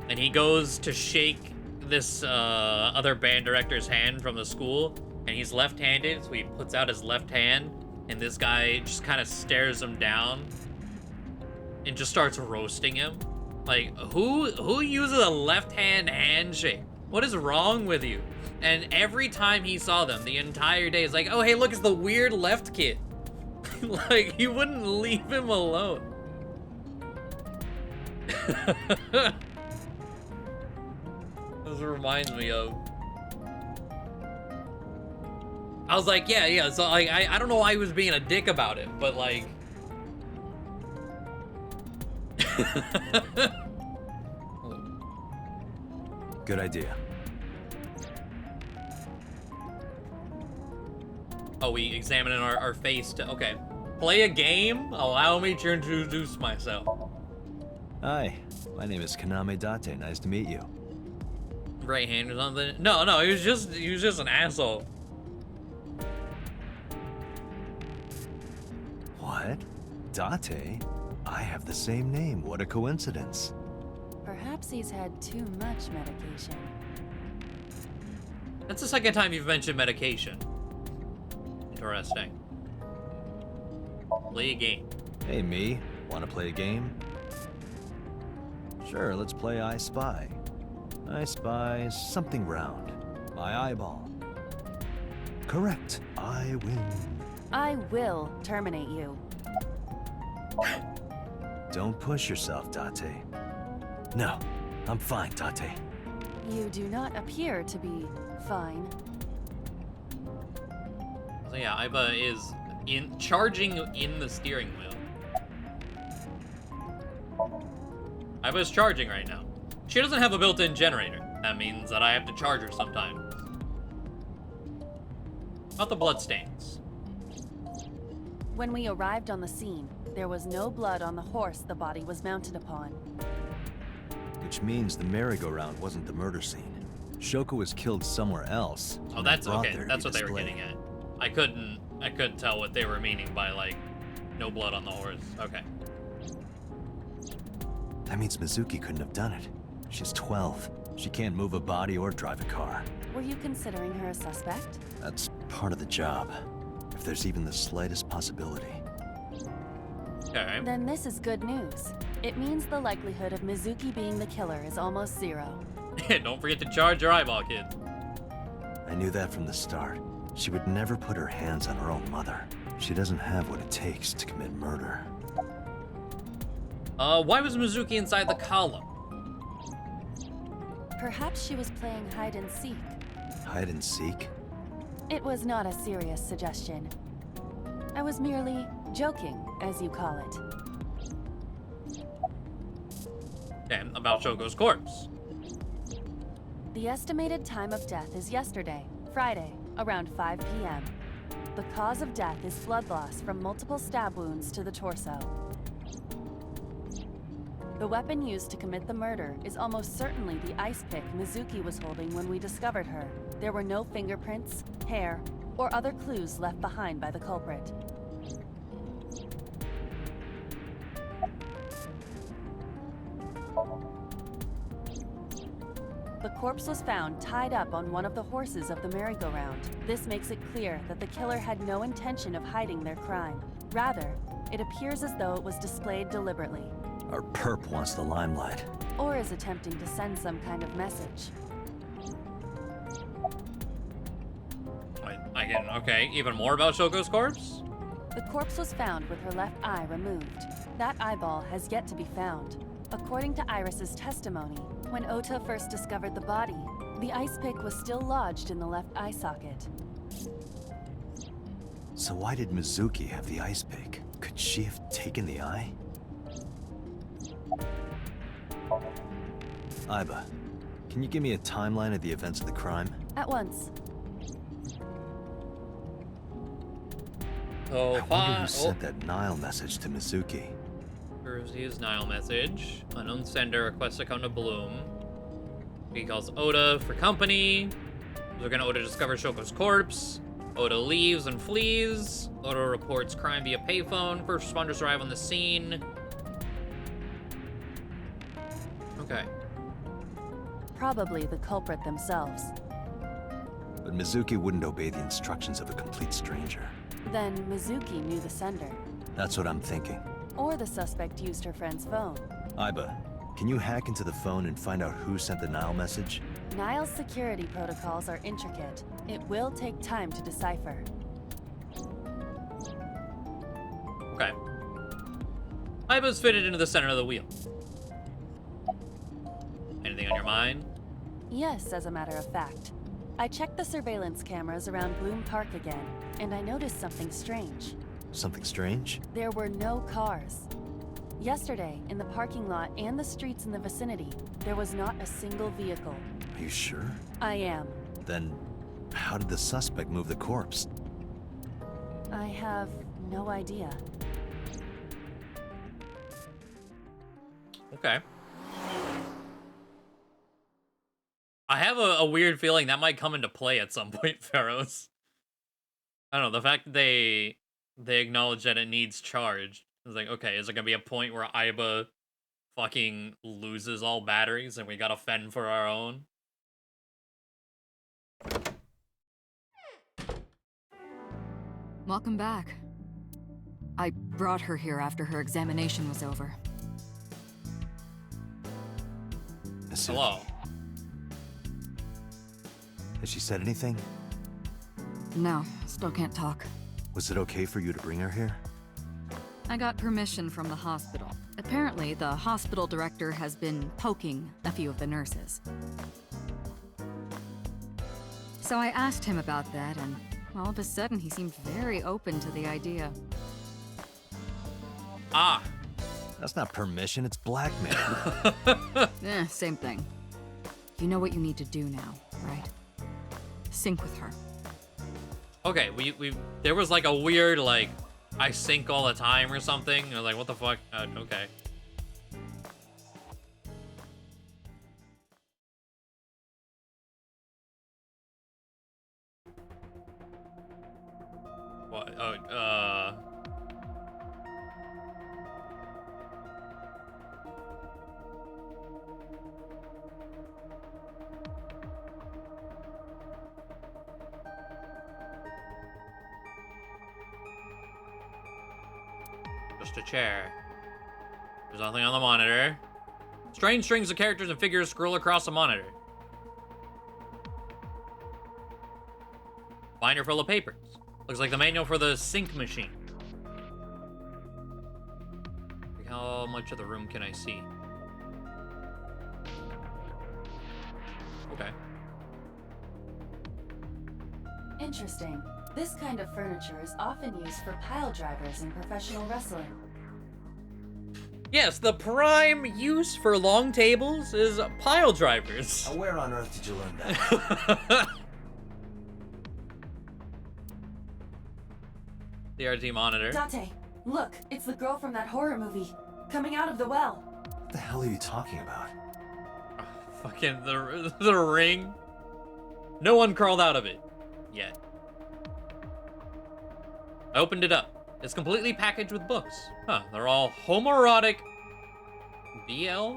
and he goes to shake this other band director's hand from the school, and he's left-handed, so he puts out his left hand, and this guy just kind of stares him down and just starts roasting him. Like, who uses a left-hand handshake? What is wrong with you? And every time he saw them, the entire day, it's like, oh, hey, look, it's the weird left kid. Like, he wouldn't leave him alone. This reminds me of... I was like, yeah, so like, I don't know why he was being a dick about it, but like... Good idea. Oh, we examining our face to, okay. Play a game? Allow me to introduce myself. Hi, my name is Kaname Date. Nice to meet you. Right hand or something? No, he was just an asshole. What? Date? I have the same name. What a coincidence. Perhaps he's had too much medication. That's the second time you've mentioned medication. Interesting. Play a game. Hey, me. Want to play a game? Sure, let's play I Spy. I spy something round. My eyeball. Correct. I win. I will terminate you. Don't push yourself, Date. No, I'm fine, Date. You do not appear to be fine. So yeah, Aiba is charging in the steering wheel. Aiba's charging right now. She doesn't have a built-in generator. That means that I have to charge her sometimes. About the bloodstains. When we arrived on the scene, there was no blood on the horse the body was mounted upon. Which means the merry-go-round wasn't the murder scene. Shoko was killed somewhere else. Oh, that's okay. That's what they were getting at. I couldn't tell what they were meaning by, like, no blood on the horse. Okay. That means Mizuki couldn't have done it. She's 12. She can't move a body or drive a car. Were you considering her a suspect? That's part of the job. If there's even the slightest possibility. Okay. Then this is good news. It means the likelihood of Mizuki being the killer is almost zero. Don't forget to charge your eyeball, kid. I knew that from the start. She would never put her hands on her own mother. She doesn't have what it takes to commit murder. Why was Mizuki inside the column? Perhaps she was playing hide and seek. Hide and seek? It was not a serious suggestion. I was merely joking, as you call it. Okay, about Shoko's corpse. The estimated time of death is yesterday, Friday, around 5 p.m. The cause of death is blood loss from multiple stab wounds to the torso. The weapon used to commit the murder is almost certainly the ice pick Mizuki was holding when we discovered her. There were no fingerprints, hair, or other clues left behind by the culprit. The corpse was found tied up on one of the horses of the merry-go-round. This makes it clear that the killer had no intention of hiding their crime. Rather, it appears as though it was displayed deliberately. Our perp wants the limelight. Or is attempting to send some kind of message. Okay, even more about Shoko's corpse? The corpse was found with her left eye removed. That eyeball has yet to be found. According to Iris's testimony, when Ota first discovered the body, the ice pick was still lodged in the left eye socket. So why did Mizuki have the ice pick? Could she have taken the eye? Aiba, can you give me a timeline of the events of the crime? At once. Oh, I wonder who sent that Nile message to Mizuki. Here's his Nile message. Unknown sender requests to come to Bloom. He calls Oda for company. They're gonna Oda discover Shoko's corpse. Oda leaves and flees. Oda reports crime via payphone. First responders arrive on the scene. Okay. Probably the culprit themselves. But Mizuki wouldn't obey the instructions of a complete stranger. Then Mizuki knew the sender. That's what I'm thinking. Or the suspect used her friend's phone. Aiba, can you hack into the phone and find out who sent the Nile message? Nile's security protocols are intricate. It will take time to decipher. Okay. Aiba's fitted into the center of the wheel. Anything on your mind? Yes, as a matter of fact. I checked the surveillance cameras around Bloom Park again, and I noticed something strange. Something strange? There were no cars. Yesterday, in the parking lot and the streets in the vicinity, there was not a single vehicle. Are you sure? I am. Then, how did the suspect move the corpse? I have no idea. Okay. I have a weird feeling that might come into play at some point, Pharaohs. I don't know, the fact that they acknowledge that it needs charge. It's like, okay, is there gonna be a point where Aiba fucking loses all batteries and we gotta fend for our own? Welcome back. I brought her here after her examination was over. Hello. Has she said anything? No, still can't talk. Was it okay for you to bring her here? I got permission from the hospital. Apparently, the hospital director has been poking a few of the nurses. So I asked him about that, and all of a sudden he seemed very open to the idea. Ah. That's not permission, it's blackmail. Same thing. You know what you need to do now, right? Sync with her. Okay, we there was like a weird, like, I sync all the time or something. I was like, what the fuck? Okay. What? Just a chair. There's nothing on the monitor. Strange strings of characters and figures scroll across the monitor. Binder full of papers. Looks like the manual for the sync machine. How much of the room can I see? Okay. Interesting. This kind of furniture is often used for pile drivers in professional wrestling. Yes, the prime use for long tables is pile drivers. Now, where on earth did you learn that? CRT monitor. Date, look, it's the girl from that horror movie, coming out of the well. What the hell are you talking about? Fucking the ring. No one crawled out of it yet. I opened it up. It's completely packaged with books. Huh, they're all homoerotic BL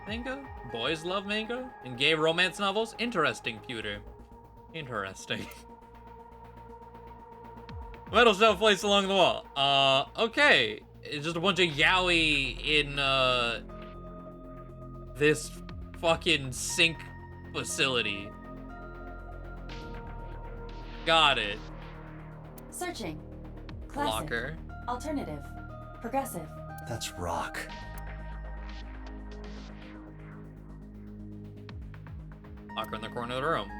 manga? Boys love manga? And gay romance novels? Interesting, Pewter. Interesting. Metal shelf placed along the wall. Okay. It's just a bunch of yaoi in, this fucking sink facility. Got it. Searching. Classic. Locker. Alternative. Progressive. That's rock. Locker in the corner of the room.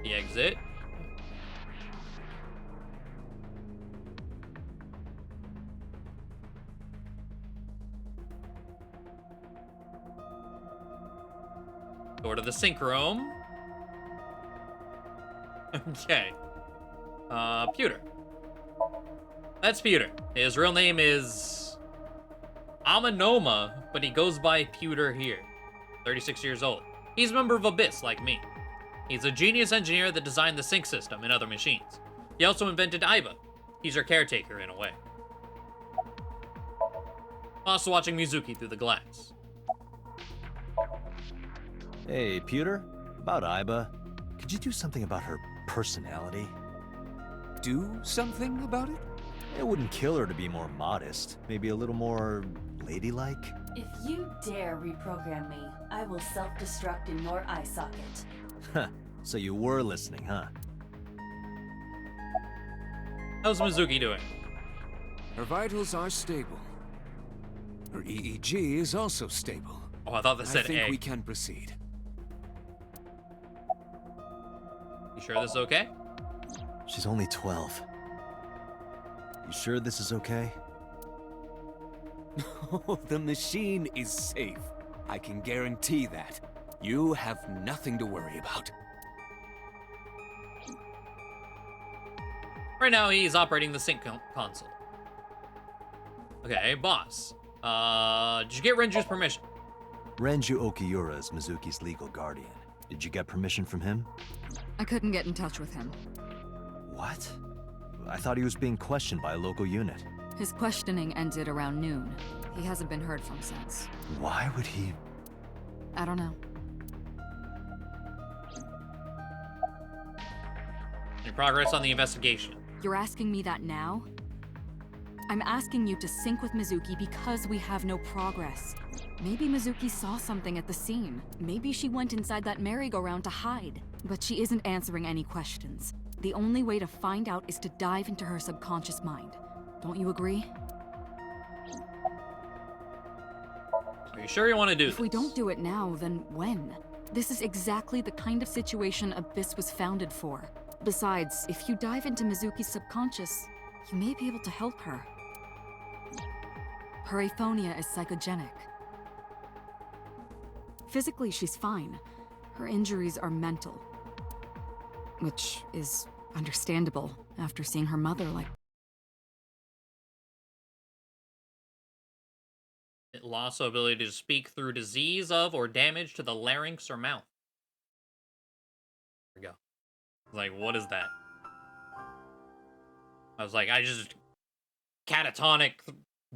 The exit. Door to the sink room. Okay. Pewter. That's Pewter. His real name is Amanoma, but he goes by Pewter here. 36 years old. He's a member of Abyss, like me. He's a genius engineer that designed the sync system and other machines. He also invented Aiba. He's her caretaker, in a way. Also watching Mizuki through the glass. Hey, Pewter? About Aiba. Could you do something about her personality? Do something about it? It wouldn't kill her to be more modest. Maybe a little more ladylike? If you dare reprogram me, I will self-destruct in your eye socket. Huh. So you were listening, huh? How's Mizuki doing? Her vitals are stable. Her EEG is also stable. Oh, I thought that said I think egg. we can proceed. You sure this is okay? She's only 12. You sure this is okay? The machine is safe. I can guarantee that. You have nothing to worry about. Right now, he's operating the sync console. Okay, boss. Did you get Renju's permission? Renju Okiura is Mizuki's legal guardian. Did you get permission from him? I couldn't get in touch with him. What? I thought he was being questioned by a local unit. His questioning ended around noon. He hasn't been heard from since. Why would he? I don't know. Any progress on the investigation? You're asking me that now? I'm asking you to sync with Mizuki because we have no progress. Maybe Mizuki saw something at the scene. Maybe she went inside that merry-go-round to hide. But she isn't answering any questions. The only way to find out is to dive into her subconscious mind. Don't you agree? Are you sure you want to do this? If we don't do it now, then when? This is exactly the kind of situation Abyss was founded for. Besides, if you dive into Mizuki's subconscious, you may be able to help her. Her aphonia is psychogenic. Physically, she's fine. Her injuries are mental. Which is understandable after seeing her mother like... It lost the ability to speak through disease of or damage to the larynx or mouth. There we go. Like, what is that? I was like, I just... catatonic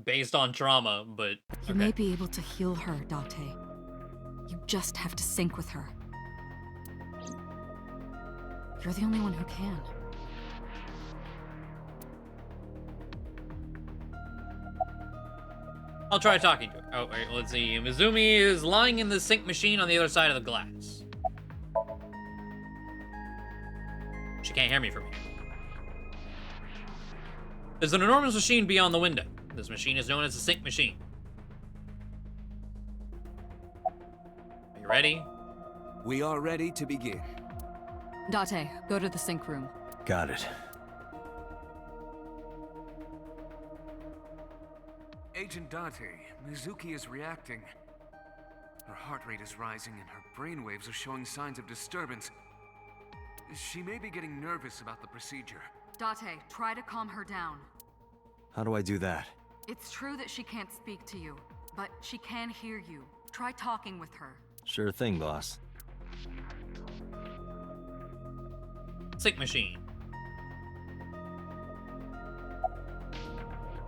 based on trauma, but... You may be able to heal her, Date. You just have to sync with her. You're the only one who can. I'll try talking to her. Oh, wait, let's see. Mizumi is lying in the sync machine on the other side of the glass. She can't hear me from here. There's an enormous machine beyond the window. This machine is known as the sync machine. Are you ready? We are ready to begin. Date, go to the sync room. Got it. Agent Date, Mizuki is reacting. Her heart rate is rising and her brainwaves are showing signs of disturbance. She may be getting nervous about the procedure. Date, try to calm her down. How do I do that? It's true that she can't speak to you, but she can hear you. Try talking with her. Sure thing, boss. Sync machine.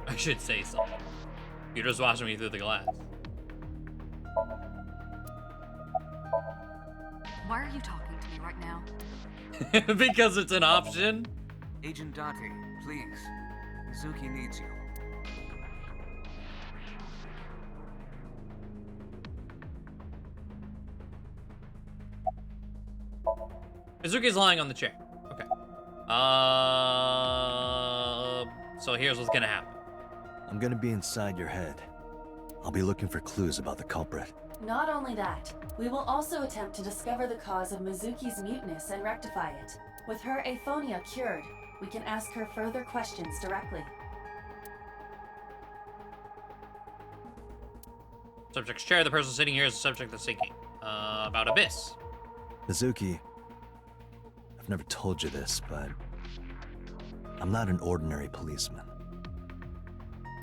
I should say something. You're just watching me through the glass. Why are you talking to me right now? Because it's an option. Agent Date, please. Mizuki needs you. Mizuki's lying on the chair. Okay. So here's what's gonna happen. I'm gonna be inside your head. I'll be looking for clues about the culprit. Not only that, we will also attempt to discover the cause of Mizuki's muteness and rectify it. With her aphonia cured, we can ask her further questions directly. Subject's chair. The person sitting here is the subject that's thinking. About Abyss. Mizuki, I've never told you this, but I'm not an ordinary policeman.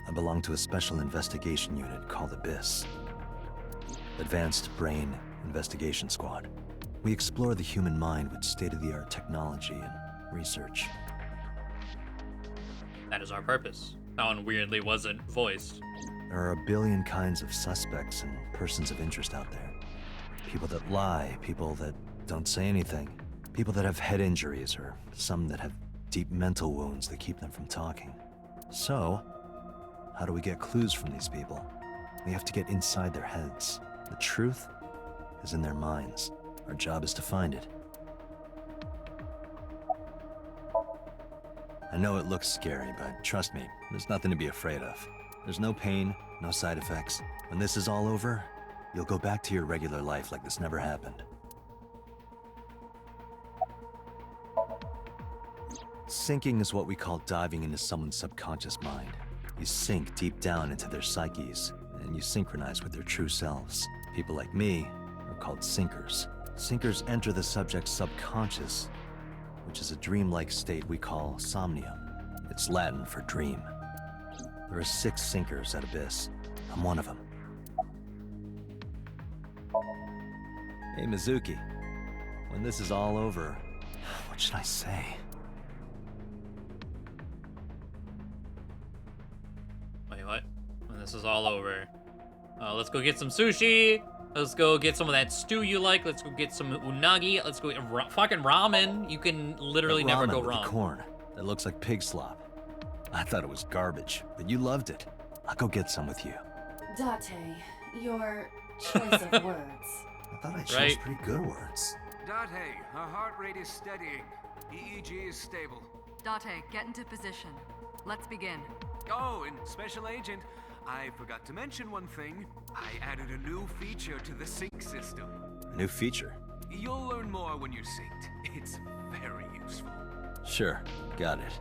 I belong to a special investigation unit called Abyss. Advanced Brain Investigation Squad. We explore the human mind with state-of-the-art technology and research. That is our purpose. That one weirdly wasn't voiced. There are a billion kinds of suspects and persons of interest out there. People that lie, people that don't say anything, people that have head injuries, or some that have deep mental wounds that keep them from talking. So, how do we get clues from these people? We have to get inside their heads. The truth is in their minds. Our job is to find it. I know it looks scary, but trust me, there's nothing to be afraid of. There's no pain, no side effects. When this is all over, you'll go back to your regular life like this never happened. Sinking is what we call diving into someone's subconscious mind. You sink deep down into their psyches, and you synchronize with their true selves. People like me are called sinkers. Sinkers enter the subject's subconscious, which is a dreamlike state we call somnium. It's Latin for dream. There are 6 sinkers at Abyss. I'm one of them. Hey, Mizuki. When this is all over, what should I say? Wait, what? When this is all over. Let's go get some sushi. Let's go get some of that stew you like. Let's go get some unagi. Let's go get fucking ramen. You can literally That never ramen go with wrong. the corn that looks like pig slop. I thought it was garbage, but you loved it. I'll go get some with you. Date, your choice of words. I thought I chose Right. pretty good words. Date, her heart rate is steadying. EEG is stable. Date, get into position. Let's begin. Oh, and Special Agent, I forgot to mention one thing. I added a new feature to the sync system. A new feature. You'll learn more when you're synced. It's very useful. Sure, got it.